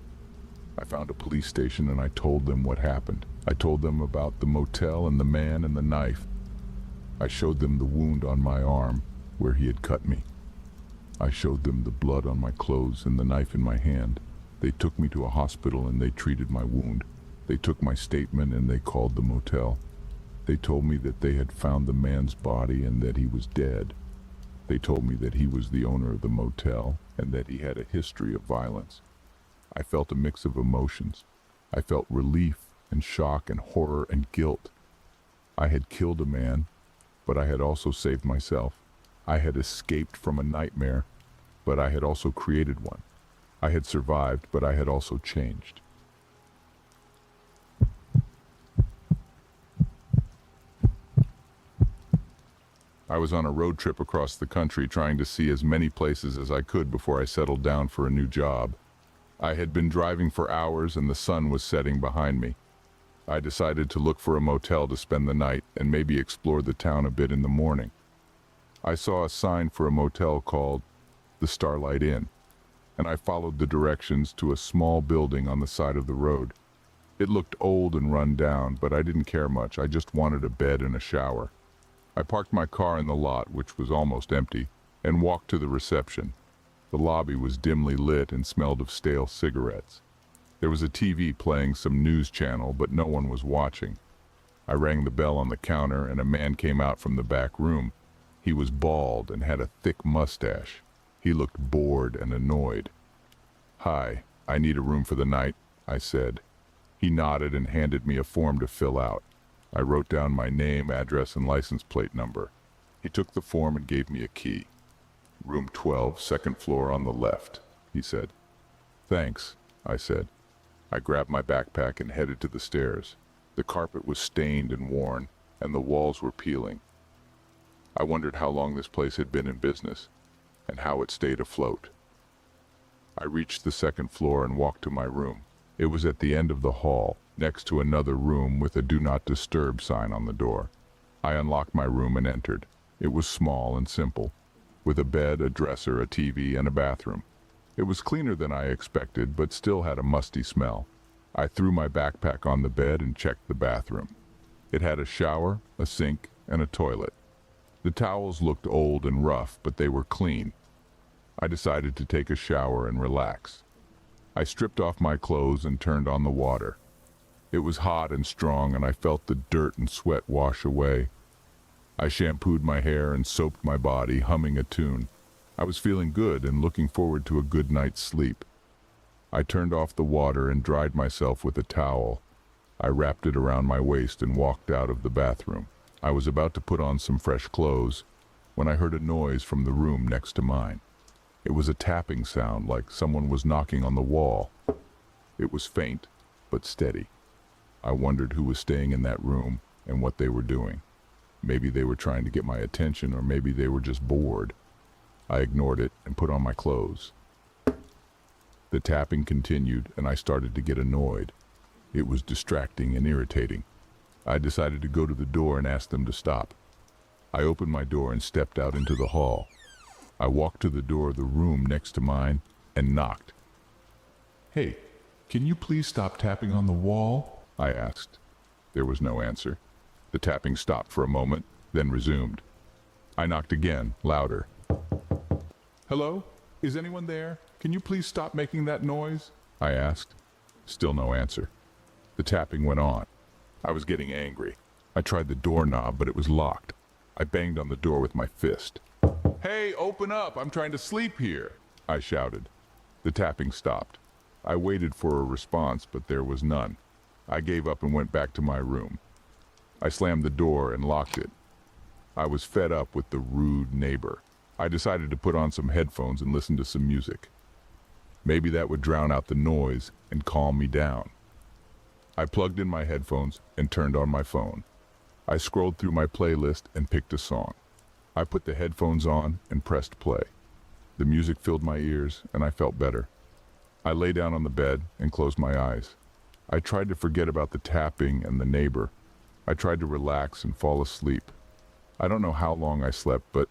I found a police station and I told them what happened. I told them about the motel and the man and the knife. I showed them the wound on my arm where he had cut me. I showed them the blood on my clothes and the knife in my hand. They took me to a hospital and they treated my wound. They took my statement and they called the motel. They told me that they had found the man's body and that he was dead. They told me that he was the owner of the motel and that he had a history of violence. I felt a mix of emotions. I felt relief and shock and horror and guilt. I had killed a man, but I had also saved myself. I had escaped from a nightmare, but I had also created one. I had survived, but I had also changed. I was on a road trip across the country trying to see as many places as I could before I settled down for a new job. I had been driving for hours and the sun was setting behind me. I decided to look for a motel to spend the night and maybe explore the town a bit in the morning. I saw a sign for a motel called the Starlight Inn, and I followed the directions to a small building on the side of the road. It looked old and run down, but I didn't care much. I just wanted a bed and a shower. I parked my car in the lot, which was almost empty, and walked to the reception. The lobby was dimly lit and smelled of stale cigarettes. There was a TV playing some news channel, but no one was watching. I rang the bell on the counter and a man came out from the back room. He was bald and had a thick mustache. He looked bored and annoyed. "Hi, I need a room for the night," I said. He nodded and handed me a form to fill out. I wrote down my name, address, and license plate number. He took the form and gave me a key. "Room 12, second floor on the left," he said. "Thanks," I said. I grabbed my backpack and headed to the stairs. The carpet was stained and worn, and the walls were peeling. I wondered how long this place had been in business, and how it stayed afloat. I reached the second floor and walked to my room. It was at the end of the hall, next to another room with a "Do Not Disturb" sign on the door. I unlocked my room and entered. It was small and simple, with a bed, a dresser, a TV, and a bathroom. It was cleaner than I expected, but still had a musty smell. I threw my backpack on the bed and checked the bathroom. It had a shower, a sink, and a toilet. The towels looked old and rough, but they were clean. I decided to take a shower and relax. I stripped off my clothes and turned on the water. It was hot and strong, and I felt the dirt and sweat wash away. I shampooed my hair and soaped my body, humming a tune. I was feeling good and looking forward to a good night's sleep. I turned off the water and dried myself with a towel. I wrapped it around my waist and walked out of the bathroom. I was about to put on some fresh clothes when I heard a noise from the room next to mine. It was a tapping sound, like someone was knocking on the wall. It was faint, but steady. I wondered who was staying in that room and what they were doing. Maybe they were trying to get my attention, or maybe they were just bored. I ignored it and put on my clothes. The tapping continued, and I started to get annoyed. It was distracting and irritating. I decided to go to the door and ask them to stop. I opened my door and stepped out into the hall. I walked to the door of the room next to mine and knocked. "Hey, can you please stop tapping on the wall?" I asked. There was no answer. The tapping stopped for a moment, then resumed. I knocked again, louder. "Hello? Is anyone there? Can you please stop making that noise?" I asked. Still no answer. The tapping went on. I was getting angry. I tried the doorknob, but it was locked. I banged on the door with my fist. "Hey, open up! I'm trying to sleep here!" I shouted. The tapping stopped. I waited for a response, but there was none. I gave up and went back to my room. I slammed the door and locked it. I was fed up with the rude neighbor. I decided to put on some headphones and listen to some music. Maybe that would drown out the noise and calm me down. I plugged in my headphones and turned on my phone. I scrolled through my playlist and picked a song. I put the headphones on and pressed play. The music filled my ears and I felt better. I lay down on the bed and closed my eyes. I tried to forget about the tapping and the neighbor. I tried to relax and fall asleep. I don't know how long I slept, but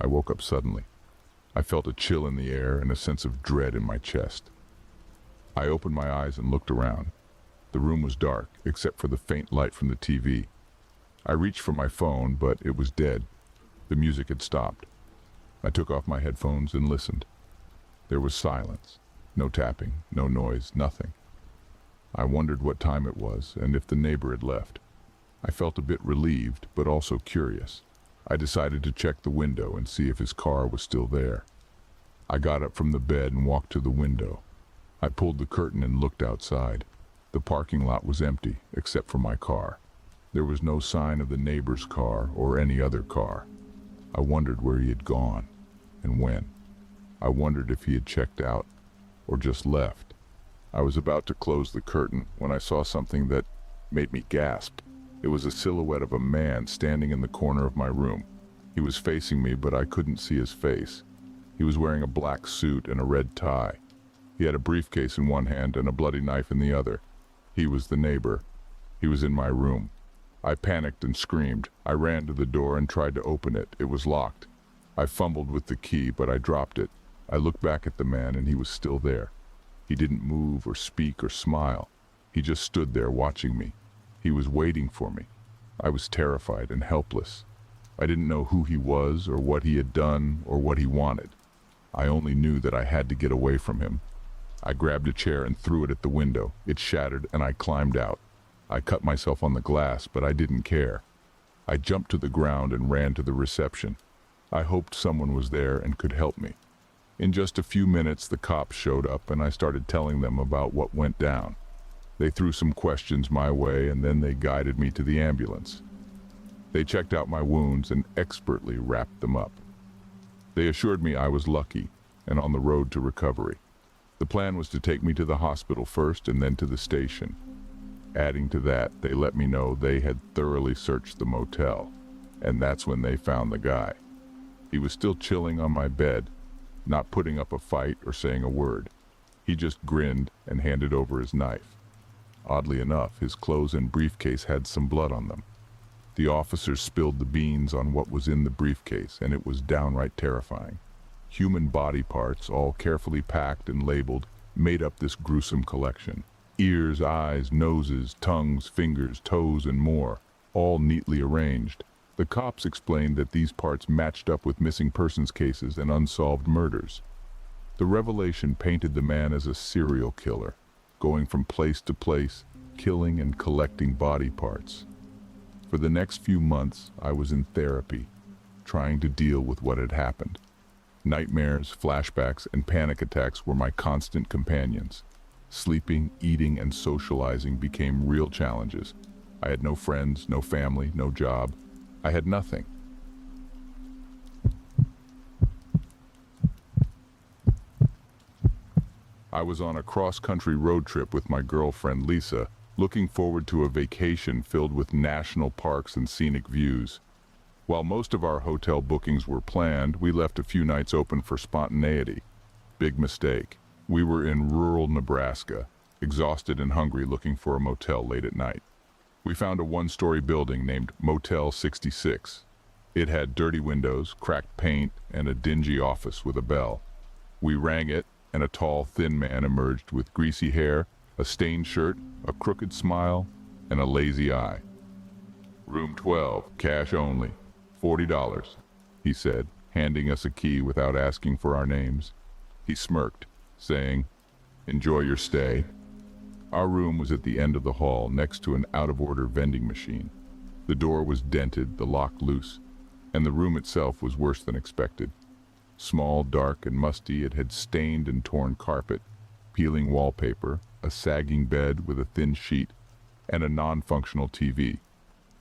I woke up suddenly. I felt a chill in the air and a sense of dread in my chest. I opened my eyes and looked around. The room was dark, except for the faint light from the TV. I reached for my phone, but it was dead. The music had stopped. I took off my headphones and listened. There was silence. No tapping, no noise, nothing. I wondered what time it was and if the neighbor had left. I felt a bit relieved, but also curious. I decided to check the window and see if his car was still there. I got up from the bed and walked to the window. I pulled the curtain and looked outside. The parking lot was empty, except for my car. There was no sign of the neighbor's car or any other car. I wondered where he had gone and when. I wondered if he had checked out or just left. I was about to close the curtain when I saw something that made me gasp. It was a silhouette of a man standing in the corner of my room. He was facing me, but I couldn't see his face. He was wearing a black suit and a red tie. He had a briefcase in one hand and a bloody knife in the other. He was the neighbor. He was in my room. I panicked and screamed. I ran to the door and tried to open it. It was locked. I fumbled with the key, but I dropped it. I looked back at the man and he was still there. He didn't move or speak or smile. He just stood there watching me. He was waiting for me. I was terrified and helpless. I didn't know who he was or what he had done or what he wanted. I only knew that I had to get away from him. I grabbed a chair and threw it at the window. It shattered and I climbed out. I cut myself on the glass, but I didn't care. I jumped to the ground and ran to the reception. I hoped someone was there and could help me. In just a few minutes, the cops showed up and I started telling them about what went down. They threw some questions my way and then they guided me to the ambulance. They checked out my wounds and expertly wrapped them up. They assured me I was lucky and on the road to recovery. The plan was to take me to the hospital first and then to the station. Adding to that, they let me know they had thoroughly searched the motel, and that's when they found the guy. He was still chilling on my bed, not putting up a fight or saying a word. He just grinned and handed over his knife. Oddly enough, his clothes and briefcase had some blood on them. The officers spilled the beans on what was in the briefcase, and it was downright terrifying. Human body parts, all carefully packed and labeled, made up this gruesome collection. Ears, eyes, noses, tongues, fingers, toes, and more, all neatly arranged. The cops explained that these parts matched up with missing persons cases and unsolved murders. The revelation painted the man as a serial killer, going from place to place, killing and collecting body parts. For the next few months, I was in therapy, trying to deal with what had happened. Nightmares, flashbacks, and panic attacks were my constant companions. Sleeping, eating, and socializing became real challenges. I had no friends, no family, no job. I had nothing. I was on a cross-country road trip with my girlfriend Lisa, looking forward to a vacation filled with national parks and scenic views. While most of our hotel bookings were planned, we left a few nights open for spontaneity. Big mistake. We were in rural Nebraska, exhausted and hungry, looking for a motel late at night. We found a one-story building named Motel 66. It had dirty windows, cracked paint, and a dingy office with a bell. We rang it, and a tall, thin man emerged with greasy hair, a stained shirt, a crooked smile, and a lazy eye. "Room 12, cash only, $40, he said, handing us a key without asking for our names. He smirked, saying, "Enjoy your stay." Our room was at the end of the hall, next to an out-of-order vending machine. The door was dented, the lock loose, and the room itself was worse than expected. Small, dark, and musty, it had stained and torn carpet, peeling wallpaper, a sagging bed with a thin sheet, and a non-functional TV.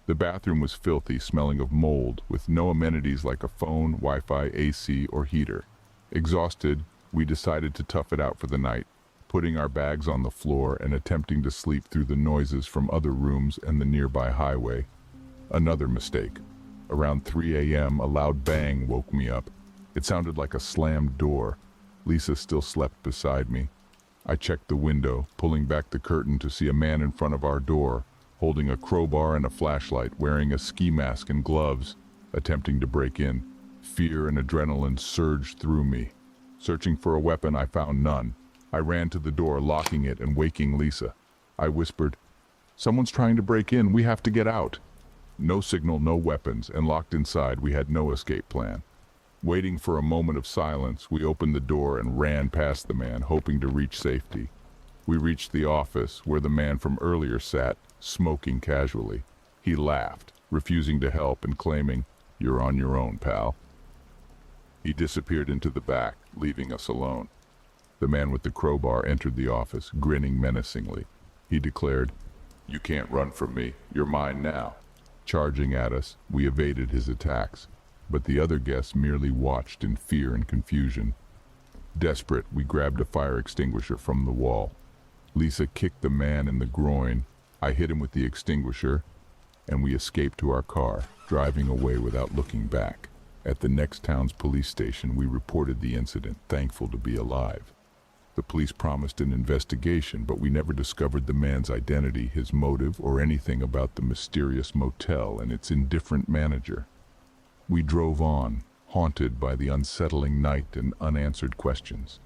The bathroom was filthy, smelling of mold, with no amenities like a phone, Wi-Fi, AC, or heater. Exhausted, we decided to tough it out for the night, putting our bags on the floor and attempting to sleep through the noises from other rooms and the nearby highway. Another mistake. Around 3 a.m., a loud bang woke me up. It sounded like a slammed door. Lisa still slept beside me. I checked the window, pulling back the curtain to see a man in front of our door, holding a crowbar and a flashlight, wearing a ski mask and gloves, attempting to break in. Fear and adrenaline surged through me. Searching for a weapon, I found none. I ran to the door, locking it and waking Lisa. I whispered, "Someone's trying to break in. We have to get out." No signal, no weapons, and locked inside, we had no escape plan. Waiting for a moment of silence, we opened the door and ran past the man, hoping to reach safety. We reached the office, where the man from earlier sat, smoking casually. He laughed, refusing to help and claiming, "You're on your own, pal." He disappeared into the back, leaving us alone. The man with the crowbar entered the office, grinning menacingly. He declared, "You can't run from me. You're mine now." Charging at us, we evaded his attacks, but the other guests merely watched in fear and confusion. Desperate, we grabbed a fire extinguisher from the wall. Lisa kicked the man in the groin. I hit him with the extinguisher, and we escaped to our car, driving away without looking back. At the next town's police station, we reported the incident, thankful to be alive. The police promised an investigation, but we never discovered the man's identity, his motive, or anything about the mysterious motel and its indifferent manager. We drove on, haunted by the unsettling night and unanswered questions.